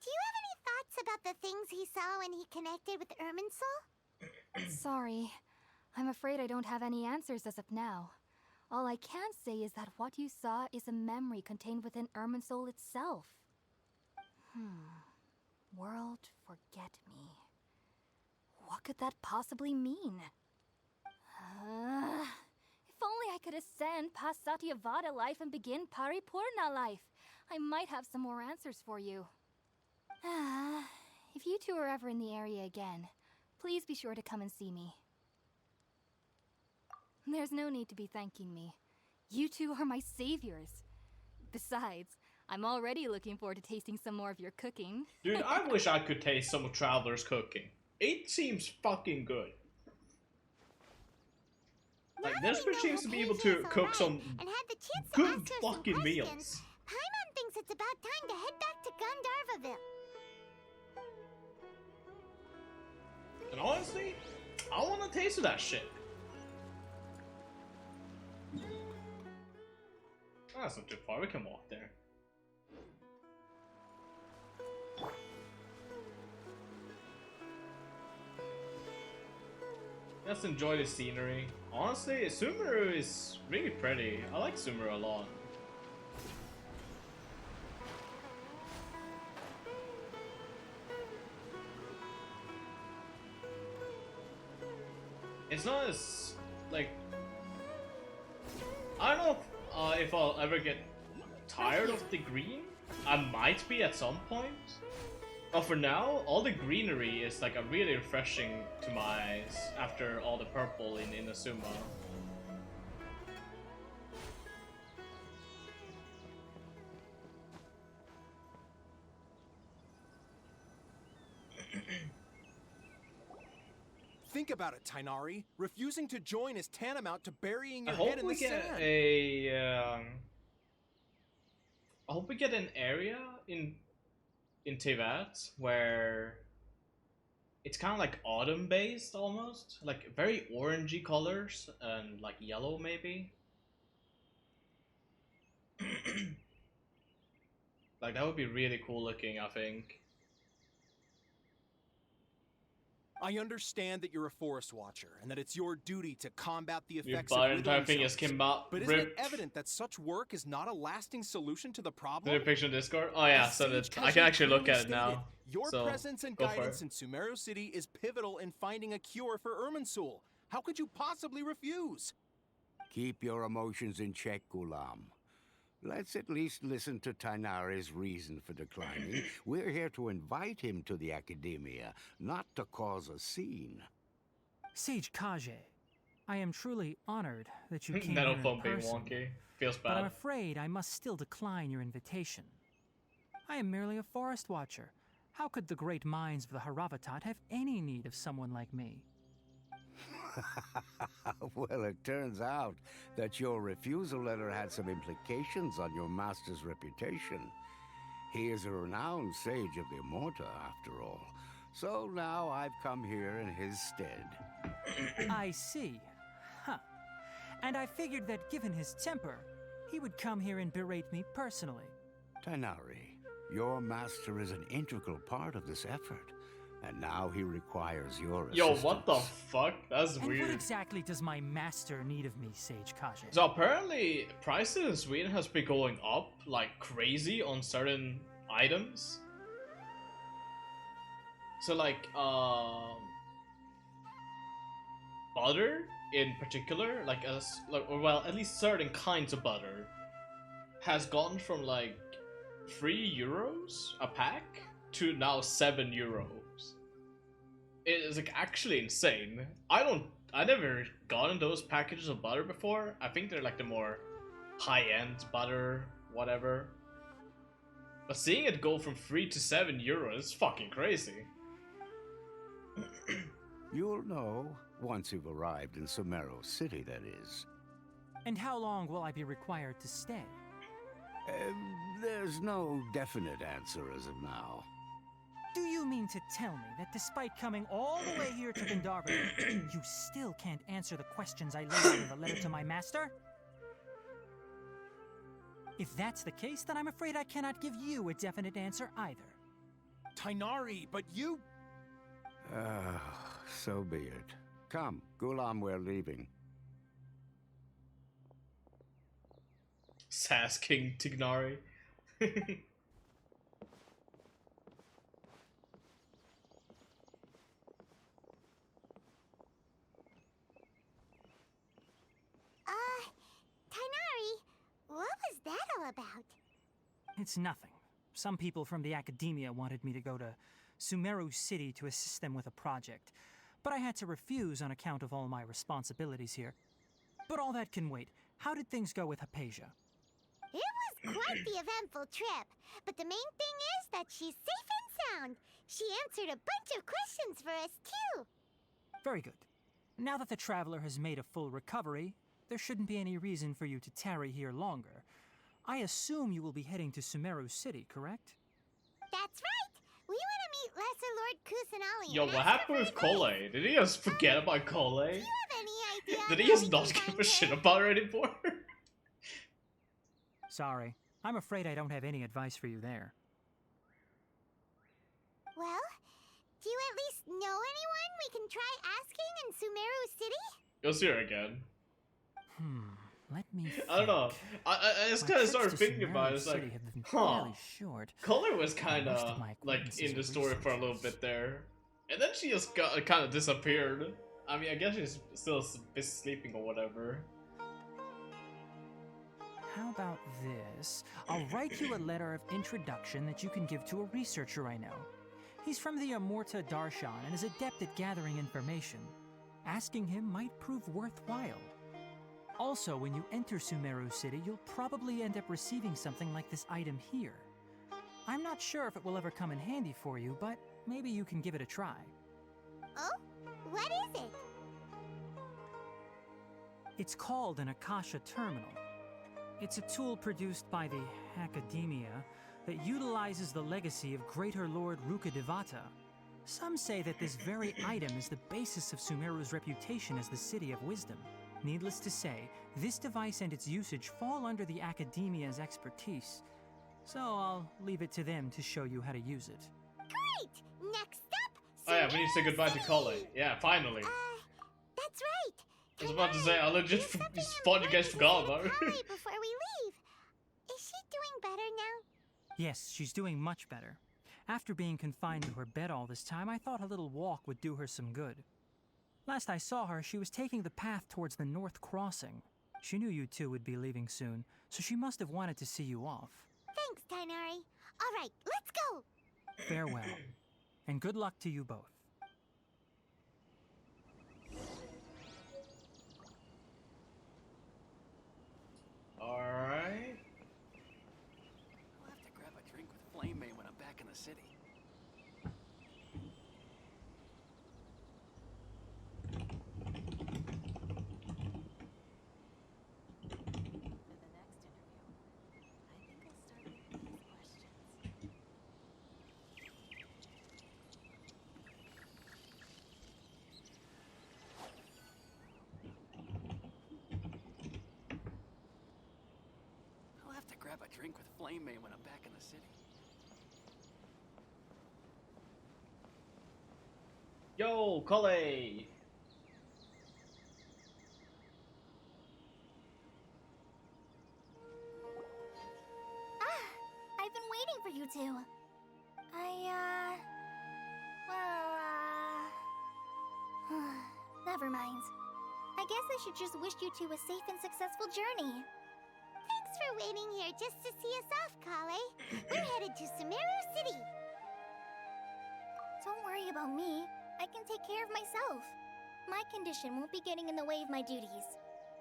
do you have any thoughts about the things he saw when he connected with Irminsul? Sorry, I'm afraid I don't have any answers as of now. All I can say is that what you saw is a memory contained within Irminsul itself. World forget me. What could that possibly mean? If only I could ascend past Satyavada life and begin Paripurna life, I might have some more answers for you. If you two are ever in the area again, please be sure to come and see me. There's no need to be thanking me. You two are my saviors. Besides, I'm already looking forward to tasting some more of your cooking. Dude, I wish I could taste some of Traveler's cooking. It seems fucking good. Like, Now that this we bitch know seems to be able Hypatia to is cook alright some and had the chance to good ask her some fucking questions, meals. Paimon thinks it's about time to head back to Gandharvaville. And honestly, I want a taste of that shit. That's not too far, we can walk there. Let's enjoy the scenery. Honestly, Sumeru is really pretty. I like Sumeru a lot. It's not as, like, I don't know if I'll ever get tired of the green. I might be at some point. But for now, all the greenery is like a really refreshing to my eyes after all the purple in Inazuma. Think about it, Tainari. Refusing to join is tantamount to burying I your hope head in we the get sand. I hope we get an area in Teyvat where it's kind of like autumn based almost, like very orangey colors and like yellow maybe. Like that would be really cool looking, I think. I understand that you're a forest watcher and that it's your duty to combat the Your effects of entire withering thing just zones. came out. But isn't it Ripped. evident that such work is not a lasting solution to the problem? Did it picture Discord? Oh yeah, As so Sage that I can Kaji actually look clearly at it now. stated, Your So, presence and go for guidance it. in Sumeru City is pivotal in finding a cure for Irminsul. How could you possibly refuse? Keep your emotions in check, Gulam. Let's at least listen to Tainari's reason for declining. We're here to invite him to the Academia, not to cause a scene. Sage Kaji, I am truly honored that you came Metal here phone in being person, wonky. Feels but I'm bad. afraid I must still decline your invitation. I am merely a forest watcher. How could the great minds of the Haravatat have any need of someone like me? Well, it turns out that your refusal letter had some implications on your master's reputation. He is a renowned sage of the Immorta, after all. So now I've come here in his stead. I see. Huh. And I figured that given his temper, he would come here and berate me personally. Tainari, your master is an integral part of this effort, and now he requires your Yo, assistance. what the fuck? That's And weird. what exactly does my master need of me, Sage Kaji? So apparently, prices in Sweden has been going up like crazy on certain items. So like, butter in particular, like well, at least certain kinds of butter, has gone from like 3 euros a pack to now 7 euros. It is like actually insane. I never gotten those packages of butter before. I think they're like the more high-end butter, whatever. But seeing it go from 3 to 7 euros is fucking crazy. You'll know once you've arrived in Sumeru City, that is. And how long will I be required to stay? There's no definite answer as of now. Do you mean to tell me that despite coming all the way here to Gandharva, you still can't answer the questions I laid out in the letter to my master? If that's the case, then I'm afraid I cannot give you a definite answer either. Tainari, but you... So be it. Come, Gulam, we're leaving. Sass King Tignari. Tainari, what was that all about? It's nothing. Some people from the Academia wanted me to go to Sumeru City to assist them with a project, but I had to refuse on account of all my responsibilities here. But all that can wait. How did things go with Hypatia? It was quite the eventful trip, but the main thing is that she's safe and sound. She answered a bunch of questions for us, too. Very good. Now that the traveler has made a full recovery, there shouldn't be any reason for you to tarry here longer. I assume you will be heading to Sumeru City, correct? That's right. We want to meet Lesser Lord Kusanali. Yo, and what ask happened her with for advice. Cole? Did he just forget about Cole? Do you have any idea? Did he how just we not can give find a shit her? about her anymore? Sorry. I'm afraid I don't have any advice for you there. Well, do you at least know anyone we can try asking in Sumeru City? You'll see her again. Let me I don't know. think. I just My kind of trips started to thinking about it. Sumeru It's like, City have been huh. fairly short. Color was kind Most of of my like acquaintances in the are story for a little researchers. bit there, and then she just got kind of disappeared. I mean, I guess she's still sleeping or whatever. How about this? I'll write you a letter of introduction that you can give to a researcher I know. He's from the Immorta Darshan and is adept at gathering information. Asking him might prove worthwhile. Also, when you enter Sumeru City, you'll probably end up receiving something like this item here. I'm not sure if it will ever come in handy for you, but maybe you can give it a try. Oh? What is it? It's called an Akasha Terminal. It's a tool produced by the Academia that utilizes the legacy of Greater Lord Rukadevata. Some say that this very item is the basis of Sumeru's reputation as the City of Wisdom. Needless to say, this device and its usage fall under the Academia's expertise, so I'll leave it to them to show you how to use it. Great! Next up, Oh yeah, we need to say goodbye to Kale. Yeah, finally. That's right. I was about to say, I legit There's thought you guys forgot about something her. important to Kale before we leave. Is she doing better now? Yes, she's doing much better. After being confined to her bed all this time, I thought a little walk would do her some good. Last I saw her, she was taking the path towards the North Crossing. She knew you two would be leaving soon, so she must have wanted to see you off. Thanks, Tainari. All right, let's go. Farewell, and good luck to you both. Alright. I'll have to grab a drink with Flame May when I'm back in the city. I'll have to grab a drink with Flame May when I'm back in the city. Yo, Kale! I've been waiting for you two. Never mind. I guess I should just wish you two a safe and successful journey. Thanks for waiting here just to see us off, Kale. We're headed to Sumeru City. Don't worry about me. I can take care of myself. My condition won't be getting in the way of my duties.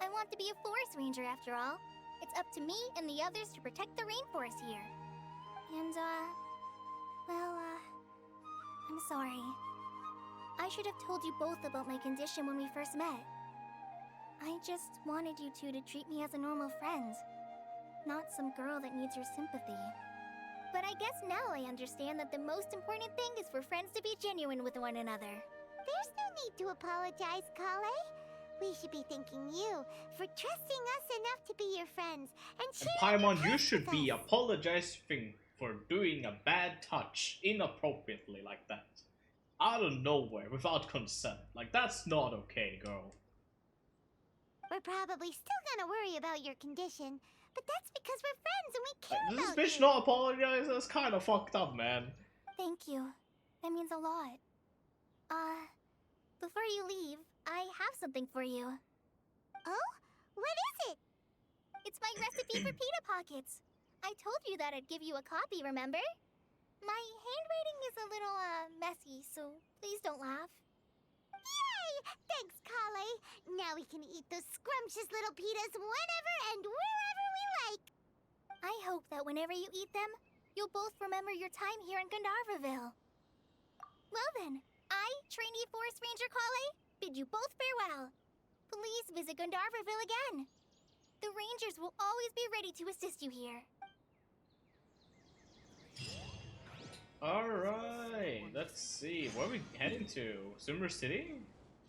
I want to be a forest ranger after all. It's up to me and the others to protect the rainforest here. And, I'm sorry. I should have told you both about my condition when we first met. I just wanted you two to treat me as a normal friend, not some girl that needs your sympathy. But I guess now I understand that the most important thing is for friends to be genuine with one another. There's no need to apologize, Kale. We should be thanking you for trusting us enough to be your friends and And sharing your Paimon, you past should with be us. apologizing for doing a bad touch inappropriately like that. Out of nowhere, without consent. Like, that's not okay, girl. We're probably still gonna worry about your condition, but that's because we're friends and we care Like, this about bitch you. not apologize? That's kind of fucked up, man. Thank you. That means a lot. Before you leave, I have something for you. Oh? What is it? It's my recipe for pita pockets. I told you that I'd give you a copy, remember? My handwriting is a little, messy, so please don't laugh. Yay! Thanks, Kale. Now we can eat those scrumptious little pitas whenever and wherever we like. I hope that whenever you eat them, you'll both remember your time here in Gandharvaville. Well then, I, trainee Forest Ranger Kale, bid you both farewell. Please visit Gandharvaville again. The Rangers will always be ready to assist you here. Alright, let's see. Where are we heading to? Sumeru City?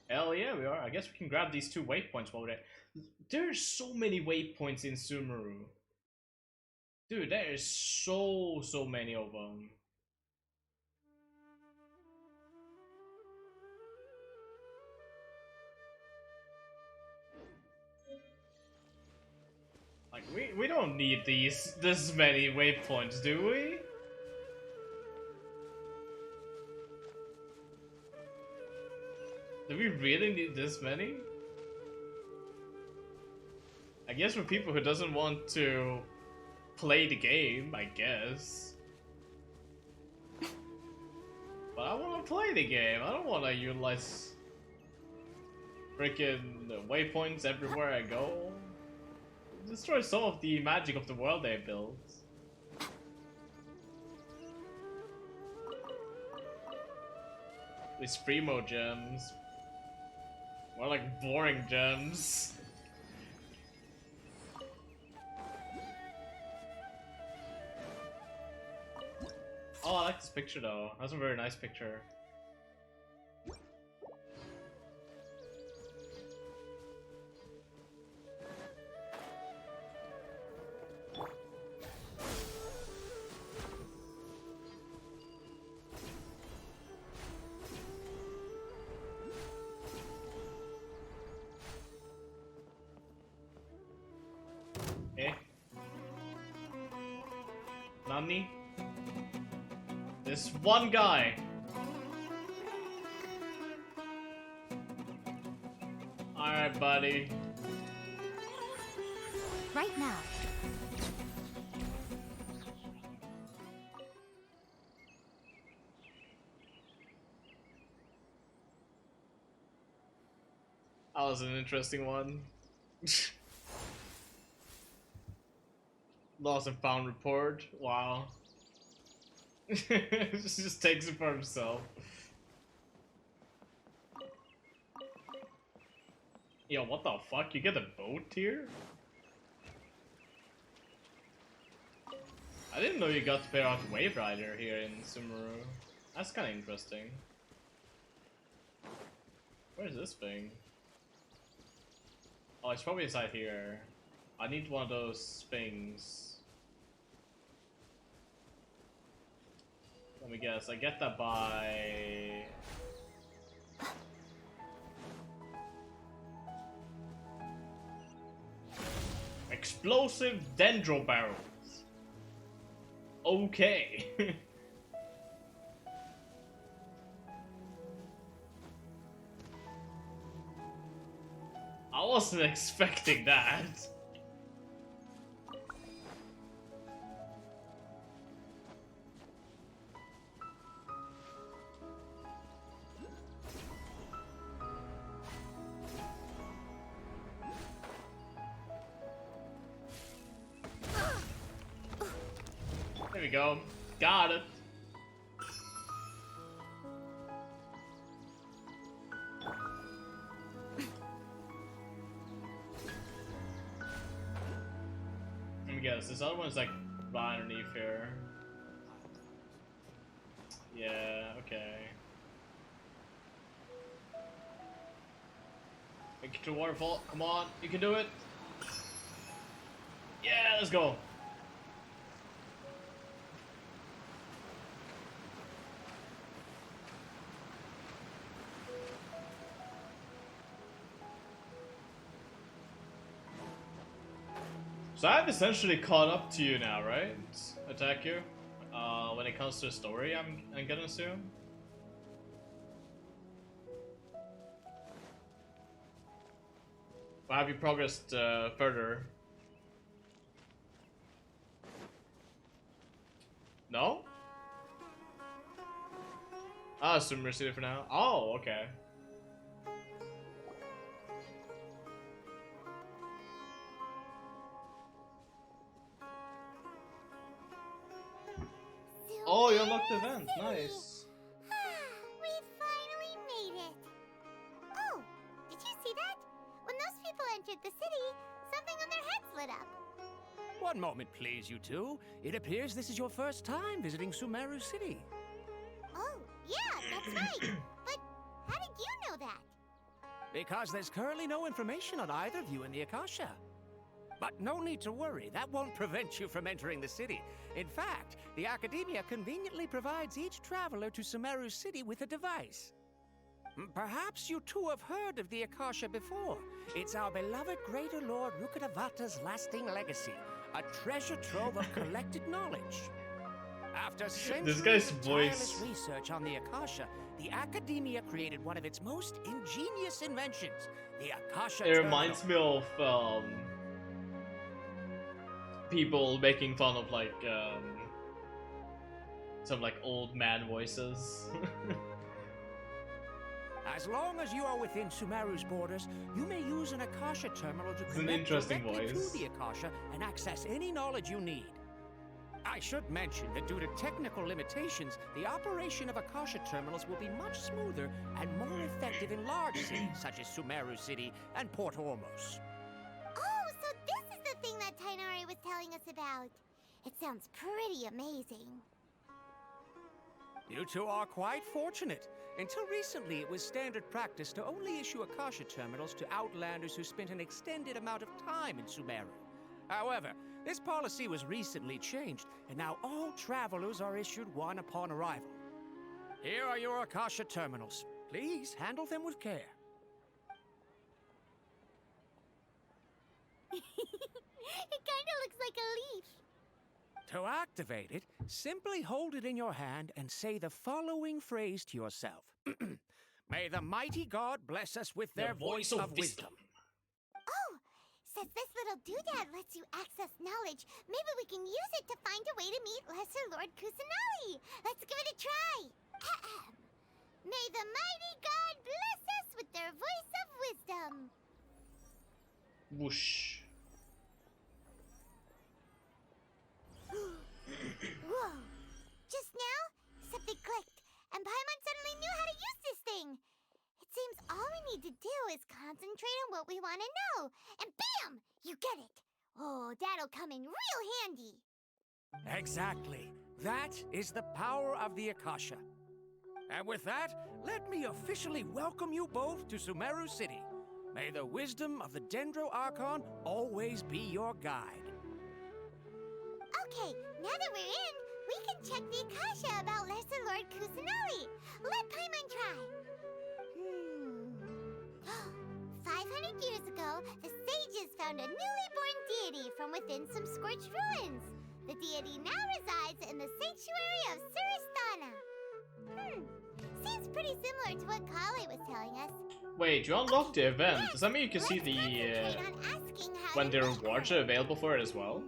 Hell yeah, we are. I guess we can grab these 2 waypoints while we're there. There's so many waypoints in Sumeru. Dude, there is so many of them. Like, we don't need this many waypoints, do we? Do we really need this many? I guess for people who doesn't want to play the game, I guess. But I want to play the game. I don't want to utilize freaking waypoints everywhere I go. Destroy some of the magic of the world they built. These primo gems. More like boring gems. Oh, I like this picture though. That's a very nice picture. Nani? This one guy. Alright, buddy. Right now. That was an interesting one. Lost and found report. Wow. Just takes it for himself. Yo, what the fuck? You get a boat here? I didn't know you got to pair out Wave Rider here in Sumeru. That's kind of interesting. Where's this thing? Oh, it's probably inside here. I need one of those things. Let me guess. I get that by... Explosive Dendro Barrels. Okay. I wasn't expecting that. There we go. Got it. Let me guess. This other one's like right underneath here. Yeah, okay. Make it to waterfall. Come on, you can do it. Yeah, let's go. So I've essentially caught up to you now, right? Attack you? When it comes to the story, I'm gonna assume. Or have you progressed further? No? Ah, Sumeru City for now. Oh, okay. Oh, you unlocked the event. Nice. We finally made it. Oh, did you see that? When those people entered the city, something on their heads lit up. One moment, please, you two. It appears this is your first time visiting Sumeru City. Oh, yeah, that's right. But how did you know that? Because there's currently no information on either of you in the Akasha. But no need to worry, that won't prevent you from entering the city. In fact, the Academia conveniently provides each traveler to Sumeru City with a device. Perhaps you two have heard of the Akasha before. It's our beloved Greater Lord Rukkhadevata's lasting legacy, a treasure trove of collected knowledge. After centuries guy's of voice. tireless research on the Akasha, the Academia created one of its most ingenious inventions, the Akasha It reminds me of people making fun of like some like old man voices. As long as you are within Sumeru's borders, you may use an Akasha terminal to It's an connect interesting directly voice. to the Akasha and access any knowledge you need. I should mention that due to technical limitations, the operation of Akasha terminals will be much smoother and more effective in large cities such as Sumeru City and Port Ormos. Oh, so this is the thing that Tainari was telling us about. It sounds pretty amazing. You two are quite fortunate. Until recently, it was standard practice to only issue Akasha terminals to outlanders who spent an extended amount of time in Sumeru. However, this policy was recently changed, and now all travelers are issued one upon arrival. Here are your Akasha terminals. Please handle them with care. It kinda looks like a leaf. To activate it, simply hold it in your hand and say the following phrase to yourself. May the mighty God bless us with their voice of wisdom. Oh, since this little doodad lets you access knowledge, maybe we can use it to find a way to meet Lesser Lord Kusanali. Let's give it a try. May the mighty God bless us with their voice of wisdom. Whoosh. Whoa! Just now, something clicked, and Paimon suddenly knew how to use this thing. It seems all we need to do is concentrate on what we want to know, and bam! You get it. Oh, that'll come in real handy. Exactly. That is the power of the Akasha. And with that, let me officially welcome you both to Sumeru City. May the wisdom of the Dendro Archon always be your guide. Okay, now that we're in, we can check the Akasha about Lesser Lord Kusanali. Let Paimon try. 500 years ago, the sages found a newly born deity from within some scorched ruins. The deity now resides in the sanctuary of Suristana. Seems pretty similar to what Kale was telling us. Wait, you unlocked the event. Does that mean you can see the when the rewards are available for it as well?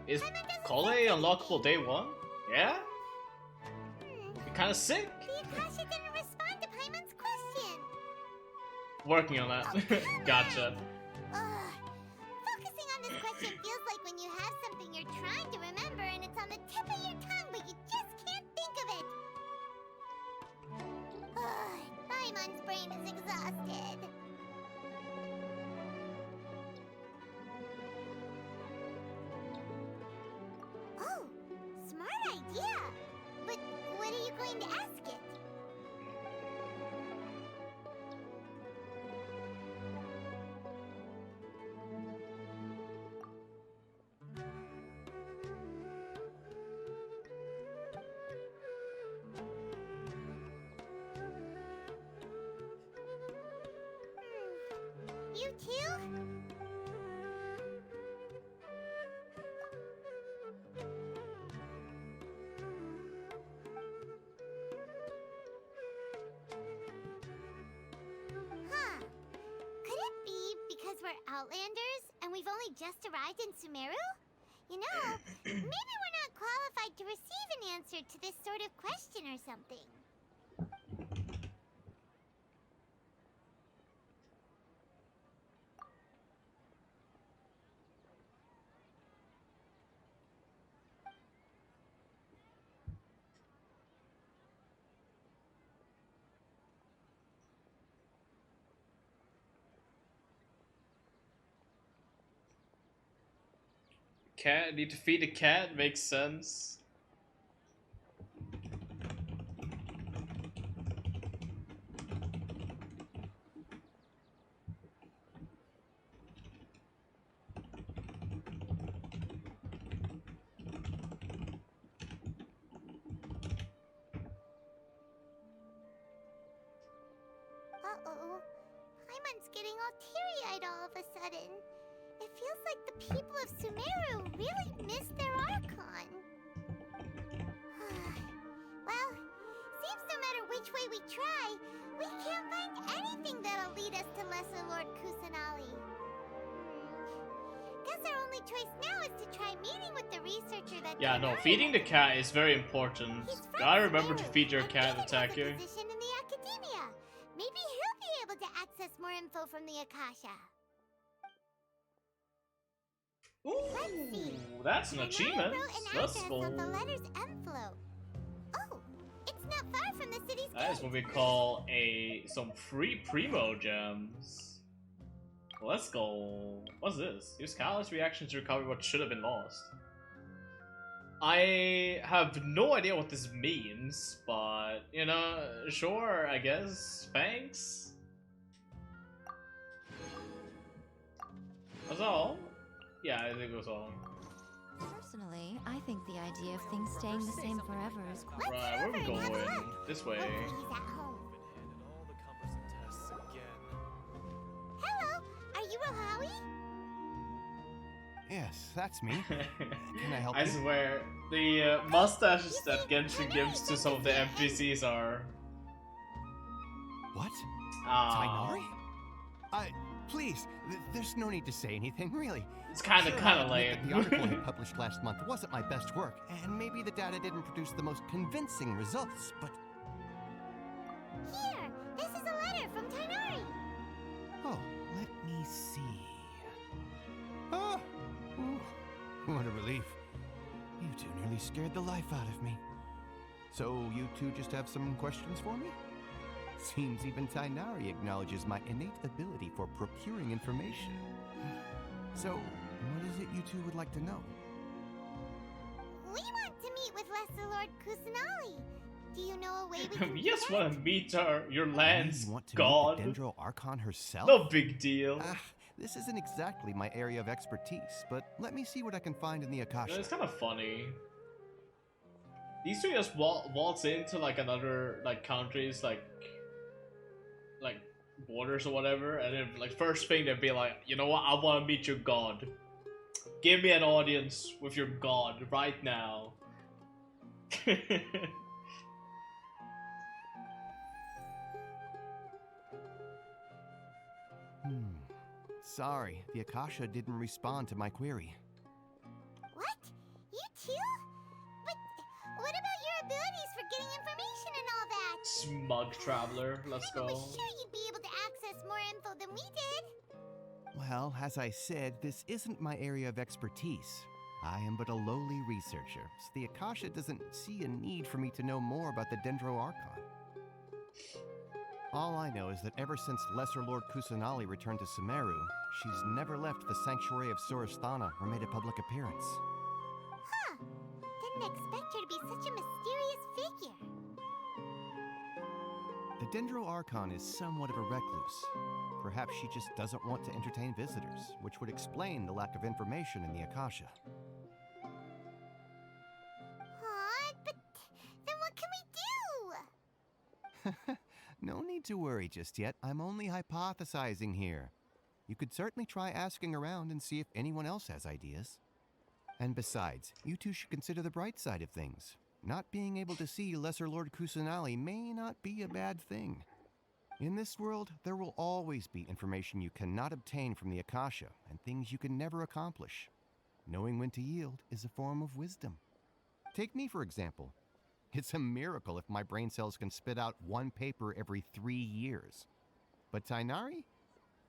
Is Kale unlockable day one? Yeah? You're kinda sick. The Akasha didn't respond to Paimon's question. Working on that. Gotcha. Focusing on this question feels like when you have something you're trying to remember and it's on the tip of your tongue, but you just can't think of it. Paimon's brain is exhausted. Oh, smart idea. But what are you going to ask it? You too? Huh. Could it be because we're Outlanders and we've only just arrived in Sumeru? You know, maybe we're not qualified to receive an answer to this sort of question or something. Cat, need to feed a cat, makes sense. Uh-oh. Paimon's getting all teary-eyed all of a sudden. It feels like the people of Sumeru really miss their Archon. Well, seems no matter which way we try, we can't find anything that'll lead us to Lesser Lord Kusanali. Guess our only choice now is to try meeting with the researcher that... Yeah, no, feeding the cat is very important. Gotta remember to feed your cat, attacker. Position in the Academia. Maybe he'll be able to access more info from the Akasha. Ooh, that's an achievement. That's cool. On the letter's envelope. Oh, it's not far from the city's That is what we call some free primo gems. Let's go. What's this? Use Kale's reaction to recover what should have been lost. I have no idea what this means, but you know, sure, I guess. Thanks. That's all. Yeah, I think it was all. Personally, I think the idea of things staying the same forever is quite... Right, where are we going? This way. Hello, are you Rohawi? Yes, that's me. Can I help I you? swear, the mustaches that Genshin gives to some of the NPCs are... What? Ah. Tainari? Please, there's no need to say anything, really. It's kind of Sure, I admit lame. that the article I published last month wasn't my best work, and maybe the data didn't produce the most convincing results, but... Here, this is a letter from Tainari. Oh, let me see. Oh, ooh, what a relief. You two nearly scared the life out of me. So you two just have some questions for me? Seems even Tainari acknowledges my innate ability for procuring information. So, what is it you two would like to know? We want to meet with Lesser Lord Kusanali. Do you know a way we can You just do that? want to meet her, your land's You want to god. meet the Dendro Archon herself? No big deal. This isn't exactly my area of expertise, but let me see what I can find in the Akasha. It's kind of funny. These two just waltz into like another like countries like borders or whatever, and then like first thing they'd be like, you know what, I want to meet your god. Give me an audience with your god right now. Sorry, the Akasha didn't respond to my query. What? You too? But what about your abilities for getting information and all that? Smug traveler, let's I go. was sure you'd be able to access more info than we did. Well, as I said, this isn't my area of expertise. I am but a lowly researcher, so the Akasha doesn't see a need for me to know more about the Dendro Archon. All I know is that ever since Lesser Lord Kusanali returned to Sumeru, she's never left the Sanctuary of Surasthana or made a public appearance. Huh. Didn't expect her to be such a mysterious figure. The Dendro Archon is somewhat of a recluse. Perhaps she just doesn't want to entertain visitors, which would explain the lack of information in the Akasha. Aw, but then what can we do? No need to worry just yet. I'm only hypothesizing here. You could certainly try asking around and see if anyone else has ideas. And besides, you two should consider the bright side of things. Not being able to see Lesser Lord Kusanali may not be a bad thing. In this world, there will always be information you cannot obtain from the Akasha and things you can never accomplish. Knowing when to yield is a form of wisdom. Take me, for example. It's a miracle if my brain cells can spit out one paper every 3 years. But Tainari?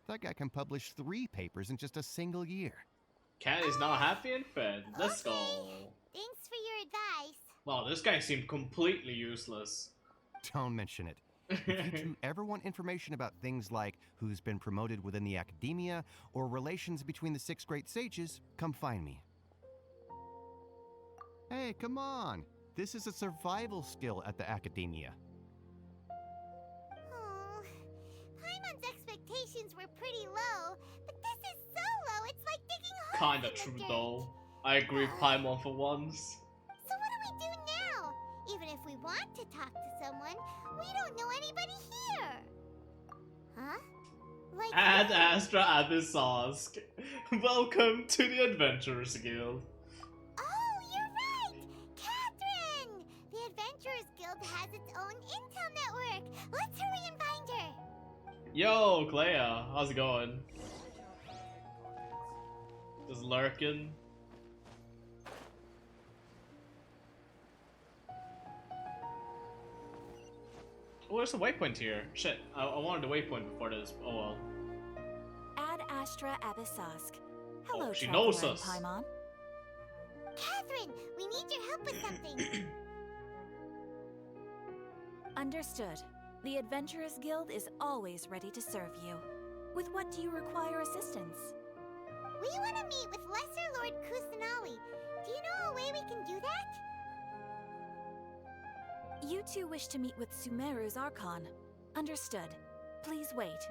That guy can publish 3 papers in just a single year. Cat is now happy and fed. Let's go. Thanks for your advice. Wow, this guy seemed completely useless. Don't mention it. If you two ever want information about things like who's been promoted within the academia or relations between the 6 great sages, come find me. Hey, come on. This is a survival skill at the academia. Oh, Paimon's expectations were pretty low, but this is so low, it's like digging holes Kinda in the true dirt. though. I agree with Paimon for once. So what do we do now? Even if we want to talk to someone, we don't know anybody here. Huh? Like Ad who? Astra Abyssask. Welcome to the Adventurers Guild. Oh, you're right! Catherine! The Adventurers Guild has its own intel network. Let's hurry and find her. Yo, Clea, how's it going? Just lurking. Oh, there's a waypoint here. Shit, I wanted a waypoint before this. Oh well. Ad Astra Abyssask. Hello, Oh, she traveler knows in us. Paimon. Catherine, we need your help with something. Understood. The Adventurers Guild is always ready to serve you. With what do you require assistance? We want to meet with Lesser Lord Kusanali. Do you know a way we can do that? You two wish to meet with Sumeru's Archon. Understood. Please wait.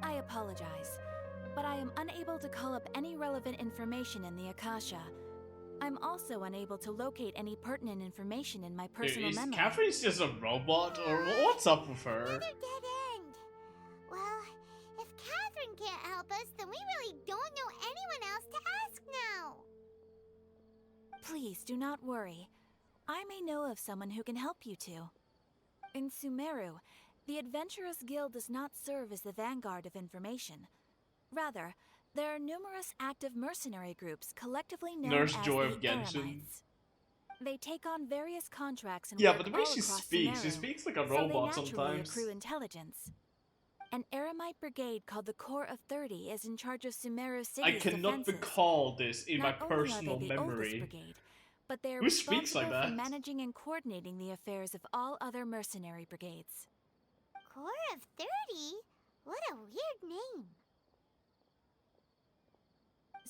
I apologize, but I am unable to call up any relevant information in the Akasha. I'm also unable to locate any pertinent information in my Dude, personal is memory. Catherine's just a robot, or what's up with her? Another dead end. Well, if Catherine can't help us, then we really don't know anyone else to ask now. Please do not worry. I may know of someone who can help you two. In Sumeru, the Adventurers Guild does not serve as the vanguard of information. Rather, there are numerous active mercenary groups collectively known Nurse as Joy the of Genshin. Eremites. They take on various contracts and Yeah, work but the way all she across speaks, she Sumeru, speaks like a so robot they naturally sometimes. accrue intelligence. An Eremite brigade called the Corps of 30 is in charge of Sumeru City's I cannot defenses. recall this in my Not only are personal they the oldest memory. brigade, but they are Who speaks responsible like for that? managing and coordinating the affairs of all other mercenary brigades. Corps of 30? What a weird name.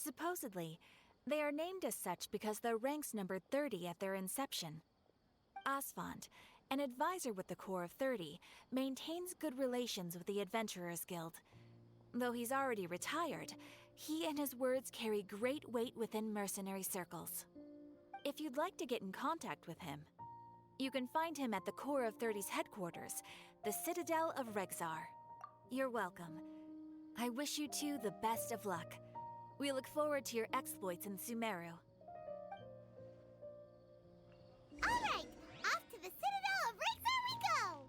Supposedly, they are named as such because their ranks numbered 30 at their inception. Asfand, an advisor with the Corps of 30, maintains good relations with the Adventurers Guild. Though he's already retired, he and his words carry great weight within mercenary circles. If you'd like to get in contact with him, you can find him at the Corps of 30's headquarters, the Citadel of Rexar. You're welcome. I wish you two the best of luck. We look forward to your exploits in Sumeru. Alright, off to the Citadel of Rexar we go!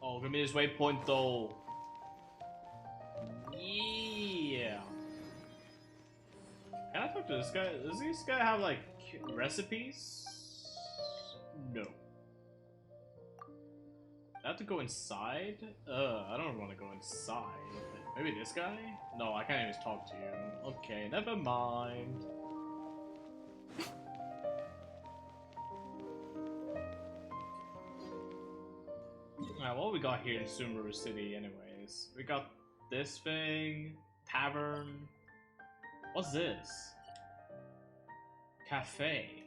Oh, give me this waypoint though. Yeah. Can I talk to this guy? Does this guy have like recipes? No. I have to go inside? I don't want to go inside. Maybe this guy? No, I can't even talk to you. Okay, never mind. Alright, what we got here in Sumeru City anyways? We got this thing, tavern. What's this? Cafe.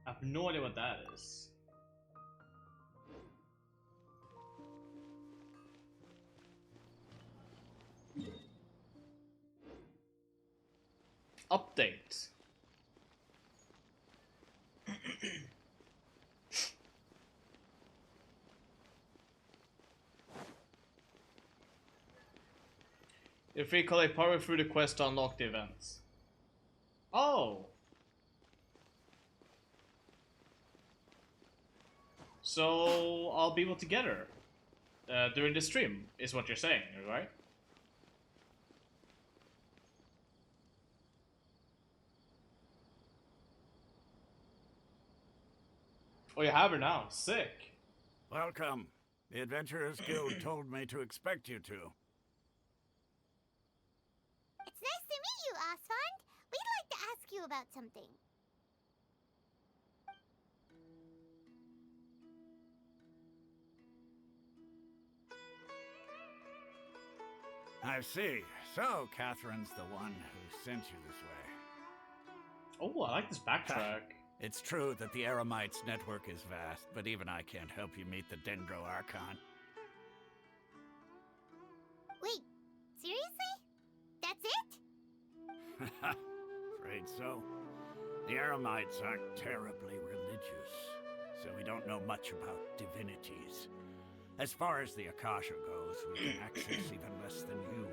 I have no idea what that is. Update. If we collect power through the quest to unlock the events. Oh! So I'll be able to get her during the stream, is what you're saying, right? Oh, you have her now. Sick. Welcome. The Adventurers Guild told me to expect you two. It's nice to meet you, Asfand. We'd like to ask you about something. I see. So, Catherine's the one who sent you this way. Oh, I like this backtrack. It's true that the Eremites' network is vast, but even I can't help you meet the Dendro Archon. Wait, seriously? That's it? Afraid so. The Eremites aren't terribly religious, so we don't know much about divinities. As far as the Akasha goes, we can access even less than you.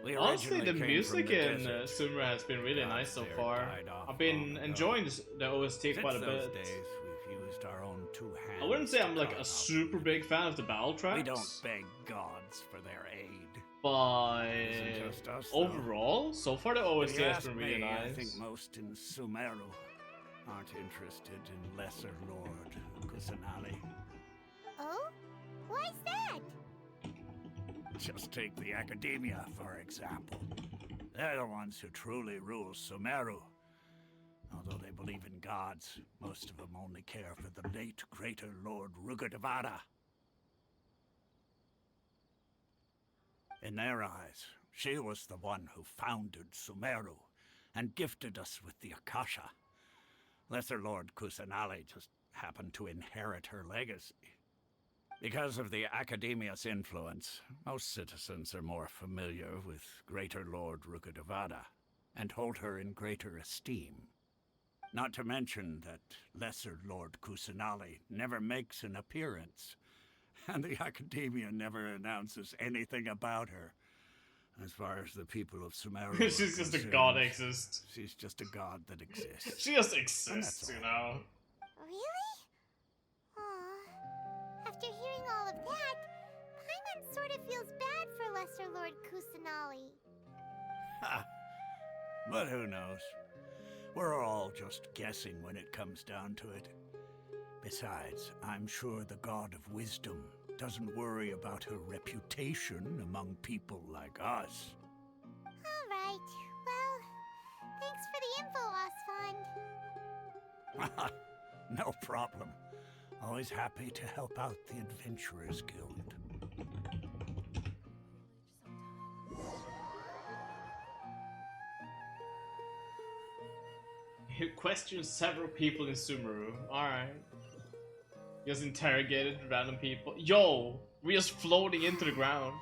We Honestly, the originally came music from the in desert. Sumeru has been really nice so there far. died off I've been long enjoying ago. the OST quite a Since those bit. days, we've used our own two hands. I wouldn't say to I'm like carve a out super big fan of the battle tracks. We don't beg gods for their aid. But Isn't just us, though. overall, so far the If OST you has ask been really me, I nice. think most in Sumeru aren't interested in Lesser Lord Kusanali. Oh? Why's that? Just take the Academia, for example. They're the ones who truly rule Sumeru. Although they believe in gods, most of them only care for the late Greater Lord Rugurdevada. In their eyes, she was the one who founded Sumeru and gifted us with the Akasha. Lesser Lord Kusanali just happened to inherit her legacy. Because of the Academia's influence, most citizens are more familiar with Greater Lord Rugurdevada. and hold her in greater esteem. Not to mention that Lesser Lord Kusanali never makes an appearance, and the Academia never announces anything about her. As far as the people of Sumeru She's just a god that exists. She's just a god that exists. She just exists, you know? Really? Aw. After hearing all of that, Paimon sort of feels bad for Lesser Lord Kusanali. Ha! But who knows? We're all just guessing when it comes down to it. Besides, I'm sure the God of Wisdom doesn't worry about her reputation among people like us. Alright, well, thanks for the info, Osfond. No problem. Always happy to help out the Adventurers Guild. He questions several people in Sumeru. Alright. He has interrogated random people. Yo! We're just floating into the ground.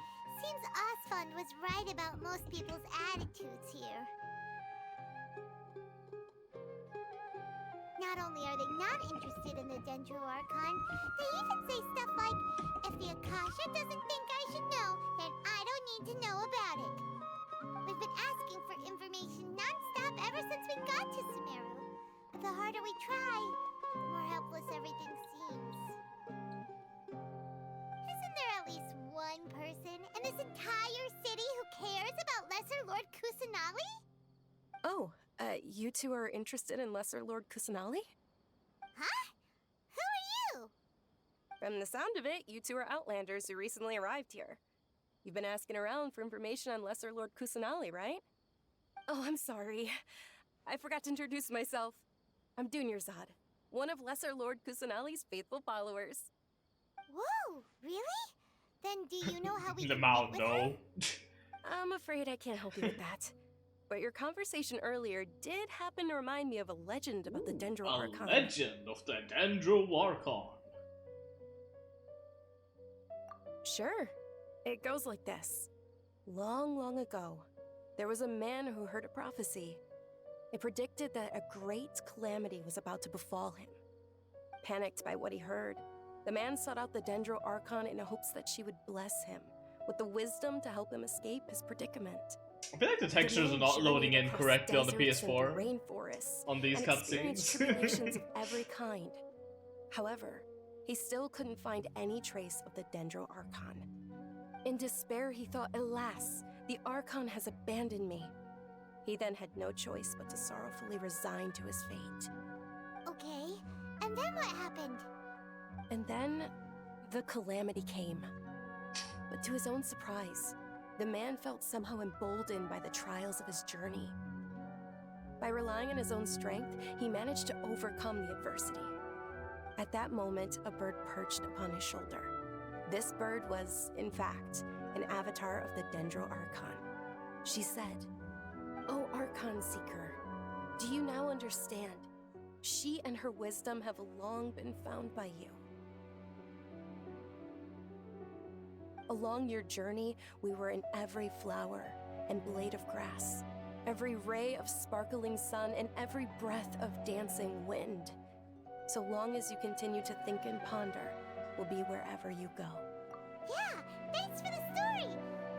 Seems Osfond was right about most people's attitudes here. Not only are they not interested in the Dendro Archon, they even say stuff like, if the Akasha doesn't think I should know, then I don't need to know about it. We've been asking for information non-stop ever since we got to Sumeru. But the harder we try, the more helpless everything seems. Isn't there at least one person in this entire city who cares about Lesser Lord Kusanali? Oh, you two are interested in Lesser Lord Kusanali? Huh? Who are you? From the sound of it, you two are Outlanders who recently arrived here. You've been asking around for information on Lesser Lord Kusanali, right? Oh, I'm sorry. I forgot to introduce myself. I'm Dunyarzad, one of Lesser Lord Kusanali's faithful followers. Whoa, really? Then do you know how we The can mouth, meet with no. her? I'm afraid I can't help you with that. But your conversation earlier did happen to remind me of a legend about the Dendro Archon. A legend of the Dendro Archon. Sure. It goes like this. Long, long ago, there was a man who heard a prophecy. It predicted that a great calamity was about to befall him. Panicked by what he heard, the man sought out the Dendro Archon in hopes that she would bless him with the wisdom to help him escape his predicament. I feel like the textures are not loading in correctly on the PS4 on these cutscenes. Tribulations of every kind. However, he still couldn't find any trace of the Dendro Archon. In despair, he thought, alas, the Archon has abandoned me. He then had no choice but to sorrowfully resign to his fate. Okay, and then what happened? And then, the calamity came. But to his own surprise, the man felt somehow emboldened by the trials of his journey. By relying on his own strength, he managed to overcome the adversity. At that moment, a bird perched upon his shoulder. This bird was, in fact, an avatar of the Dendro Archon. She said, "O Archon Seeker, do you now understand? She and her wisdom have long been found by you. Along your journey, we were in every flower and blade of grass, every ray of sparkling sun, and every breath of dancing wind. So long as you continue to think and ponder, we'll be wherever you go." Yeah, thanks for the story!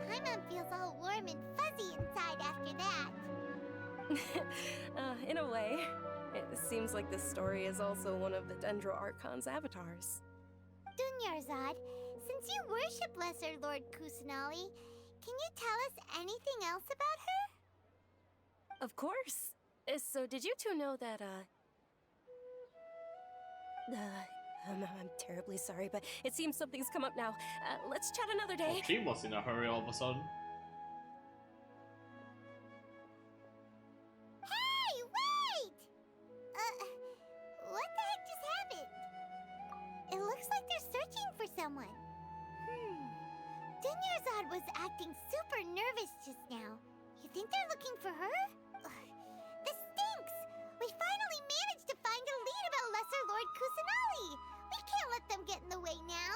Paimon feels all warm and fuzzy inside after that. In a way, it seems like this story is also one of the Dendro Archon's avatars. Dunyarzad, since you worship Lesser Lord Kusanali, can you tell us anything else about her? Of course. So did you two know that, I'm terribly sorry, but it seems something's come up now. Let's chat another day. Well, she was in a hurry all of a sudden. Hey, wait! What the heck just happened? It looks like they're searching for someone. Dunyarzad was acting super nervous just now. You think they're looking for her? Ugh, this stinks! We finally managed to find a lead about Lesser Lord Kusanali! We can't let them get in the way now!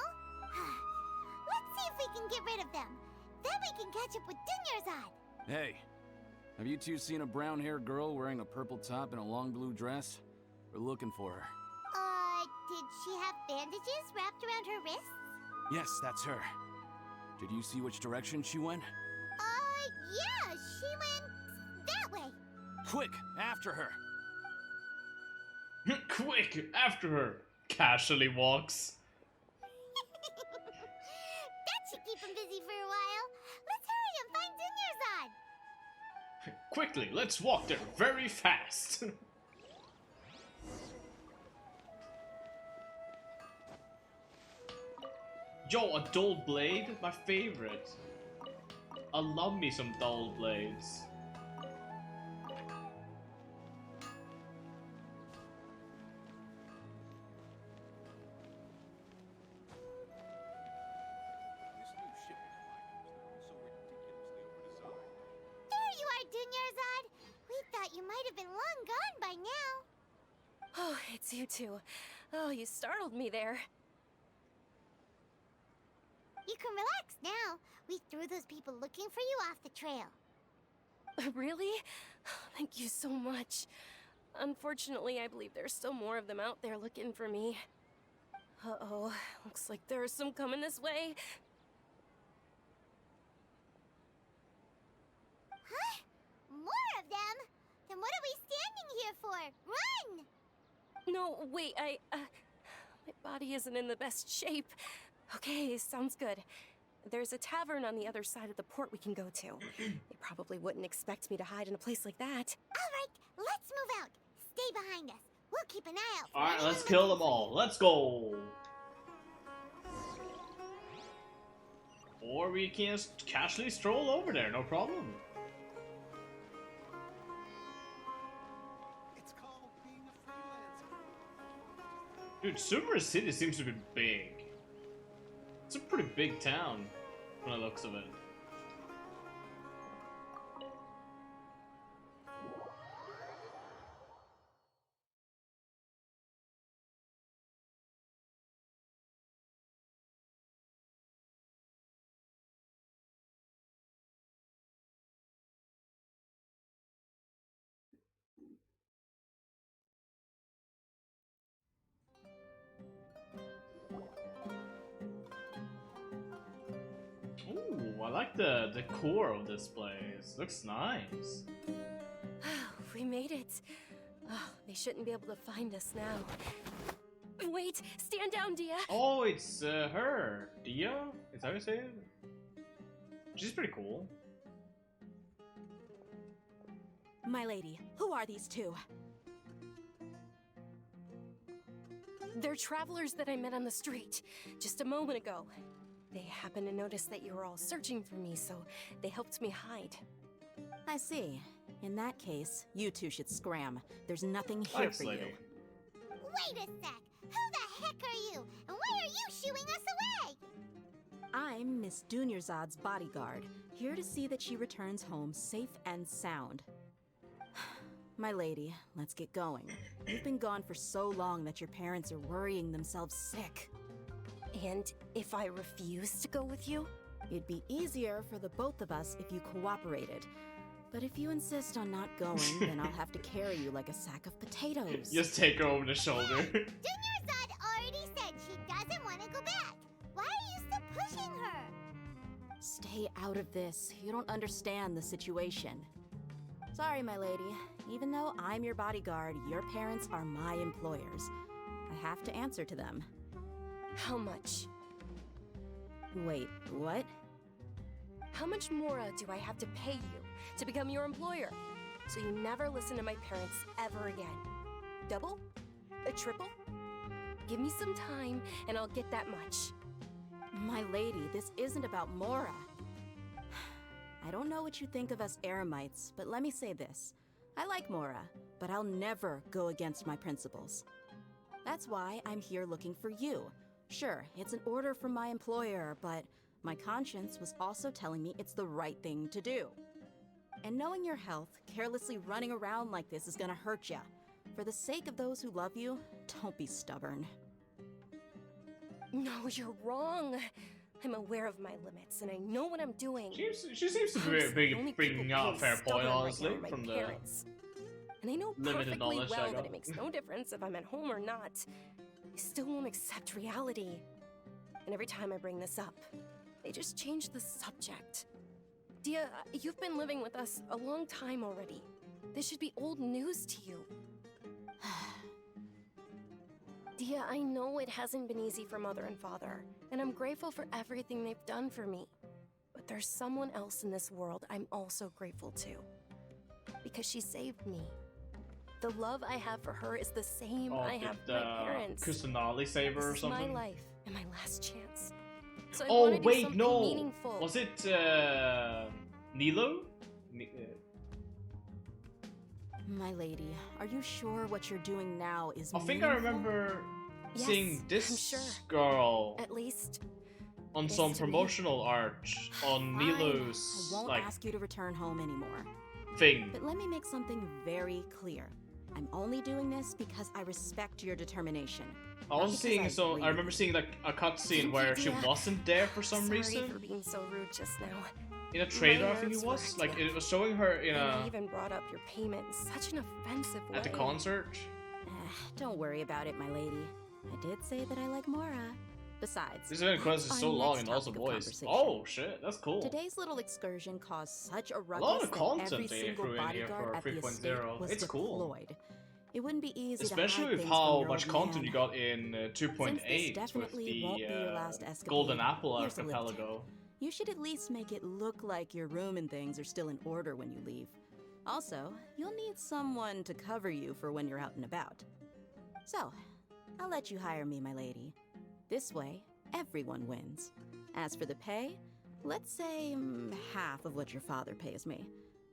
Let's see if we can get rid of them. Then we can catch up with Dunyarzad! Hey, Have you two seen a brown-haired girl wearing a purple top and a long blue dress? We're looking for her. Did she have bandages wrapped around her wrists? Yes, that's her. Did you see which direction she went? Yeah, she went that way. Quick, after her! Quick, after her! Casually walks. That should keep him busy for a while. Let's hurry and find Dunyarzad. Quickly, let's walk there very fast. Yo, a dull blade? My favorite. I love me some dull blades. There you are, Dunyarzad. We thought you might have been long gone by now. Oh, it's you two. Oh, you startled me there. You can relax now. We threw those people looking for you off the trail. Really? Thank you so much. Unfortunately, I believe there's still more of them out there looking for me. Uh-oh, looks like there are some coming this way. Huh? More of them? Then what are we standing here for? Run! No, wait, my body isn't in the best shape. Okay, sounds good. There's a tavern on the other side of the port we can go to. They probably wouldn't expect me to hide in a place like that. All right, let's move out. Stay behind us. We'll keep an eye out for Alright, anyone let's kill them looking for all. Let's go. Or we can just casually stroll over there, no problem. It's called being a freelancer. Dude, Sumeru City seems to be big. It's a pretty big town, from the looks of it. Ooh, I like the decor of this place. Looks nice. We made it. Oh, they shouldn't be able to find us now. Wait, stand down, Dia. Oh, it's her. Dia? Is that how you say it? She's pretty cool. My lady, who are these two? They're travelers that I met on the street just a moment ago. They happened to notice that you were all searching for me, so they helped me hide. I see. In that case, you two should scram. There's nothing here Thanks, for lady. you. Wait a sec. Who the heck are you? And why are you shooing us away? I'm Miss Dunyarzad's bodyguard, here to see that she returns home safe and sound. My lady, let's get going. You've been gone for so long that your parents are worrying themselves sick. And if I refuse to go with you? It'd be easier for the both of us if you cooperated. But if you insist on not going, then I'll have to carry you like a sack of potatoes. Just take her over the shoulder. Dunyarzad already said she doesn't want to go back. Why are you still pushing her? Stay out of this. You don't understand the situation. Sorry, my lady. Even though I'm your bodyguard, your parents are my employers. I have to answer to them. How much? Wait, what? How much more do I have to pay you to become your employer? So you never listen to my parents ever again. Double? A triple? Give me some time and I'll get that much. My lady, this isn't about Mora. I don't know what you think of us Eremites, but let me say this. I like Mora, but I'll never go against my principles. That's why I'm here looking for you. Sure, it's an order from my employer, but my conscience was also telling me it's the right thing to do. And knowing your health, carelessly running around like this is gonna hurt ya. For the sake of those who love you, don't be stubborn. No, you're wrong. I'm aware of my limits, and I know what I'm doing. She seems to be bringing out a fair point, honestly, right from the parents. And I know limited perfectly knowledge I well got. that it makes no difference if I'm at home or not. They still won't accept reality. And every time I bring this up, they just change the subject. Dia, you've been living with us a long time already. This should be old news to you. Dia, I know it hasn't been easy for Mother and Father, and I'm grateful for everything they've done for me. But there's someone else in this world I'm also grateful to. Because she saved me. The love I have for her is the same I have for my parents. Kusanali save her or This is something? my life and my last chance. So I Oh wanna do wait, something no. meaningful. Was it Nilo? My lady, are you sure what you're doing now is I think I remember Yes, seeing this I'm sure. girl At least on it is some to me. promotional art on Fine. Nilo's I won't like ask you to return home anymore. thing. But let me make something very clear. I'm only doing this because I respect your determination. I not was because seeing agree I remember seeing like a cutscene where she Dia. wasn't there for some Sorry reason. for being so rude just now. In a trailer, I My think it nerves was. were Like it was showing her in And I a even brought up your payment in such an offensive way. at the concert. Don't worry about it, my lady. I did say that I like Mora. Besides, This event quest is our so long next and also topic of voiced. conversation. Oh shit, that's cool. Today's little excursion caused such a ruckus lot of that content every they single threw in here bodyguard for at the 3.0. estate was It's cool. deployed. It wouldn't be easy Especially to hide with things how from your much old content man. you got in 2.8 with definitely won't be your last the escapade, Golden Apple here's a little archipelago. You should at least make it look like your room and things are still in order when you leave. Also, you'll need someone to cover you for when you're out and about. So, I'll let you hire me, my lady. This way, everyone wins. As for the pay, let's say half of what your father pays me.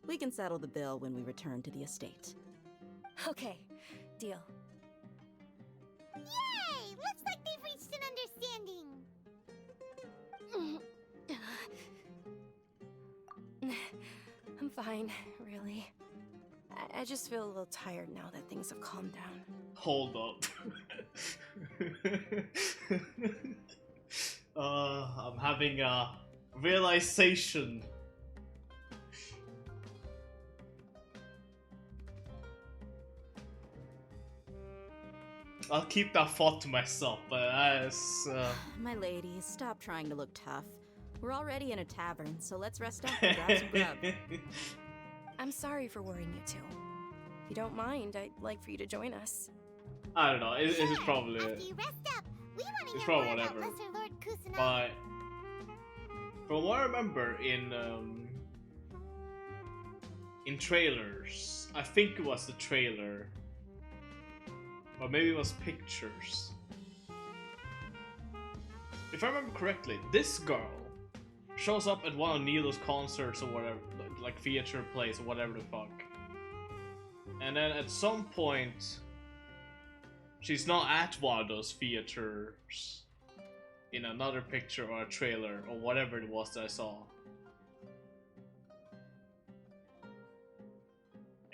We can settle the bill when we return to the estate. Okay, deal. Yay! Looks like they've reached an understanding. I'm fine, really. I just feel a little tired now that things have calmed down. Hold up. I'm having a realization. I'll keep that thought to myself, but that's My lady, stop trying to look tough. We're already in a tavern, so let's rest up and grab some grub. I'm sorry for worrying you two. If you don't mind, I'd like for you to join us. I don't know. It's probably After you rest up, we want to it's hear probably more about whatever. Lesser Lord Kusanagi. But from what I remember in trailers, I think it was the trailer, or maybe it was pictures. If I remember correctly, this girl shows up at one of Nilo's concerts or whatever, like theater plays or whatever the fuck. And then at some point, she's not at one of those theaters in another picture or a trailer or whatever it was that I saw.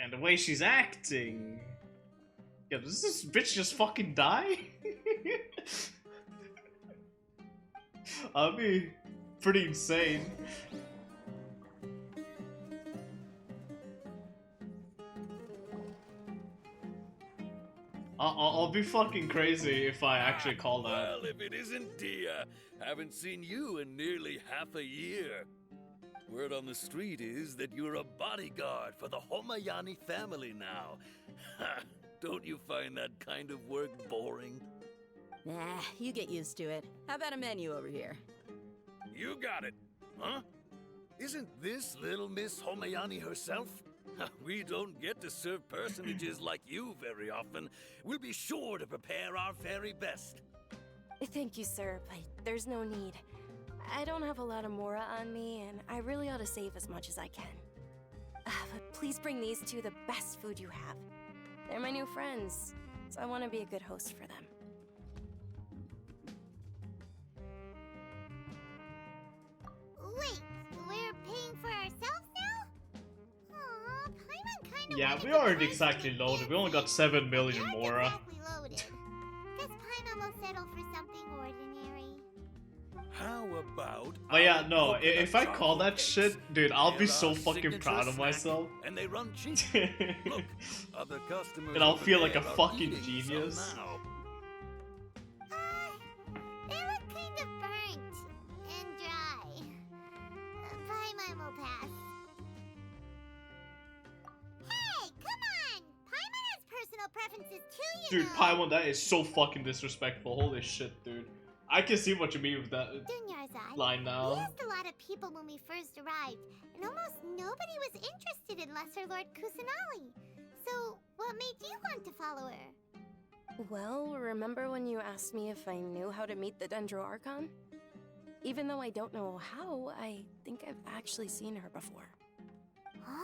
And the way she's acting... Yeah, does this bitch just fucking die? I'll be pretty insane. I'll be fucking crazy if I actually call that. Well, if it isn't Dia, haven't seen you in nearly half a year. Word on the street is that you're a bodyguard for the Homayani family now. Don't you find that kind of work boring? Nah, you get used to it. How about a menu over here? You got it, huh? Isn't this little Miss Homayani herself? We don't get to serve personages like you very often. We'll be sure to prepare our very best. Thank you, sir, but there's no need. I don't have a lot of Mora on me, and I really ought to save as much as I can. But please bring these two the best food you have. They're my new friends, so I want to be a good host for them. Wait, we're paying for ourselves now? Aw, Paimon kinda Yeah, wanted we to aren't try exactly something loaded. We only got 7 million fancy. Mora. Exactly loaded. Guess Paimon will settle for something ordinary. How about? But yeah, our no. coconut If I call chocolate that cakes? shit, dude, I'll be They're so our fucking signature proud of snack, myself. And they run cheap. Look, other customers And I'll over feel like a there are fucking eating some genius. now. They look kind of burnt and dry. Paimon will pass. Hey, come on! Paimon has personal preferences too, you Dude, know. Paimon, that is so fucking disrespectful. Holy shit, dude. I can see what you mean with that Dunyarzad, line we now. asked a lot of people when we first arrived, and almost nobody was interested in Lesser Lord Kusanali. So, what made you want to follow her? Well, remember when you asked me if I knew how to meet the Dendro Archon? Even though I don't know how, I think I've actually seen her before. Huh?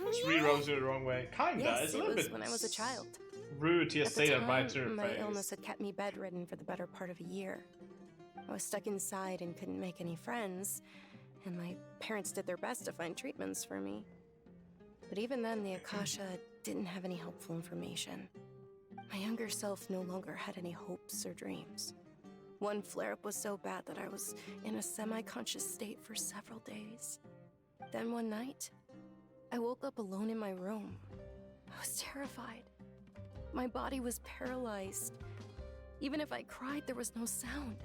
Which rewrote it the wrong way. Kinda. Yes, It's a it little was bit when I was a child. rude to At the say that right to her time, my face. illness had kept me bedridden for the better part of a year. I was stuck inside and couldn't make any friends, and my parents did their best to find treatments for me. But even then, the Akasha didn't have any helpful information. My younger self no longer had any hopes or dreams. One flare-up was so bad that I was in a semi-conscious state for several days. Then one night, I woke up alone in my room. I was terrified. My body was paralyzed. Even if I cried, there was no sound.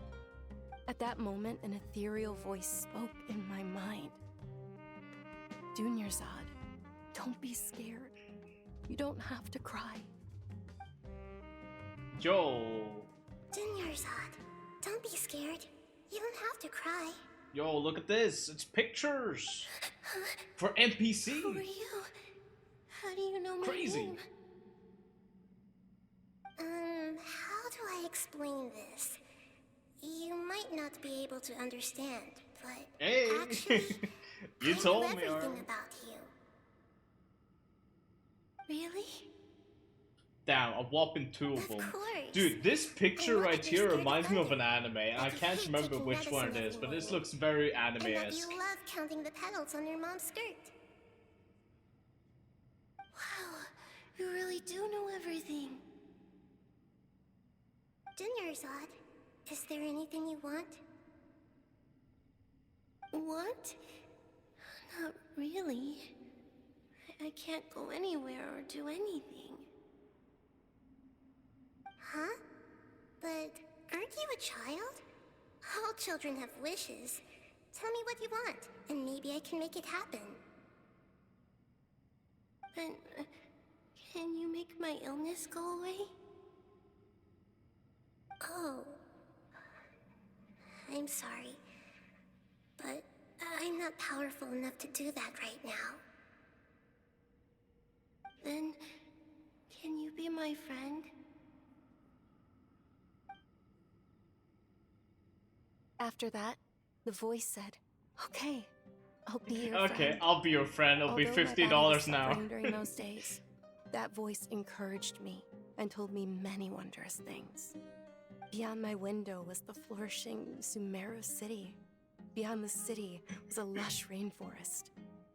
At that moment, an ethereal voice spoke in my mind. Dunyarzad, don't be scared. You don't have to cry. Yo. Dunyarzad, don't be scared. You don't have to cry. Yo, look at this. It's pictures. For NPC. Who are you? How do you know my Crazy. name? How do I explain this? You might not be able to understand, but Hey. actually, You I told know me, everything alright. about you. Really? Damn, a whopping two of them. course. Dude, this picture know right that you're here scared reminds of me of an thunder. anime, and I Like you can't hate remember taking which one it medicine is, every but this morning. looks very And that anime-esque. you love counting the petals on your mom's skirt. Wow, you really do know everything. Dunyarzad, is there anything you want? Want? Not really. I can't go anywhere or do anything. Huh? But aren't you a child? All children have wishes. Tell me what you want, and maybe I can make it happen. But can you make my illness go away? Oh. I'm sorry. But I'm not powerful enough to do that right now. Then, can you be my friend? After that, the voice said, "Okay, I'll be your Okay, friend." I'll be your friend. It'll be Although my body was $50 now. suffering during those days, that voice encouraged me and told me many wondrous things. Beyond my window was the flourishing Sumeru city. Beyond the city was a lush rainforest.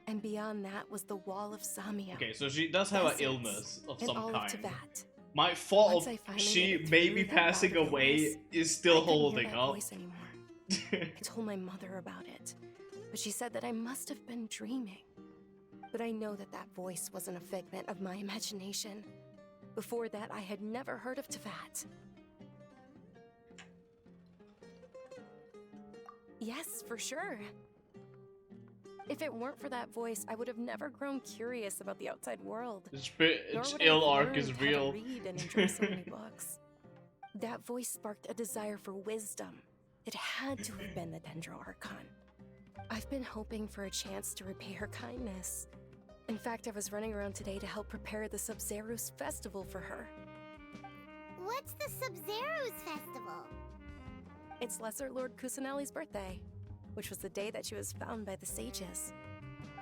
And beyond that was the wall of Samia. Okay, so she does have an Deserts, illness of and some all kind. of Teyvat. My thought Once of I finally she made it maybe through that passing bout of away illness, is still I couldn't hear holding that up. voice anymore. I told my mother about it, but she said that I must have been dreaming. But I know that that voice wasn't a figment of my imagination. Before that, I had never heard of Teyvat. Yes, for sure. If it weren't for that voice, I would have never grown curious about the outside world. Its Nor would I ill have arc learned is how to real. read and enjoy so many books. That voice sparked a desire for wisdom. It had to have been the Dendro Archon. I've been hoping for a chance to repay her kindness. In fact, I was running around today to help prepare the Sub-Zerus festival for her. What's the Sub-Zerus festival? It's Lesser Lord Kusanali's birthday, which was the day that she was found by the sages.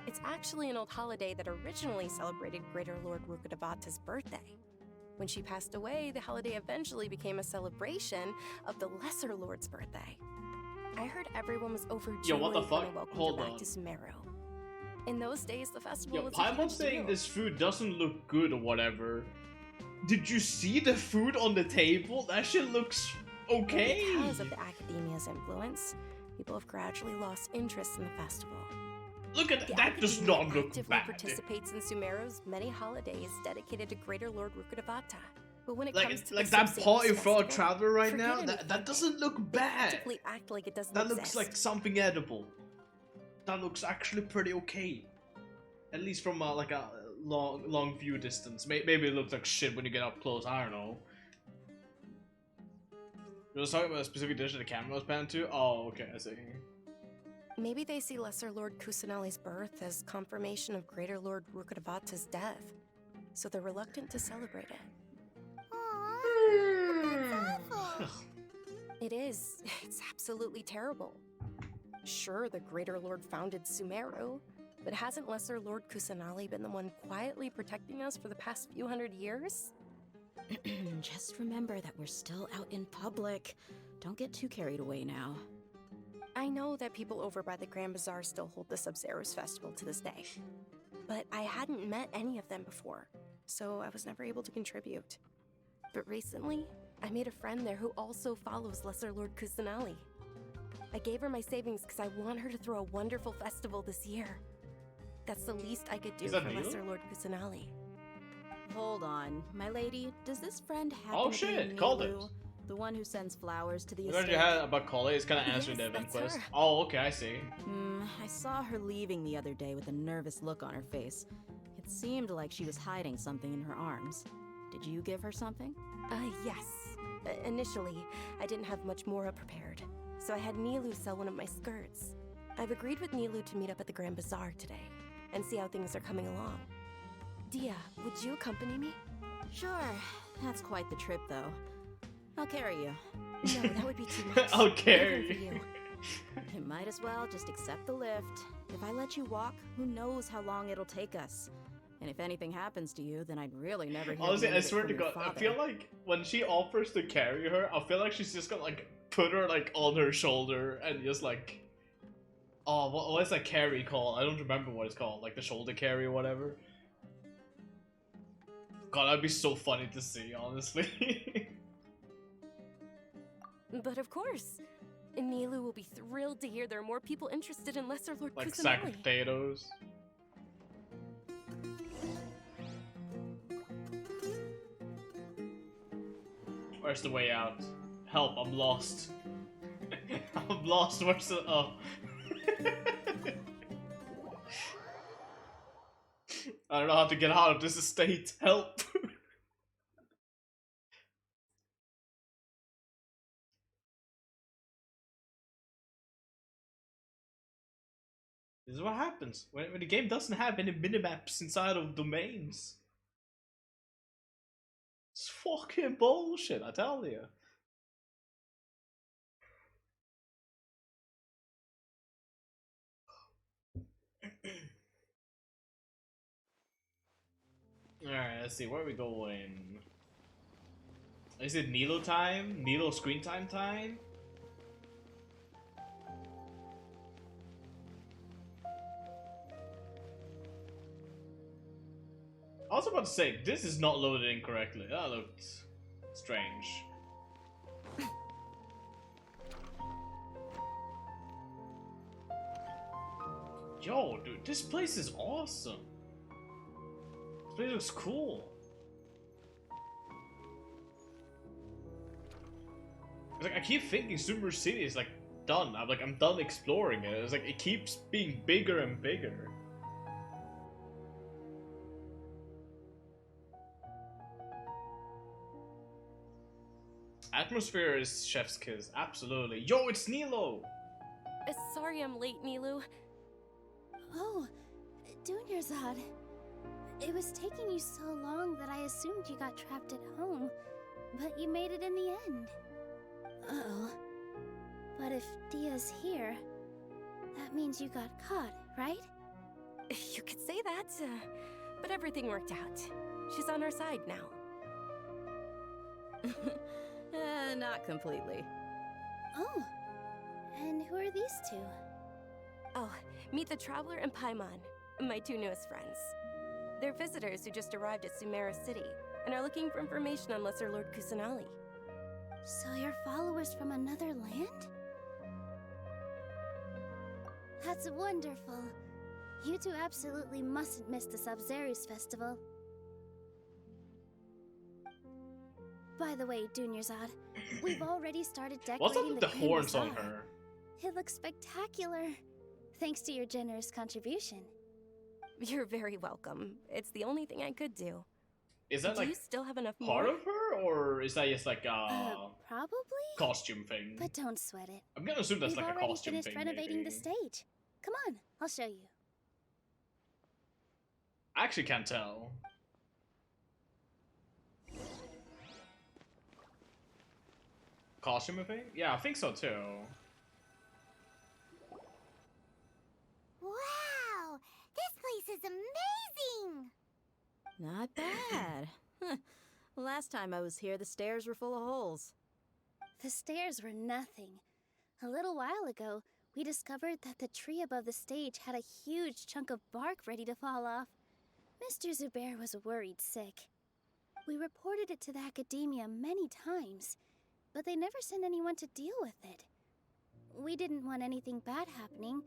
It's actually an old holiday that originally celebrated Greater Lord Rukkhadevata's birthday. When she passed away, the holiday eventually became a celebration of the Lesser Lord's birthday. I heard everyone was overjoyed Yo, what the when fuck? I welcomed Hold her on. back to Sumeru. In those days, the festival Yo, was a Paimon's huge saying deal. this food doesn't look good or whatever. Did you see the food on the table? That shit looks Okay. Because of the Academia's influence, people have gradually lost interest in the festival. Look at that. The That does Academia not look actively bad. participates in Sumeru's many holidays dedicated to Greater Lord Rukkhadevata. But when it Like, comes to like the that Subzerus party for a festival, traveler right forget now, any that funding. doesn't look They bad. practically act like it doesn't That exist. looks like something edible. That looks actually pretty okay. At least from like a long view distance. Maybe it looks like shit when you get up close. I don't know. You was talking about a specific dish that the camera was panned to? Oh, okay, I see. Maybe they see Lesser Lord Kusanali's birth as confirmation of Greater Lord Rukkhadevata's death, so they're reluctant to celebrate it. It is. It's absolutely terrible. Sure, the Greater Lord founded Sumeru, but hasn't Lesser Lord Kusanali been the one quietly protecting us for the past few hundred years? Just remember that we're still out in public. Don't get too carried away now. I know that people over by the Grand Bazaar still hold the Subzerus festival to this day, but I hadn't met any of them before, so I was never able to contribute. But recently, I made a friend there who also follows Lesser Lord Kusanali. I gave her my savings because I want her to throw a wonderful festival this year. That's the least I could do for Lesser Lord Kusanali. Hold on, my lady. Does this friend happen Oh to be shit, called it. Nilu, the one who sends flowers to the The estate? question you had about Kale is kind of answering Yes, the that's quest. her. Oh, okay, I see. I saw her leaving the other day with a nervous look on her face. It seemed like she was hiding something in her arms. Did you give her something? Yes. Initially, I didn't have much more prepared, so I had Nilu sell one of my skirts. I've agreed with Nilu to meet up at the Grand Bazaar today, and see how things are coming along. Dia, would you accompany me? Sure. That's quite the trip, though. I'll carry you. No, that would be too much. I'll carry Even for you. You might as well just accept the lift. If I let you walk, who knows how long it'll take us. And if anything happens to you, then I'd really never hear Honestly, the I end of it swear from to your God, I father. feel like when she offers to carry her, I feel like she's just gonna like put her like on her shoulder and just like, oh, what's that carry called? I don't remember what it's called, like the shoulder carry or whatever. God, that'd be so funny to see, honestly. But of course, Nilu will be thrilled to hear there are more people interested in Lesser Lord Like Kusanali. sack of potatoes. Where's the way out? Help, I'm lost. I'm lost, where's the... Oh. I don't know how to get out of this estate. Help! This is what happens when the game doesn't have any minimaps inside of domains. It's fucking bullshit, I tell you. Alright, let's see, where are we going? Is it Nilo time? Nilo screen time? I was about to say, this is not loaded incorrectly. That looked strange. Yo, dude, this place is awesome. This place looks cool. It's like, I keep thinking Sumeru City is like done. I'm done exploring it. It's like it keeps being bigger and bigger. Atmosphere is chef's kiss, absolutely. Yo, it's Nilo! Sorry I'm late, Nilu. Oh, Dunyarzad. It was taking you so long that I assumed you got trapped at home, but you made it in the end. Uh-oh. But if Dia's here, that means you got caught, right? You could say that, but everything worked out. She's on our side now. Not completely. Oh, and who are these two? Oh, meet the Traveler and Paimon, my two newest friends. They're visitors who just arrived at Sumeru City and are looking for information on Lesser Lord Kusanali. So you're followers from another land? That's wonderful. You two absolutely mustn't miss the Sub-Zerus festival. By the way, Dunyarzad, we've already started What's up decorating with the the Grand horns on Bazaar. her? It looks spectacular. Thanks to your generous contribution. You're very welcome. It's the only thing I could do. Is that Do like you still have enough part more? of her, or is that just like a Probably? costume thing? But don't sweat it. I'm gonna assume that's We've like a already costume finished thing. renovating maybe. the stage. Come on, I'll show you. I actually can't tell. Costume thing? Yeah, I think so too. Wow! This place is amazing! Not bad. Huh. Last time I was here, the stairs were full of holes. The stairs were nothing. A little while ago, we discovered that the tree above the stage had a huge chunk of bark ready to fall off. Mr. Zubair was worried sick. We reported it to the academia many times, but they never sent anyone to deal with it. We didn't want anything bad happening,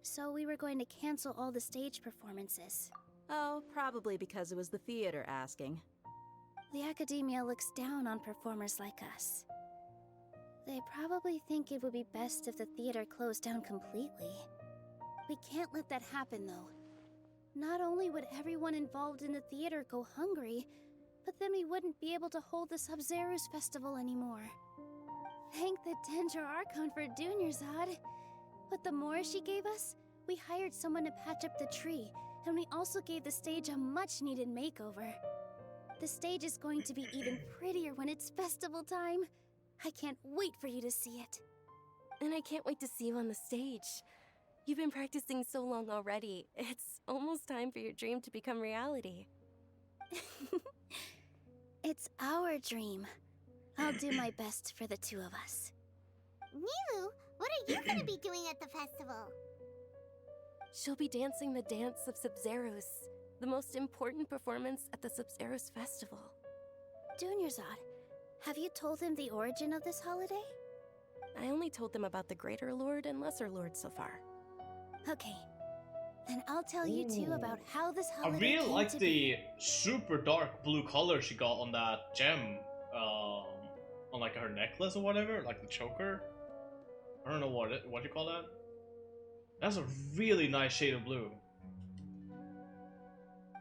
so we were going to cancel all the stage performances. Oh, probably because it was the theater asking. The academia looks down on performers like us. They probably think it would be best if the theater closed down completely. We can't let that happen, though. Not only would everyone involved in the theater go hungry, but then we wouldn't be able to hold the Sub-Zerus festival anymore. Thank the Dendra Archon for Dunyarzad. With the more she gave us, we hired someone to patch up the tree, and we also gave the stage a much-needed makeover. The stage is going to be even prettier when it's festival time. I can't wait for you to see it. And I can't wait to see you on the stage. You've been practicing so long already. It's almost time for your dream to become reality. It's our dream. I'll do my best for the two of us. Nilu, what are you gonna be doing at the festival? She'll be dancing the dance of Sub-Zerus, the most important performance at the Sub-Zerus festival. Dunyarzad, have you told him the origin of this holiday? I only told them about the Greater Lord and Lesser Lord so far. Okay. Then I'll tell you too about how this I holiday really came like to the be. super dark blue color she got on that gem, on like her necklace or whatever, like the choker. I don't know what you call that. That's a really nice shade of blue.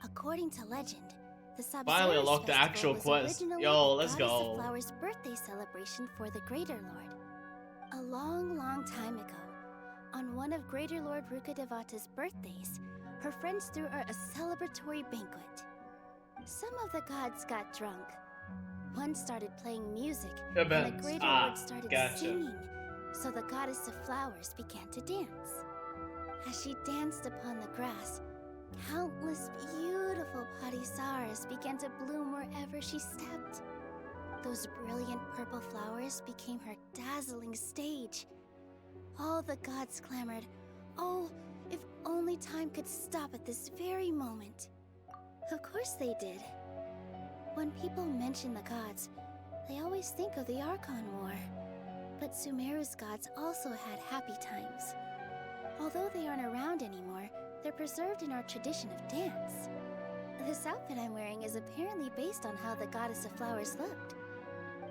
According to legend, the Sub-Zerus Finally unlocked the festival actual was quest. originally Yo, the let's Goddess go. of Flowers' birthday celebration for the Greater Lord. A long, long time ago, on one of Greater Lord Rukkhadevata's birthdays, her friends threw her a celebratory banquet. Some of the gods got drunk. One started playing music, and the Greater Lord started singing, so the Goddess of Flowers began to dance. As she danced upon the grass, countless beautiful padisaras began to bloom wherever she stepped. Those brilliant purple flowers became her dazzling stage. All the gods clamored, "Oh, if only time could stop at this very moment." Of course they did. When people mention the gods, they always think of the Archon War. But Sumeru's gods also had happy times. Although they aren't around anymore, they're preserved in our tradition of dance. This outfit I'm wearing is apparently based on how the Goddess of Flowers looked.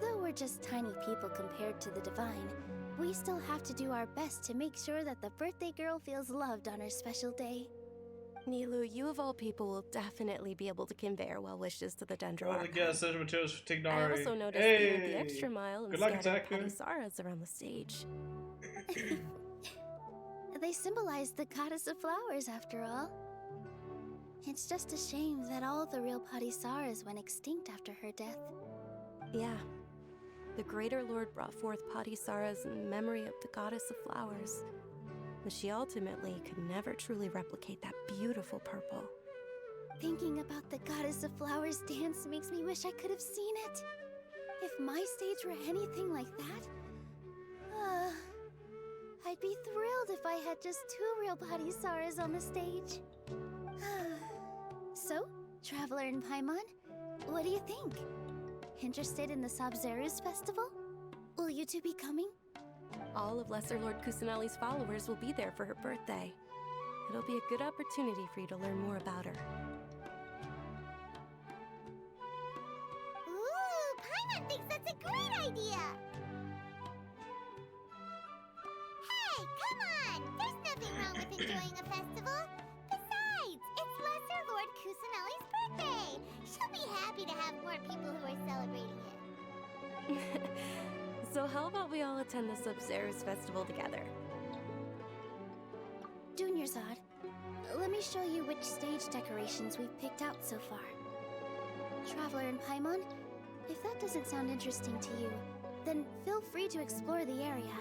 Though we're just tiny people compared to the Divine, we still have to do our best to make sure that the birthday girl feels loved on her special day. Nilu, you of all people will definitely be able to convey our well wishes to the Dendra Oh, Archon. yeah, essential materials for I Tignari. also noticed that you went the Hey! extra mile and Good luck, scattered Attacker. padisaras around the stage. They symbolize the Goddess of Flowers, after all. It's just a shame that all the real padisaras went extinct after her death. Yeah. The Greater Lord brought forth padisaras in memory of the Goddess of Flowers, but she ultimately could never truly replicate that beautiful purple. Thinking about the Goddess of Flowers dance makes me wish I could have seen it. If my stage were anything like that, I'd be thrilled if I had just 2 real padisaras on the stage. So, Traveler and Paimon, what do you think? Interested in the Sub-Zerus festival? Will you two be coming? All of Lesser Lord Kusanali's followers will be there for her birthday. It'll be a good opportunity for you to learn more about her. Ooh, Paimon thinks that's a great idea! Hey, come on! There's nothing wrong with enjoying a festival. Besides, it's Lesser Lord Kusanali's birthday. She'll be happy to have more people who are celebrating it. So how about we all attend the Sub-Zero's festival together? Junior Zod, let me show you which stage decorations we've picked out so far. Traveler and Paimon, if that doesn't sound interesting to you, then feel free to explore the area.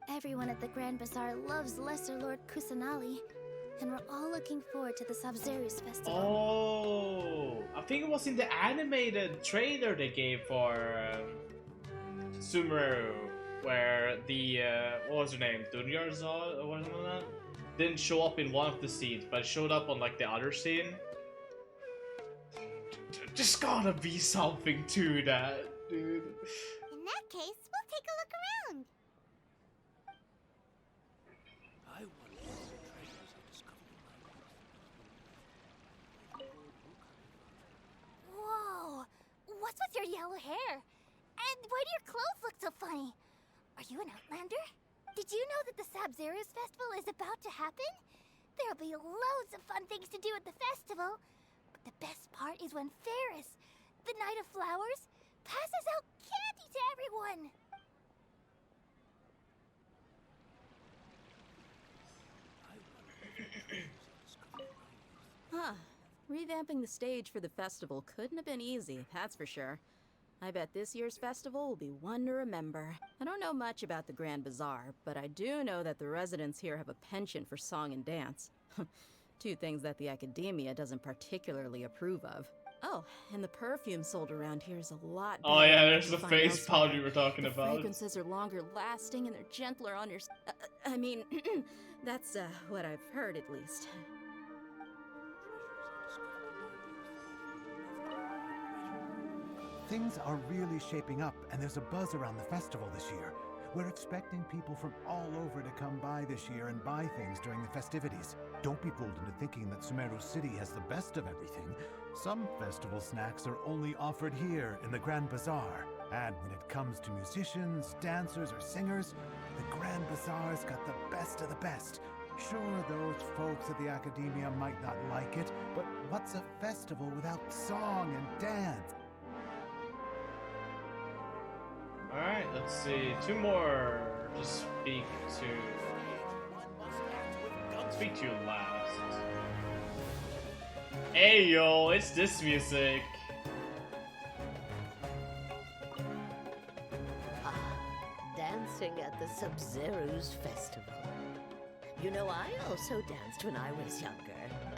Everyone at the Grand Bazaar loves Lesser Lord Kusanali, and we're all looking forward to the Sub-Zero's festival. Oh, I think it was in the animated trailer they gave for Sumeru, where the what was her name, Dunyarzad or something like that, didn't show up in one of the scenes, but showed up on like the other scene. Just gotta be something to that, dude. In that case, we'll take a look around. I wonder what treasures I discovered in my Whoa! What's with your yellow hair? And why do your clothes look so funny? Are you an Outlander? Did you know that the Sub-Zero's festival is about to happen? There'll be loads of fun things to do at the festival. But the best part is when Ferris, the Knight of Flowers, passes out candy to everyone. Huh. Revamping the stage for the festival couldn't have been easy, that's for sure. I bet this year's festival will be one to remember. I don't know much about the Grand Bazaar, but I do know that the residents here have a penchant for song and dance. Two things that the Academia doesn't particularly approve of. Oh, and the perfume sold around here is a lot better. Oh yeah, than there's you the find face elsewhere. powder you were talking The about. fragrances are longer lasting and they're gentler on your... I mean, that's what I've heard at least. Things are really shaping up, and there's a buzz around the festival this year. We're expecting people from all over to come by this year and buy things during the festivities. Don't be fooled into thinking that Sumeru City has the best of everything. Some festival snacks are only offered here in the Grand Bazaar. And when it comes to musicians, dancers, or singers, the Grand Bazaar's got the best of the best. Sure, those folks at the Academia might not like it, but what's a festival without song and dance? Alright, let's see. Two more to speak to. Speak to you last. Hey yo, it's this music. Dancing at the Sub-Zero's festival. You know, I also danced when I was younger.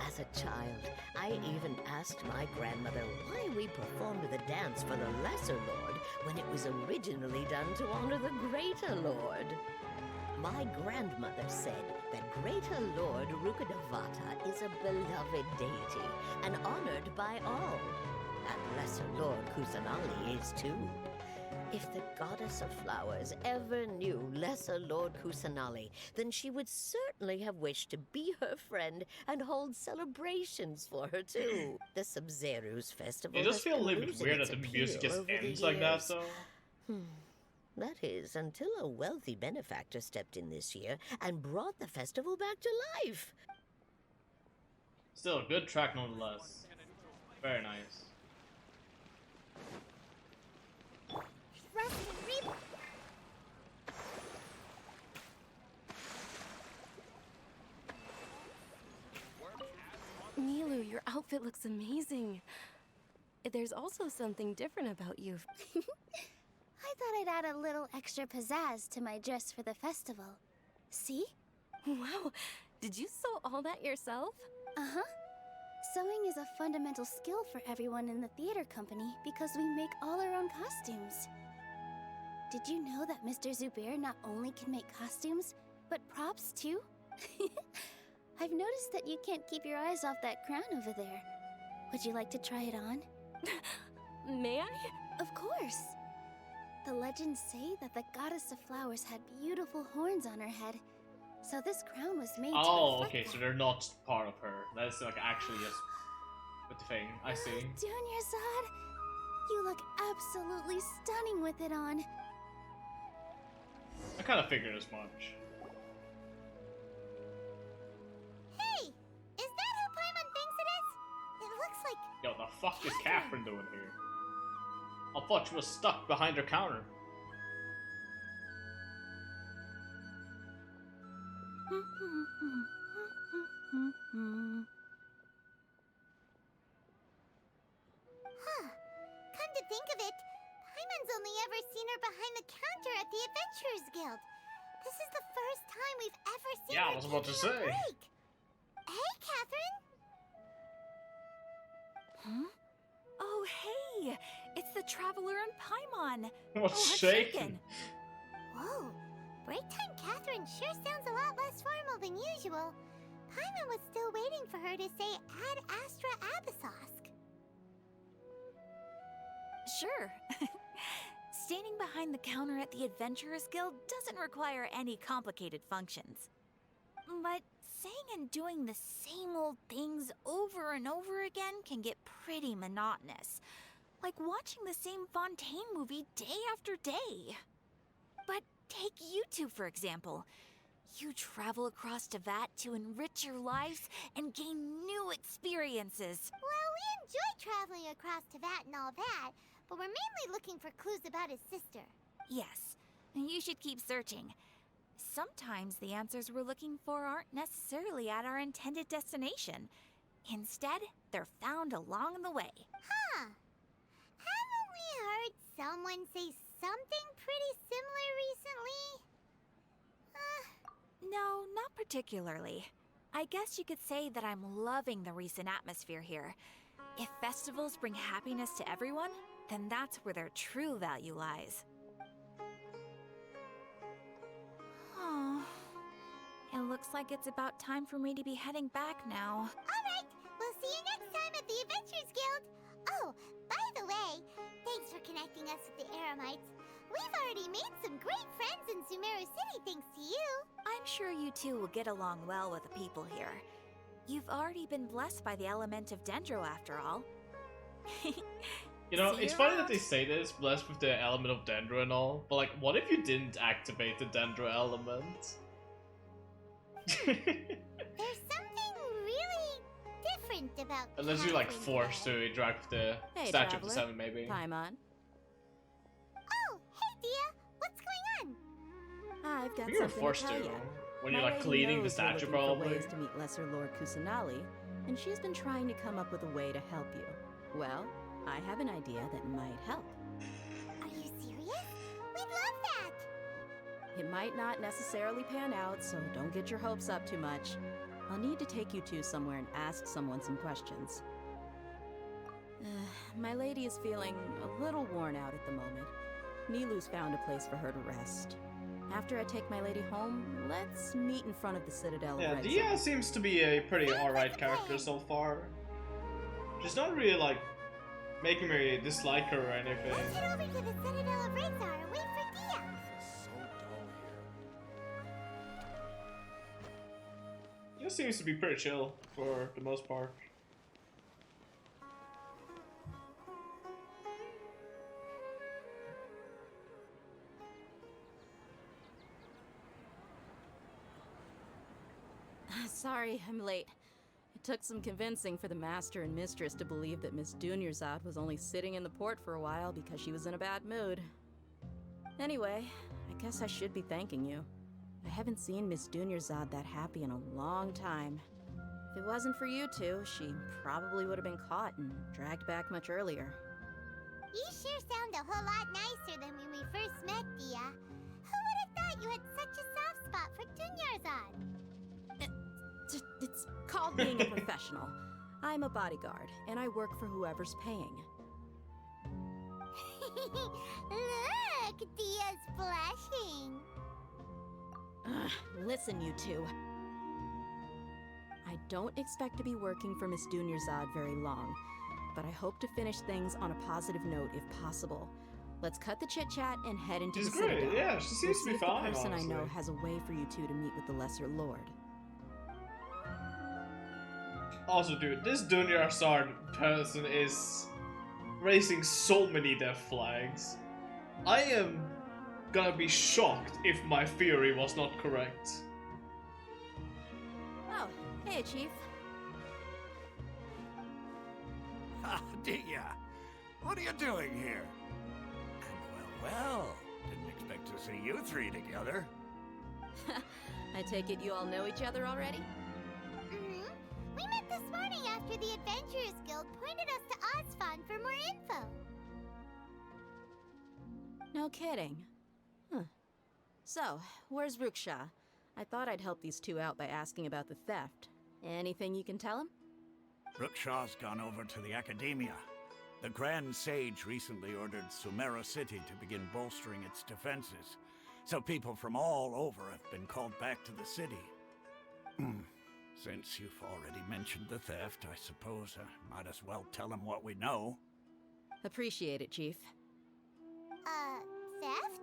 As a child, I even asked my grandmother why we performed the dance for the Lesser Lord when it was originally done to honor the Greater Lord. My grandmother said that Greater Lord Rukkhadevata is a beloved deity and honored by all. And Lesser Lord Kusanali is too. If the Goddess of Flowers ever knew Lesser Lord Kusanali, then she would certainly have wished to be her friend and hold celebrations for her too. The Sub-Zero's festival It does has feel a been little bit losing weird its that the music appeal just over the ends like that, years. though. That is, until a wealthy benefactor stepped in this year and brought the festival back to life. Still, a good track nonetheless. Very nice. Nilu, your outfit looks amazing. There's also something different about you. I thought I'd add a little extra pizzazz to my dress for the festival. See? Wow, did you sew all that yourself? Uh-huh. Sewing is a fundamental skill for everyone in the theater company because we make all our own costumes. Did you know that Mr. Zubair not only can make costumes, but props too? I've noticed that you can't keep your eyes off that crown over there. Would you like to try it on? May I? Of course. The legends say that the goddess of flowers had beautiful horns on her head, so this crown was made to Oh, reflect okay, that. so they're not part of her. That's like actually just with the thing. I see. Dunyarzad, you look absolutely stunning with it on. I kind of figured as much. Hey, is that who Paimon thinks it is? It looks like... Yo, the fuck is Catherine doing here? I thought she was stuck behind her counter. Huh. Come to think of it, Paimon's only ever seen her behind the counter at the Adventurers Guild. This is the first time we've ever seen her Yeah, I was about to taking a say. break. Hey, Catherine! Huh? Oh, hey! It's the Traveler and Paimon! What's I'm shaking? Whoa, break time Catherine sure sounds a lot less formal than usual. Paimon was still waiting for her to say Ad Astra Abyssosk. Sure. Standing behind the counter at the Adventurers Guild doesn't require any complicated functions. But saying and doing the same old things over and over again can get pretty monotonous. Like watching the same Fontaine movie day after day. But take you two, for example. You travel across Tevat to enrich your lives and gain new experiences. Well, we enjoy traveling across Tevat and all that, but we're mainly looking for clues about his sister. Yes, you should keep searching. Sometimes the answers we're looking for aren't necessarily at our intended destination. Instead, they're found along the way. Huh. Haven't we heard someone say something pretty similar recently? No, not particularly. I guess you could say that I'm loving the recent atmosphere here. If festivals bring happiness to everyone, then that's where their true value lies. Oh, it looks like it's about time for me to be heading back now. Alright, we'll see you next time at the Adventurers Guild. Oh, by the way, thanks for connecting us with the Eremites. We've already made some great friends in Sumeru City thanks to you. I'm sure you two will get along well with the people here. You've already been blessed by the element of Dendro after all. You know, See it's you funny around. that they say this, blessed with the element of Dendro and all, but like, what if you didn't activate the Dendro element? There's something really different about Unless you're like Catherine forced today. to interact with the Hey, Statue of the Traveler. Seven, maybe. Paimon. Oh, hey Dia, what's going on? I've got You're something forced to tell to. ya. When you're My like lady cleaning the knows you're statue, looking probably. for ways to meet Lesser Lord Kusanali, and she's been trying to come up with a way to help you. Well, I have an idea that might help. Are you serious? We'd love that! It might not necessarily pan out, so don't get your hopes up too much. I'll need to take you two somewhere and ask someone some questions. My lady is feeling a little worn out at the moment. Nilu's found a place for her to rest. After I take my lady home, let's meet in front of the Citadel Yeah, of Red Dia Zone. seems to be a pretty alright character so far. She's not really like making me dislike her or anything. Let's head over to the Citadel of Redzar and wait for Dia. Dia seems to be pretty chill for the most part. Sorry, I'm late. It took some convincing for the Master and Mistress to believe that Miss Dunyarzad was only sitting in the port for a while because she was in a bad mood. Anyway, I guess I should be thanking you. I haven't seen Miss Dunyarzad that happy in a long time. If it wasn't for you two, she probably would have been caught and dragged back much earlier. You sure sound a whole lot nicer than when we first met, Dia. Who would have thought you had such a soft spot for Dunyarzad? It's called being a professional. I'm a bodyguard, and I work for whoever's paying. Look, Dia's blushing. Listen, you two. I don't expect to be working for Miss Dunyarzad very long, but I hope to finish things on a positive note if possible. let's cut the chit-chat and head into She's the great, Citadel. yeah, she seems to be We'll see if fine, the person honestly. I know has a way for you two to meet with the Lesser Lord. Also, dude, this Dunya Assard person is raising so many death flags. I am gonna be shocked if my theory was not correct. Oh, hey, Chief. Ah, Dia, what are you doing here? And well, didn't expect to see you three together. I take it you all know each other already? Mm-hmm. We met this morning after the Adventurers Guild pointed us to Osfon for more info. No kidding. Huh. So, where's Ruksha? I thought I'd help these two out by asking about the theft. Anything you can tell him? Ruksha's gone over to the Academia. The Grand Sage recently ordered Sumeru City to begin bolstering its defenses, so people from all over have been called back to the city. Since you've already mentioned the theft, I suppose I might as well tell him what we know. Appreciate it, Chief. Theft?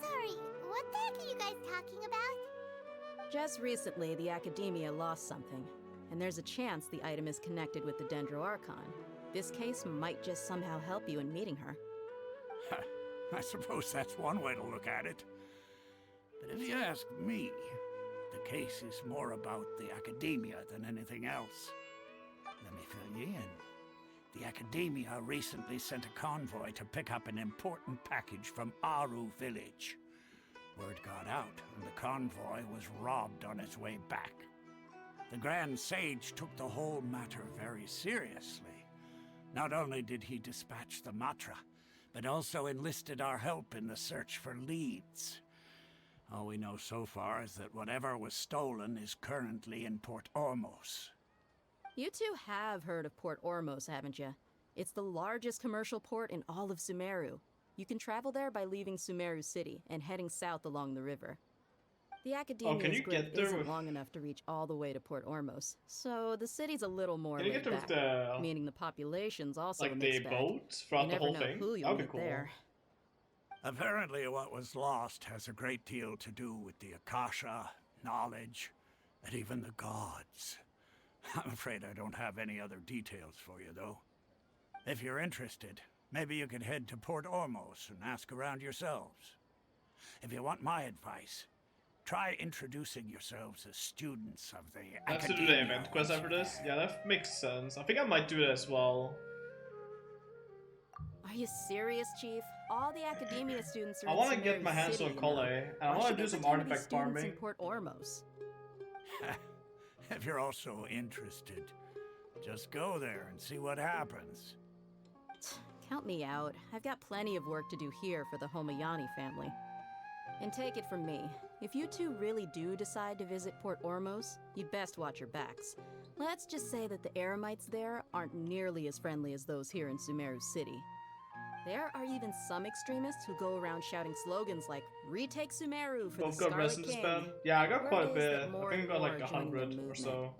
Sorry, what the heck are you guys talking about? Just recently, the Academia lost something, and there's a chance the item is connected with the Dendro Archon. This case might just somehow help you in meeting her. I suppose that's one way to look at it. But if you ask me, the case is more about the Academia than anything else. Let me fill you in. The Academia recently sent a convoy to pick up an important package from Aru village. Word got out, and the convoy was robbed on its way back. The Grand Sage took the whole matter very seriously. Not only did he dispatch the Matra, but also enlisted our help in the search for leads. All we know so far is that whatever was stolen is currently in Port Ormos. You two have heard of Port Ormos, haven't you? It's the largest commercial port in all of Sumeru. You can travel there by leaving Sumeru City and heading south along the river. The Academia's grip isn't long enough to reach all the way to Port Ormos, so the city's a little more laid back, meaning the population's also a mixed bag. Boat throughout you the whole never know thing? who you'll That'd be meet cool. there. Apparently what was lost has a great deal to do with the Akasha, knowledge, and even the gods. I'm afraid I don't have any other details for you, though. If you're interested, maybe you could head to Port Ormos and ask around yourselves. If you want my advice, try introducing yourselves as students of the Let's do Academia. the event quest after this. Yeah, that makes sense. I think I might do that as well. Are you serious, Chief? All the Academia students are I in want to get Sumeru my hands City, on you know. Kole, and I Why want should to do they some pretend to be artifact students farming. in Port Ormos? If you're also interested, just go there and see what happens. Count me out. I've got plenty of work to do here for the Homayani family. And take it from me, if you two really do decide to visit Port Ormos, you'd best watch your backs. Let's just say that the Eremites there aren't nearly as friendly as those here in Sumeru City. There are even some extremists who go around shouting slogans like, "Retake Sumeru for Both the got Scarlet resin King." spam. Yeah, I got Word quite a is bit. that more I think I and got more like are joining the 100 or movement. so.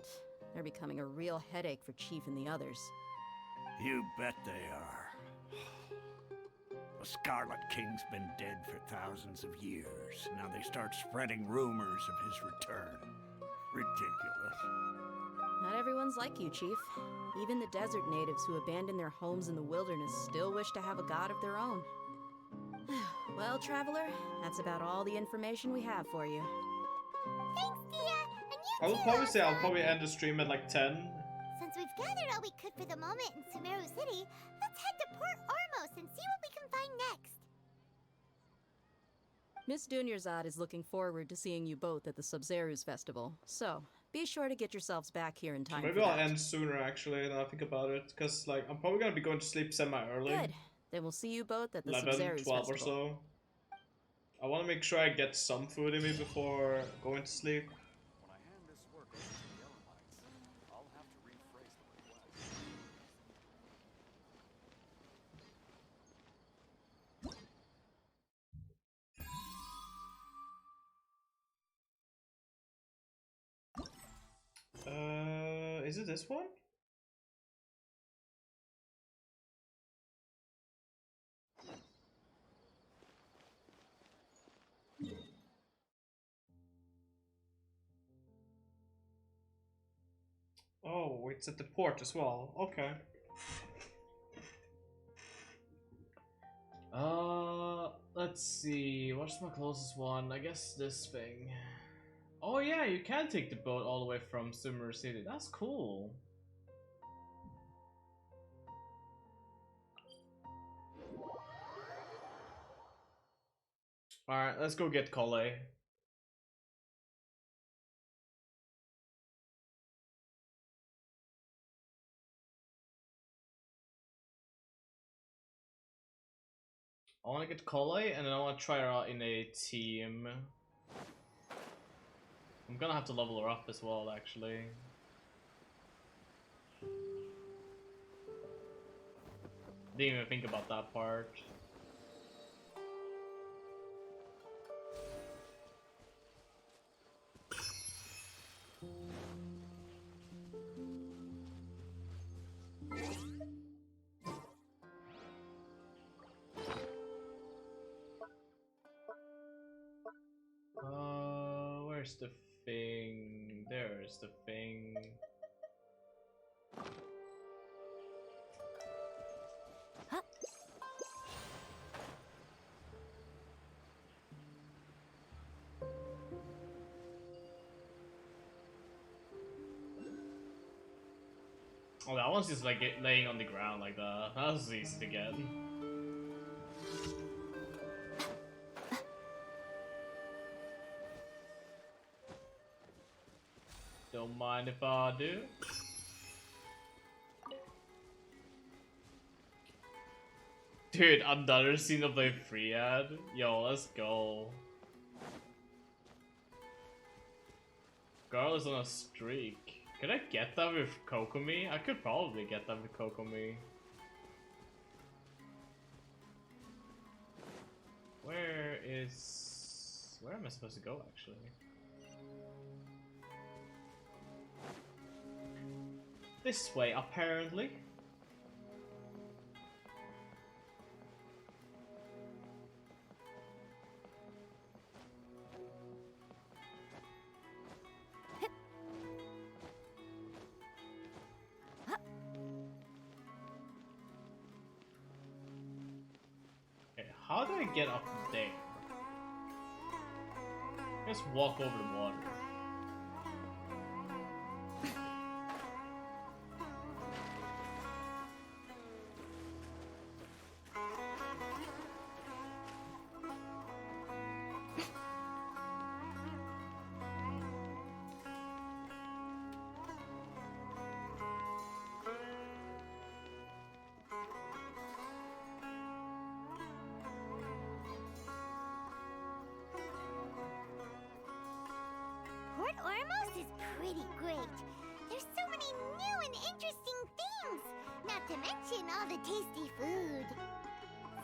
They're becoming a real headache for Chief and the others. You bet they are. The Scarlet King's been dead for thousands of years. Now they start spreading rumors of his return. Ridiculous. Not everyone's like you, Chief. Even the desert natives who abandoned their homes in the wilderness still wish to have a god of their own. Well, Traveler, that's about all the information we have for you. Thanks, Dia, and you I would too, probably say I'll Oswald. probably end the stream at like 10. Since we've gathered all we could for the moment in Sumeru City, let's head to Port Ormos and see what we can find next. Miss Dunyarzad is looking forward to seeing you both at the Sub-Zeru's festival, so be sure to get yourselves back here in time. Maybe for I'll that. end sooner actually than I think about it, because like I'm probably gonna be going to sleep semi-early. Good. Then we'll see you both at the 11, Sub-Zeru's 12 or festival. so. I want to make sure I get some food in me before going to sleep. When I hand this work over to the Elamites, I'll have to rephrase the request. Is it this one? Oh, it's at the port as well. Okay. Let's see. What's my closest one? I guess this thing. Oh yeah, you can take the boat all the way from Sumeru City. That's cool. Alright, let's go get Kole. I want to get Kole, and then I want to try her out in a team. I'm gonna have to level her up as well, actually. Didn't even think about that part. Where's the thing? There's the thing. Oh, that one's just like laying on the ground like that. That was easy to get. Don't mind if I do. Dude, another scene of a free ad. Yo, let's go. Girl is on a streak. Could I get that with Kokomi? I could probably get that with Kokomi. Where am I supposed to go, actually? This way, apparently. Okay, how do I get up there? Just walk over the water. Port Ormos is pretty great. There's so many new and interesting things, not to mention all the tasty food.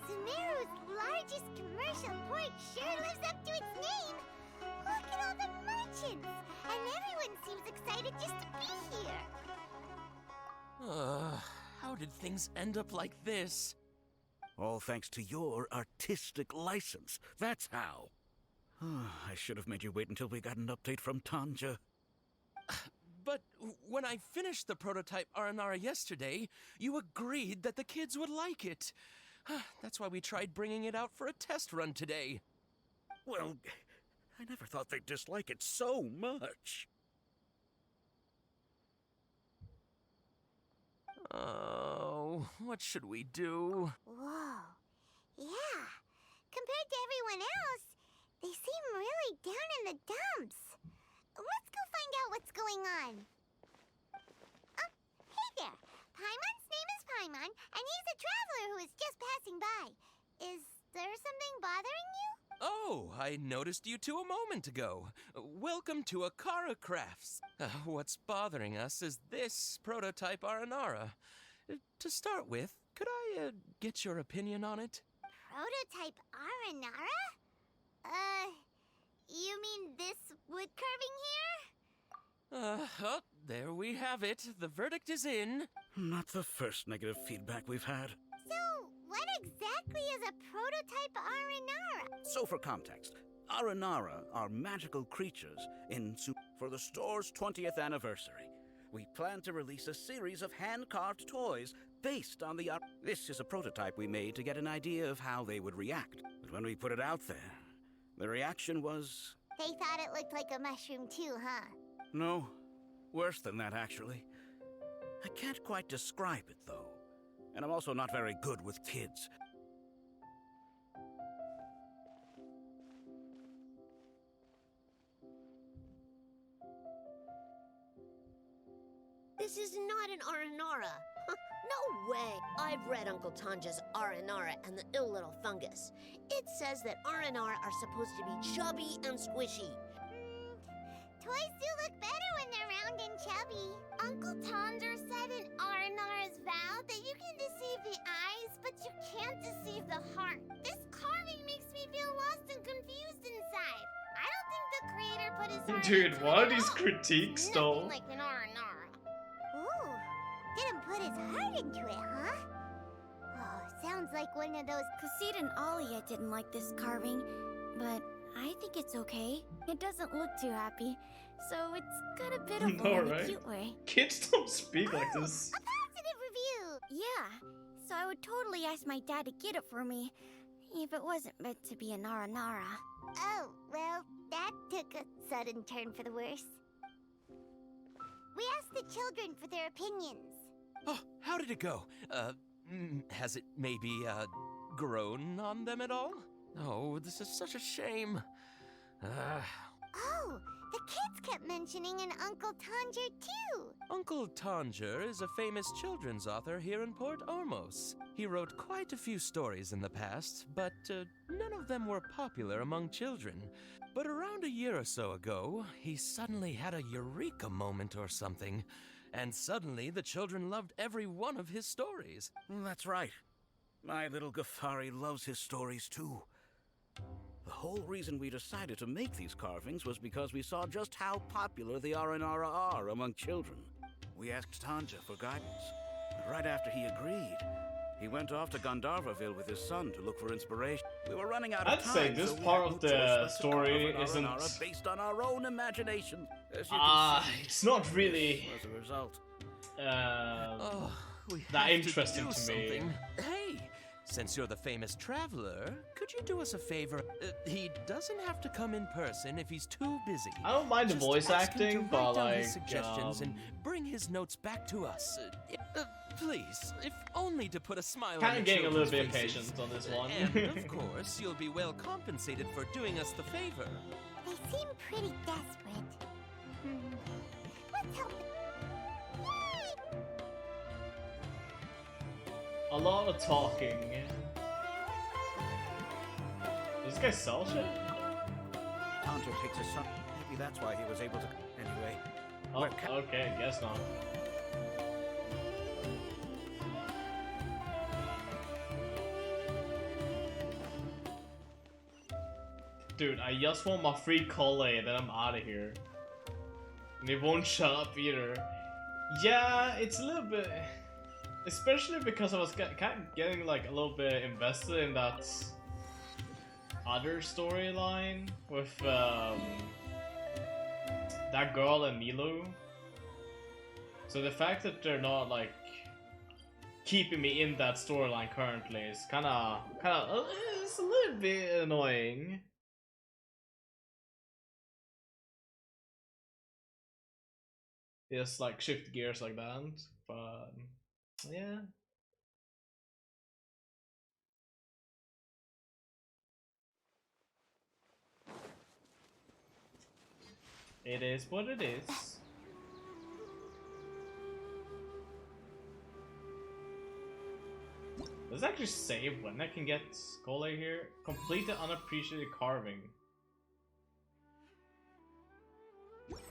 Sumeru's largest commercial port sure lives up to its name. Look at all the merchants, and everyone seems excited just to be here. How did things end up like this? All thanks to your artistic license. That's how. I should have made you wait until we got an update from Tanja. But when I finished the prototype Aranara yesterday, you agreed that the kids would like it. That's why we tried bringing it out for a test run today. Well, I never thought they'd dislike it so much. Oh, what should we do? Whoa. Yeah. Compared to everyone else, they seem really down in the dumps. Let's go find out what's going on. Oh, hey there. Paimon's name is Paimon, and he's a traveler who is just passing by. Is there something bothering you? Oh, I noticed you two a moment ago. Welcome to Akara Crafts. What's bothering us is this prototype Aranara. To start with, could I get your opinion on it? Prototype Aranara? You mean this wood carving here? Oh, there we have it. The verdict is in. Not the first negative feedback we've had. So, what exactly is a prototype Aranara? So for context, Aranara are magical creatures for the store's 20th anniversary. We plan to release a series of hand-carved toys based on the... This is a prototype we made to get an idea of how they would react. But when we put it out there, the reaction was... They thought it looked like a mushroom too, huh? No, worse than that, actually. I can't quite describe it, though. And I'm also not very good with kids. This is not an Aranara. No way! I've read Uncle Tanja's Aranara and the Ill Little Fungus. It says that Aranara are supposed to be chubby and squishy. Toys do look better when they're round and chubby. Uncle Tonder said in Aranara's vow that you can deceive the eyes, but you can't deceive the heart. This carving makes me feel lost and confused inside. I don't think the creator put his heart Dude, into what it are these at all. critiques Nothing though? like an Aranara. Ooh, didn't put his heart into it, huh? Oh, sounds like one of those... Kassid and Alia didn't like this carving, but I think it's okay. It doesn't look too happy, so it's got a bit of No, in a right? cute way. Kids don't speak like this. A positive review! Yeah, so I would totally ask my dad to get it for me, if it wasn't meant to be an Aranara. Oh, well, that took a sudden turn for the worse. We asked the children for their opinions. Oh, how did it go? Has it maybe, grown on them at all? Oh, this is such a shame. Oh, the kids kept mentioning an Uncle Tanger too. Uncle Tanger is a famous children's author here in Port Ormos. He wrote quite a few stories in the past, but none of them were popular among children. But around a year or so ago, he suddenly had a eureka moment or something, and suddenly the children loved every one of his stories. That's right. My little Ghaffari loves his stories too. The whole reason we decided to make these carvings was because we saw just how popular the Aranara are among children. We asked Tanja for guidance, but right after he agreed, he went off to Gandharvaville with his son to look for inspiration. We were running out of I'd time, say this so we part had of no choice the but to story carve an isn't... Aranara based on our own imagination. As you can see, it's not really... as a result. We that have to interesting do to me. something. Hey, since you're the famous traveler, could you do us a favor? He doesn't have to come in person if he's too busy. I don't mind the Just voice ask him to acting, write but down his like, suggestions and bring his notes back to us. Please, if only to put a smile on Kinda the getting a little children's bit faces. impatient on this one. And of course, you'll be well compensated for doing us the favor. They seem pretty desperate. Let's help them. A lot of talking. Does this guy sell shit? Tanja takes his son. Maybe that's why he was able to. Anyway. Oh, okay, guess not. Dude, I just want my free cola, then I'm out of here. And they won't shut up either. Yeah, it's a little bit... Especially because I was kind of getting like a little bit invested in that other storyline with that girl and Milu. So the fact that they're not like keeping me in that storyline currently is kind of it's a little bit annoying. Just like shift gears like that, but yeah. It is what it is. Does it actually say when I can get Skole here? Complete the unappreciated carving.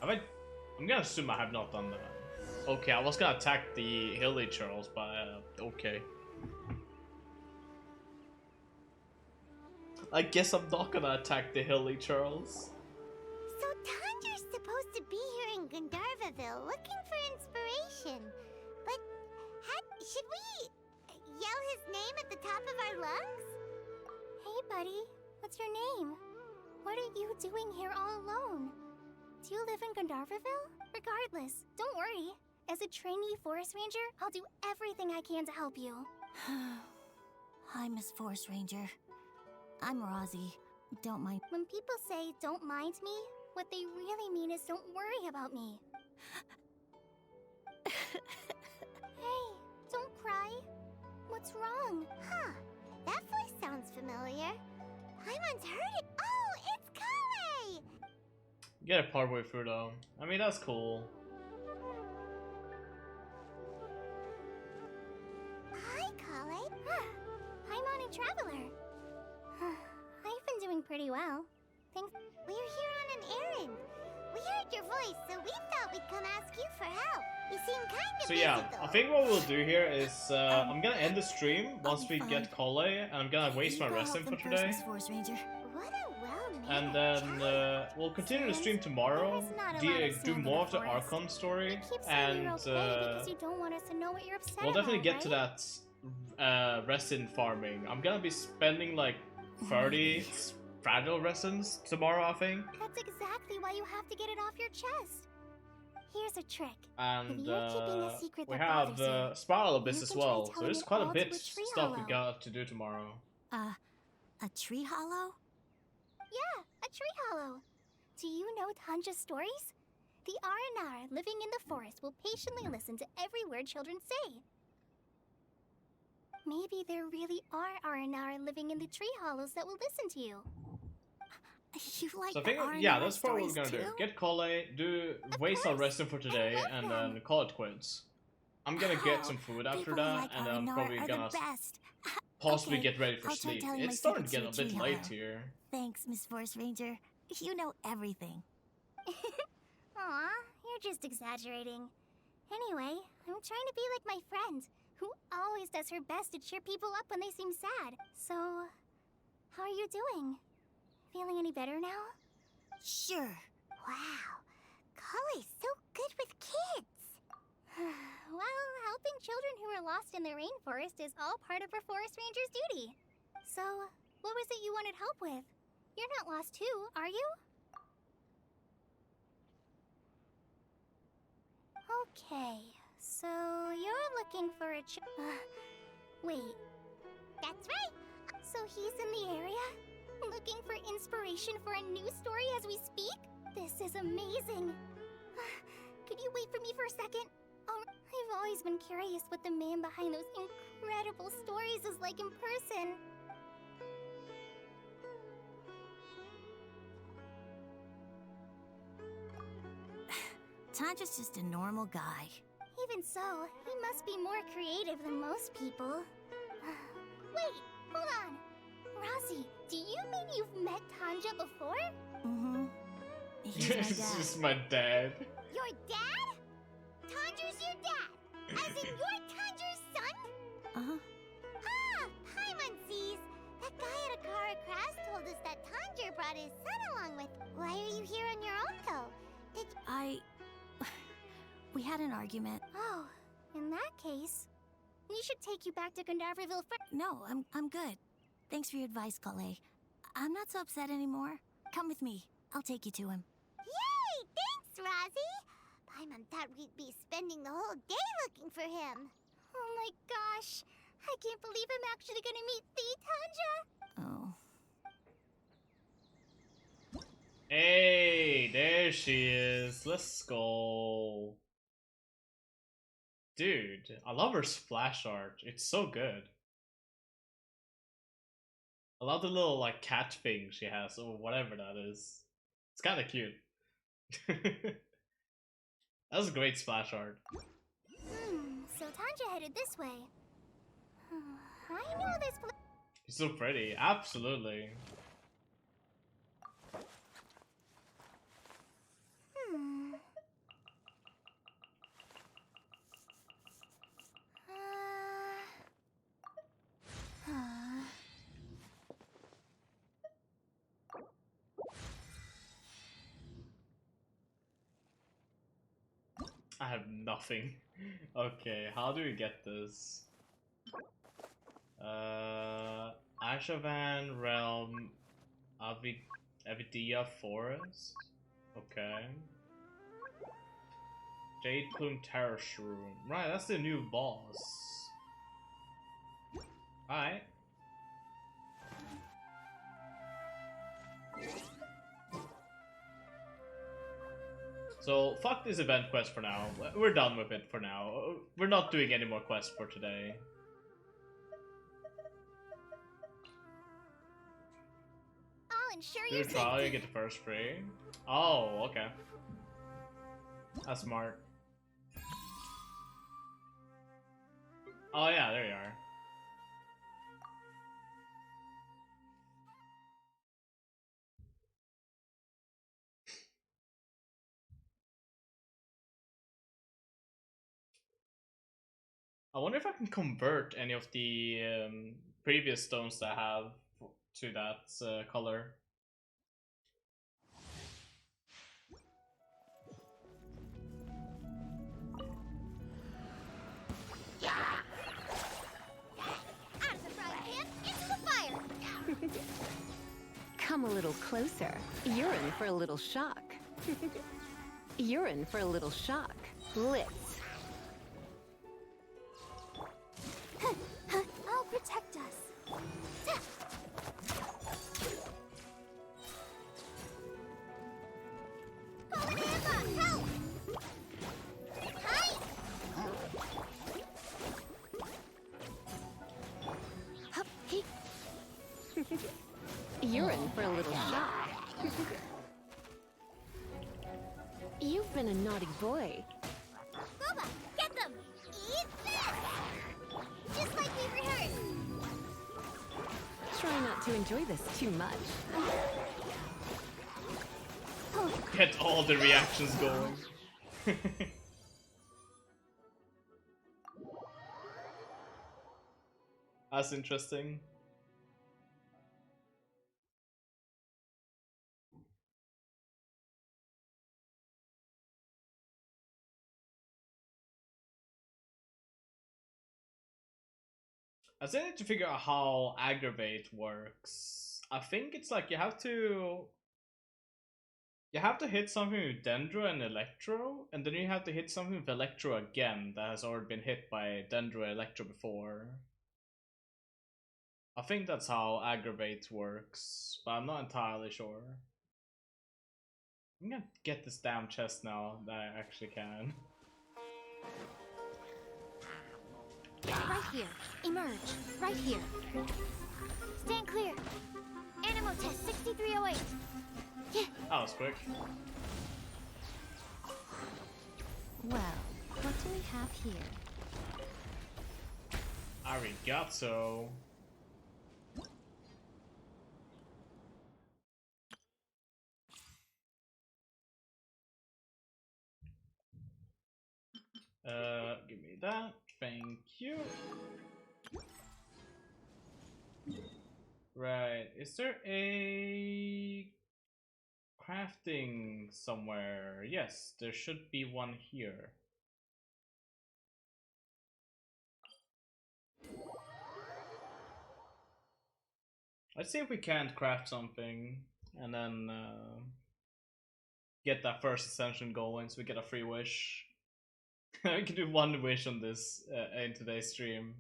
I'm gonna assume I have not done that. Okay, I was gonna attack the Hilly Charles, but okay. I guess I'm not gonna attack the Hilly Charles. So Tanger's supposed to be here in Gandharvaville looking for inspiration. But should we yell his name at the top of our lungs? Hey, buddy. What's your name? What are you doing here all alone? Do you live in Gandharvaville? Regardless, don't worry. As a trainee forest ranger, I'll do everything I can to help you. Hi, Miss Forest Ranger. I'm Rosie. Don't mind. When people say don't mind me, what they really mean is don't worry about me. Hey, don't cry. What's wrong? Huh. That voice sounds familiar. Paimon's heard it. Oh, it's Kale! Get it partway through though. I mean, that's cool. Hi, Kale. Paimon and Traveler. I've been doing pretty well. Thanks. We're here on an errand. We heard your voice, so we thought we'd come ask you for help. You seem kind of So busy, yeah, though. I think what we'll do here is I'm gonna end the stream once we get Kale, and I'm gonna waste my resting for today. Forest Ranger. What a And then we'll continue the stream tomorrow, do more of the Archon story, and Because you don't want us to know what you're upset we'll definitely about, get right? to that resin farming. I'm gonna be spending like 30 fragile resins tomorrow, I think. That's exactly why you have to get it off your chest. Here's a trick. And if you're keeping a secret we that have bothers the you, spiral abyss you as can try well, so telling there's it quite a all bit to a tree stuff we hollow. got to do tomorrow. A tree hollow? Yeah, a tree hollow. Do you know Tanja's stories? The Aranara living in the forest will patiently listen to every word children say. Maybe there really are Aranara living in the tree hollows that will listen to you. You like So I think, the yeah, Aranara that's probably what we're stories gonna do. too? Get Kale, do waste our resting for today, and then call it quits. I'm gonna get some food after people that, like and then I'm Aranara probably are the gonna best. possibly Okay, get ready for I'll try sleep. telling my It's starting to secrets get a to bit Tree late Hollow. here. Thanks, Miss Forest Ranger. You know everything. Aw, you're just exaggerating. Anyway, I'm trying to be like my friend, who always does her best to cheer people up when they seem sad. So, how are you doing? Feeling any better now? Sure. Wow. Kale's so good with kids. Well, helping children who are lost in the rainforest is all part of a forest ranger's duty. So, what was it you wanted help with? You're not lost too, are you? Okay, so you're looking for a wait. That's right. So he's in the area? Looking for inspiration for a new story as we speak? This is amazing. Could you wait for me for a second? Oh, I've always been curious what the man behind those incredible stories is like in person. Tanja's just a normal guy. Even so, he must be more creative than most people. Wait, hold on. Rosie, do you mean you've met Tanja before? Mm-hmm. He's my This dad. is my dad. Your dad? Tanja's your dad? As in you're Tanja's son? Uh-huh. Ah, Paimon sees. That guy at Akara Crash told us that Tanja brought his son along with. Why are you here on your own, though? We had an argument. Oh, in that case, we should take you back to Gandaverville first. No, I'm good. Thanks for your advice, Kale. I'm not so upset anymore. Come with me. I'll take you to him. Yay! Thanks, Rosie! Paimon thought we'd be spending the whole day looking for him. Oh my gosh, I can't believe I'm actually gonna meet the Tanja. Oh. Hey, there she is. Let's go. Dude, I love her splash art. It's so good. I love the little like cat thing she has, or whatever that is. It's kind of cute. That was a great splash art. So Tanja headed this way. I know this place. She's so pretty. Absolutely. I have nothing. Okay, how do we get this? Ashavan Realm Avidia Forest? Okay. Jade Plume Terrace Room. Right, that's the new boss. Alright. So, fuck this event quest for now. We're done with it for now. We're not doing any more quests for today. I'll ensure Do your a trial, you safety. get the first free. Oh, okay. That's smart. Oh yeah, there you are. I wonder if I can convert any of the previous stones that I have to that color. Out of the frying pan, into the fire. Come a little closer. You're in for a little shock. You're in for a little shock. Blitz. I'll protect us. Call an ambush! Help! Hi! Hup, he. You're in for a little shock. You've been a naughty boy. Boba, get them! Eat this! Just like we rehearsed. Try not to enjoy this too much. Get all the reactions going. That's interesting. I still need to figure out how aggravate works. I think it's like you have to hit something with Dendro and Electro, and then you have to hit something with Electro again that has already been hit by Dendro and Electro before. I think that's how aggravate works, but I'm not entirely sure. I'm gonna get this damn chest now that I actually can. Right here. Emerge. Right here. Stand clear. Animal test 6308. Yeah. That was quick. Well, what do we have here? Arigato. Give me that. Thank you. Right. Is there a crafting somewhere? Yes, there should be one here. Let's see if we can't craft something and then get that first ascension going so we get a free wish. We can do one wish on this in today's stream.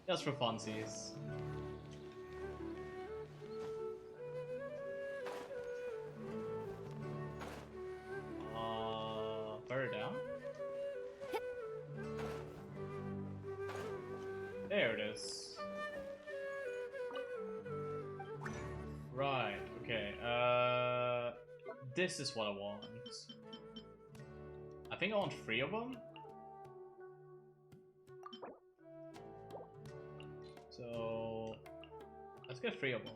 Just for funsies. Further down? There it is. Right, okay. This is what I want. I think I want 3 of them. So let's get 3 of them.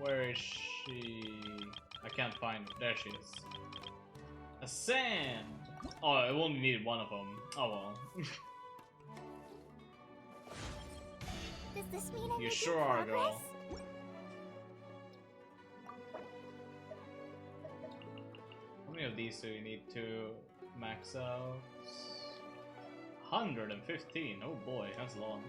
Where is she? I can't find her. There she is. A sand! Oh, I only need 1 of them. Oh well. Does this mean I'm You making sure are, girl. progress? How many of of these two you need to max out? 115. Oh boy, that's long.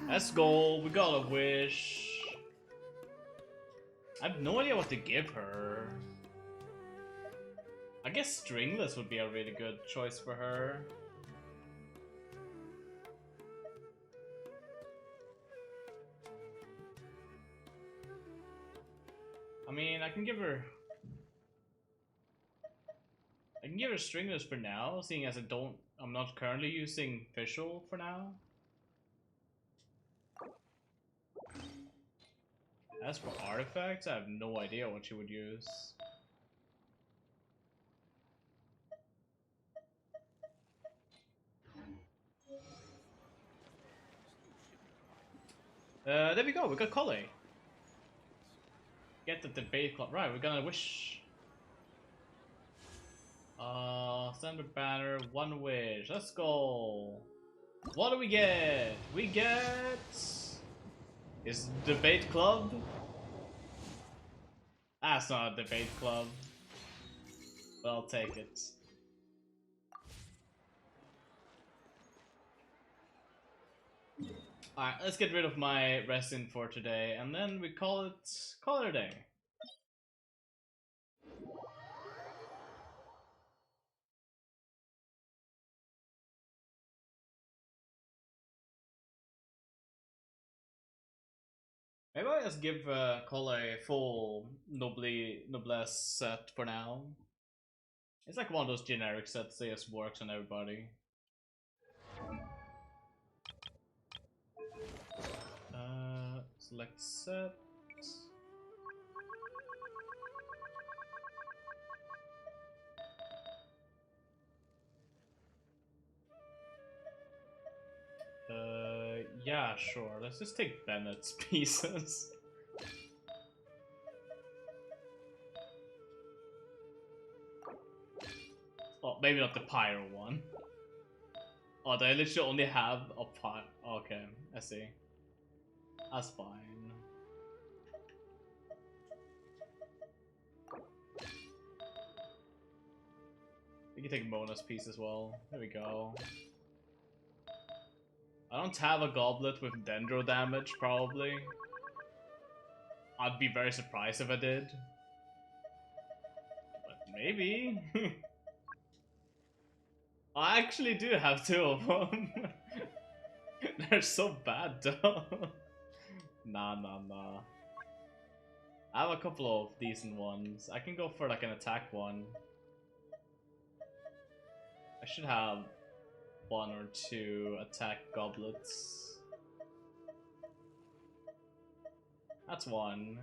Let's go. We got a wish. I have no idea what to give her. I guess stringless would be a really good choice for her. I mean, I can give her stringless for now, seeing as I'm not currently using Fischl for now. As for artifacts, I have no idea what she would use. There we go, we got Kole. Get the debate club. Right, we're gonna wish. Send a banner, one wish. Let's go. What do we get? We get... Is debate club? That's not a debate club. But I'll take it. Alright, let's get rid of my resin for today, and then we call it a day. Maybe I'll just give Cole a full noblesse set for now. It's like one of those generic sets that just works on everybody. Select set. Yeah, sure. Let's just take Bennett's pieces. Oh, maybe not the pyro one. Oh, they literally only have a pyro. Okay, I see. That's fine. We can take Mona's piece as well. There we go. I don't have a goblet with dendro damage, probably. I'd be very surprised if I did. But maybe. I actually do have two of them. They're so bad though. Nah. I have a couple of decent ones. I can go for like an attack one. I should have one or two attack goblets. That's one.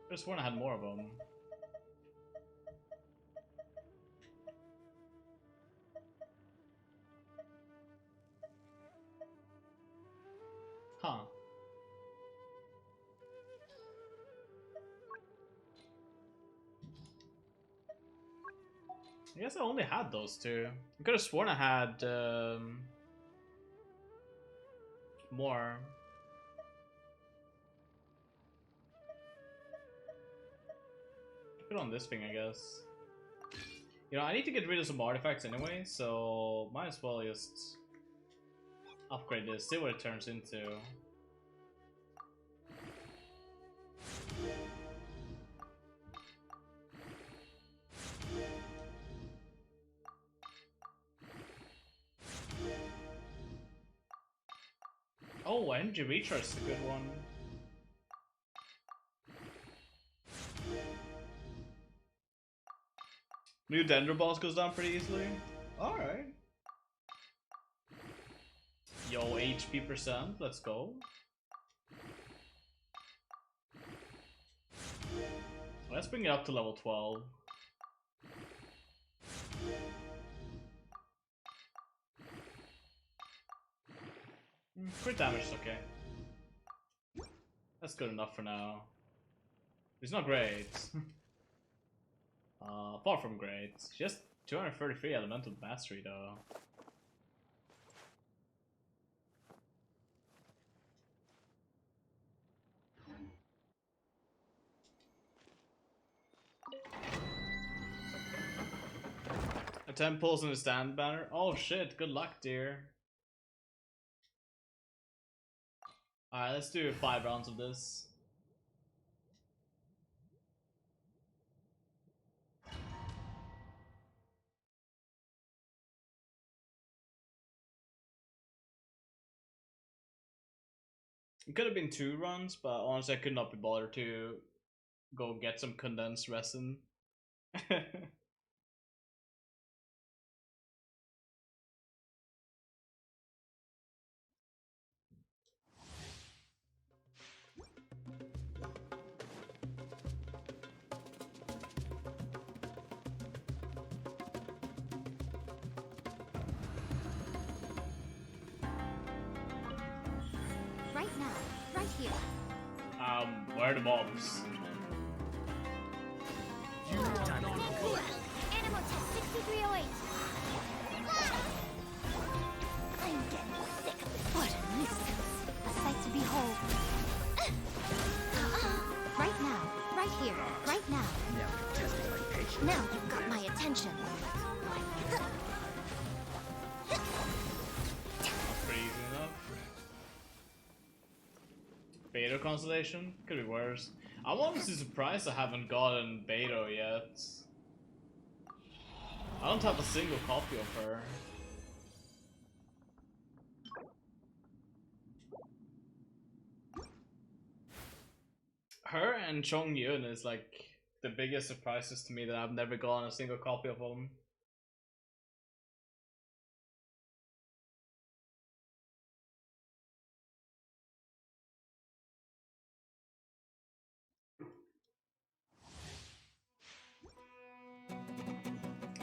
I just sworn I had more of them. Huh. I guess I only had those two. I could have sworn I had more. Put on this thing, I guess. You know, I need to get rid of some artifacts anyway, so might as well just upgrade this, see what it turns into. Oh, energy recharge is a good one. New Dendro boss goes down pretty easily. Alright. Yo, HP percent, let's go. Let's bring it up to level 12. Crit damage is okay. That's good enough for now. It's not great. Far from great. Just 233 elemental mastery though. A 10 pulls in the stand banner. Oh shit, good luck, dear. Alright, let's do 5 rounds of this. It could have been 2 runs, but honestly I could not be bothered to go get some condensed resin. Right now, right here. Where are the mobs? Animal test 6308. I'm getting sick of this. What a nuisance. A sight to behold. Right now, right here, right now. Now you're testing my patience. Now you've got my attention. Freezing up. Beto constellation? Could be worse. I'm honestly surprised I haven't gotten Beto yet. I don't have a single copy of her. Her and Chong Yun is like the biggest surprises to me that I've never gotten a single copy of them.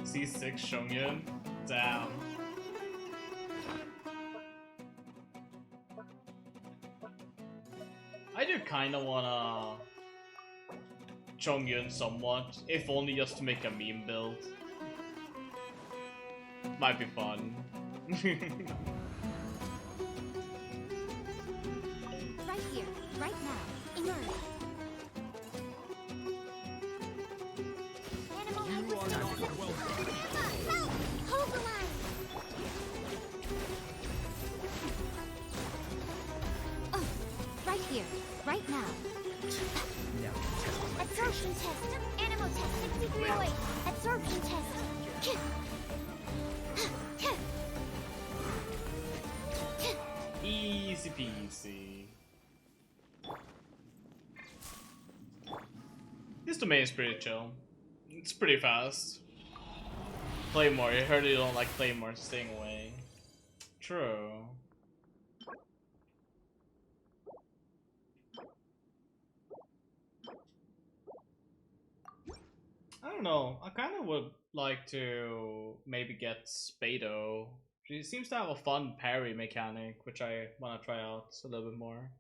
C6 Shongyun? Damn. I do kinda wanna Chongyun somewhat, if only just to make a meme build. Might be fun. Right here, right now. Emerge. Hold the line. Right here, right now. Absorption test. Animal test 6308. Absorption test. Easy peasy. This domain is pretty chill. It's pretty fast. Claymore, I heard you don't like Claymore, staying away. True. I don't know, I kind of would like to maybe get Spado. She seems to have a fun parry mechanic, which I want to try out a little bit more.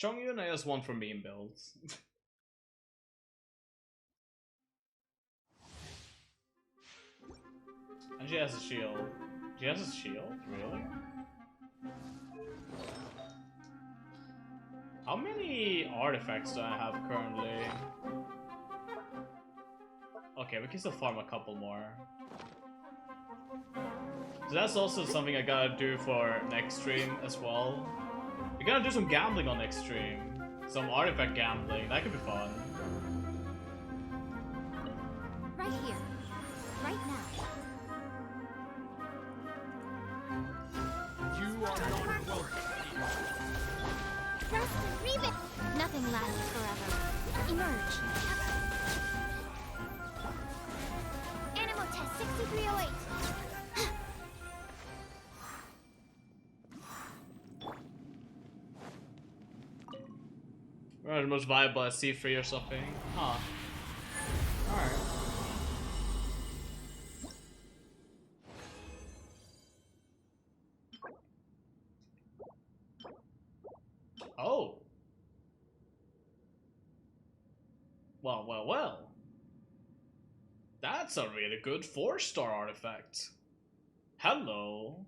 Chongyun I just want for meme builds. And she has a shield. She has a shield? Really? How many artifacts do I have currently? Okay, we can still farm a couple more. So that's also something I gotta do for next stream as well. We gotta do some gambling on next stream. Some artifact gambling, that could be fun. Right here, right now. You are not welcome. Nothing lasts forever. Emerge. Animal test 6308. Or the most viable at C3 or something. Huh. Alright. Oh. Well, well, well. That's a really good 4-star artifact. Hello.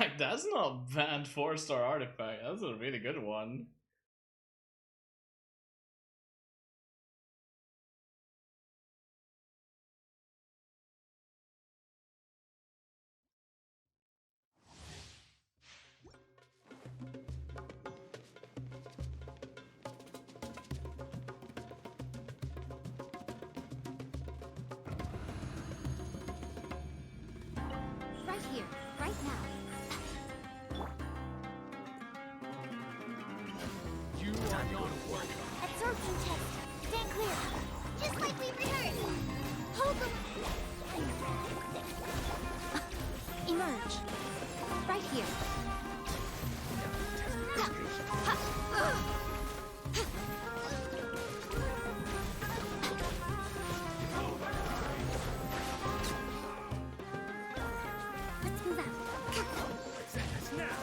Like, that's not a bad 4-star artifact. That's a really good one. Right here, right now. You are not working. Absorption test. Stand clear. Just like we rehearsed. Hold them. Emerge. Right here. Let's move out. Now.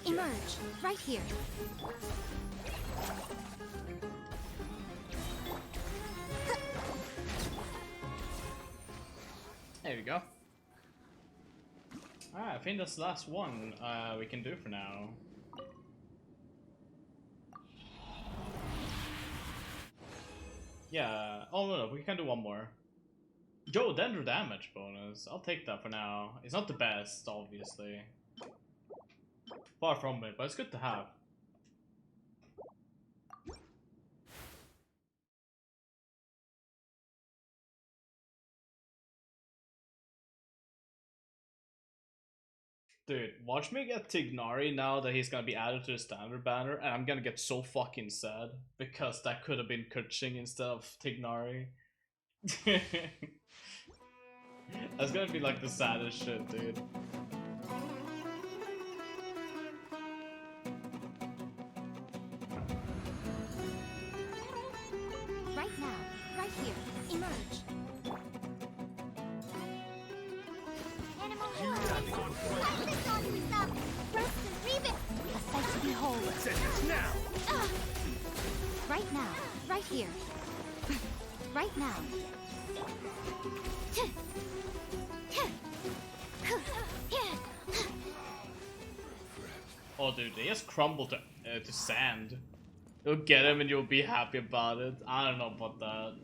Emerge. Right here. There we go. Alright, I think that's the last one we can do for now. Yeah, oh no, we can do one more. Yo, Dendro damage bonus. I'll take that for now. It's not the best, obviously. Far from it, but it's good to have. Dude, watch me get Tignari now that he's gonna be added to the standard banner, and I'm gonna get so fucking sad because that could have been Kuching instead of Tignari. That's gonna be like the saddest shit, dude. Right now. Right here. Emerge. Animal healing. Plastic on stuff. Rest and rebuild. A sight to behold. Now. Right now. Right here. Right now. Oh, dude, they just crumble to sand. You'll get him and you'll be happy about it. I don't know about that.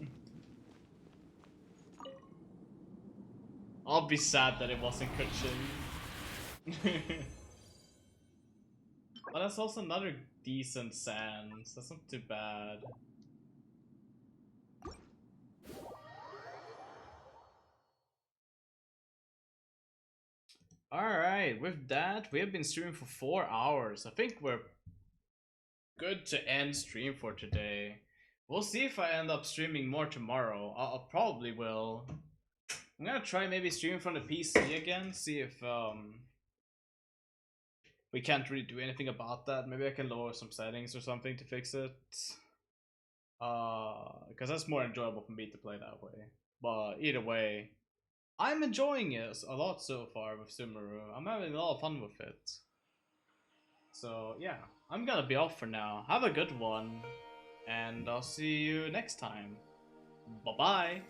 I'll be sad that it wasn't Kuching. But that's also another decent sand, so that's not too bad. Alright, with that, we have been streaming for 4 hours. I think we're good to end stream for today. We'll see if I end up streaming more tomorrow. I'll probably will. I'm gonna try maybe streaming from the PC again, see if we can't really do anything about that. Maybe I can lower some settings or something to fix it. Because that's more enjoyable for me to play that way. But either way, I'm enjoying it a lot so far with Sumeru. I'm having a lot of fun with it. So yeah, I'm gonna be off for now. Have a good one, and I'll see you next time. Bye bye.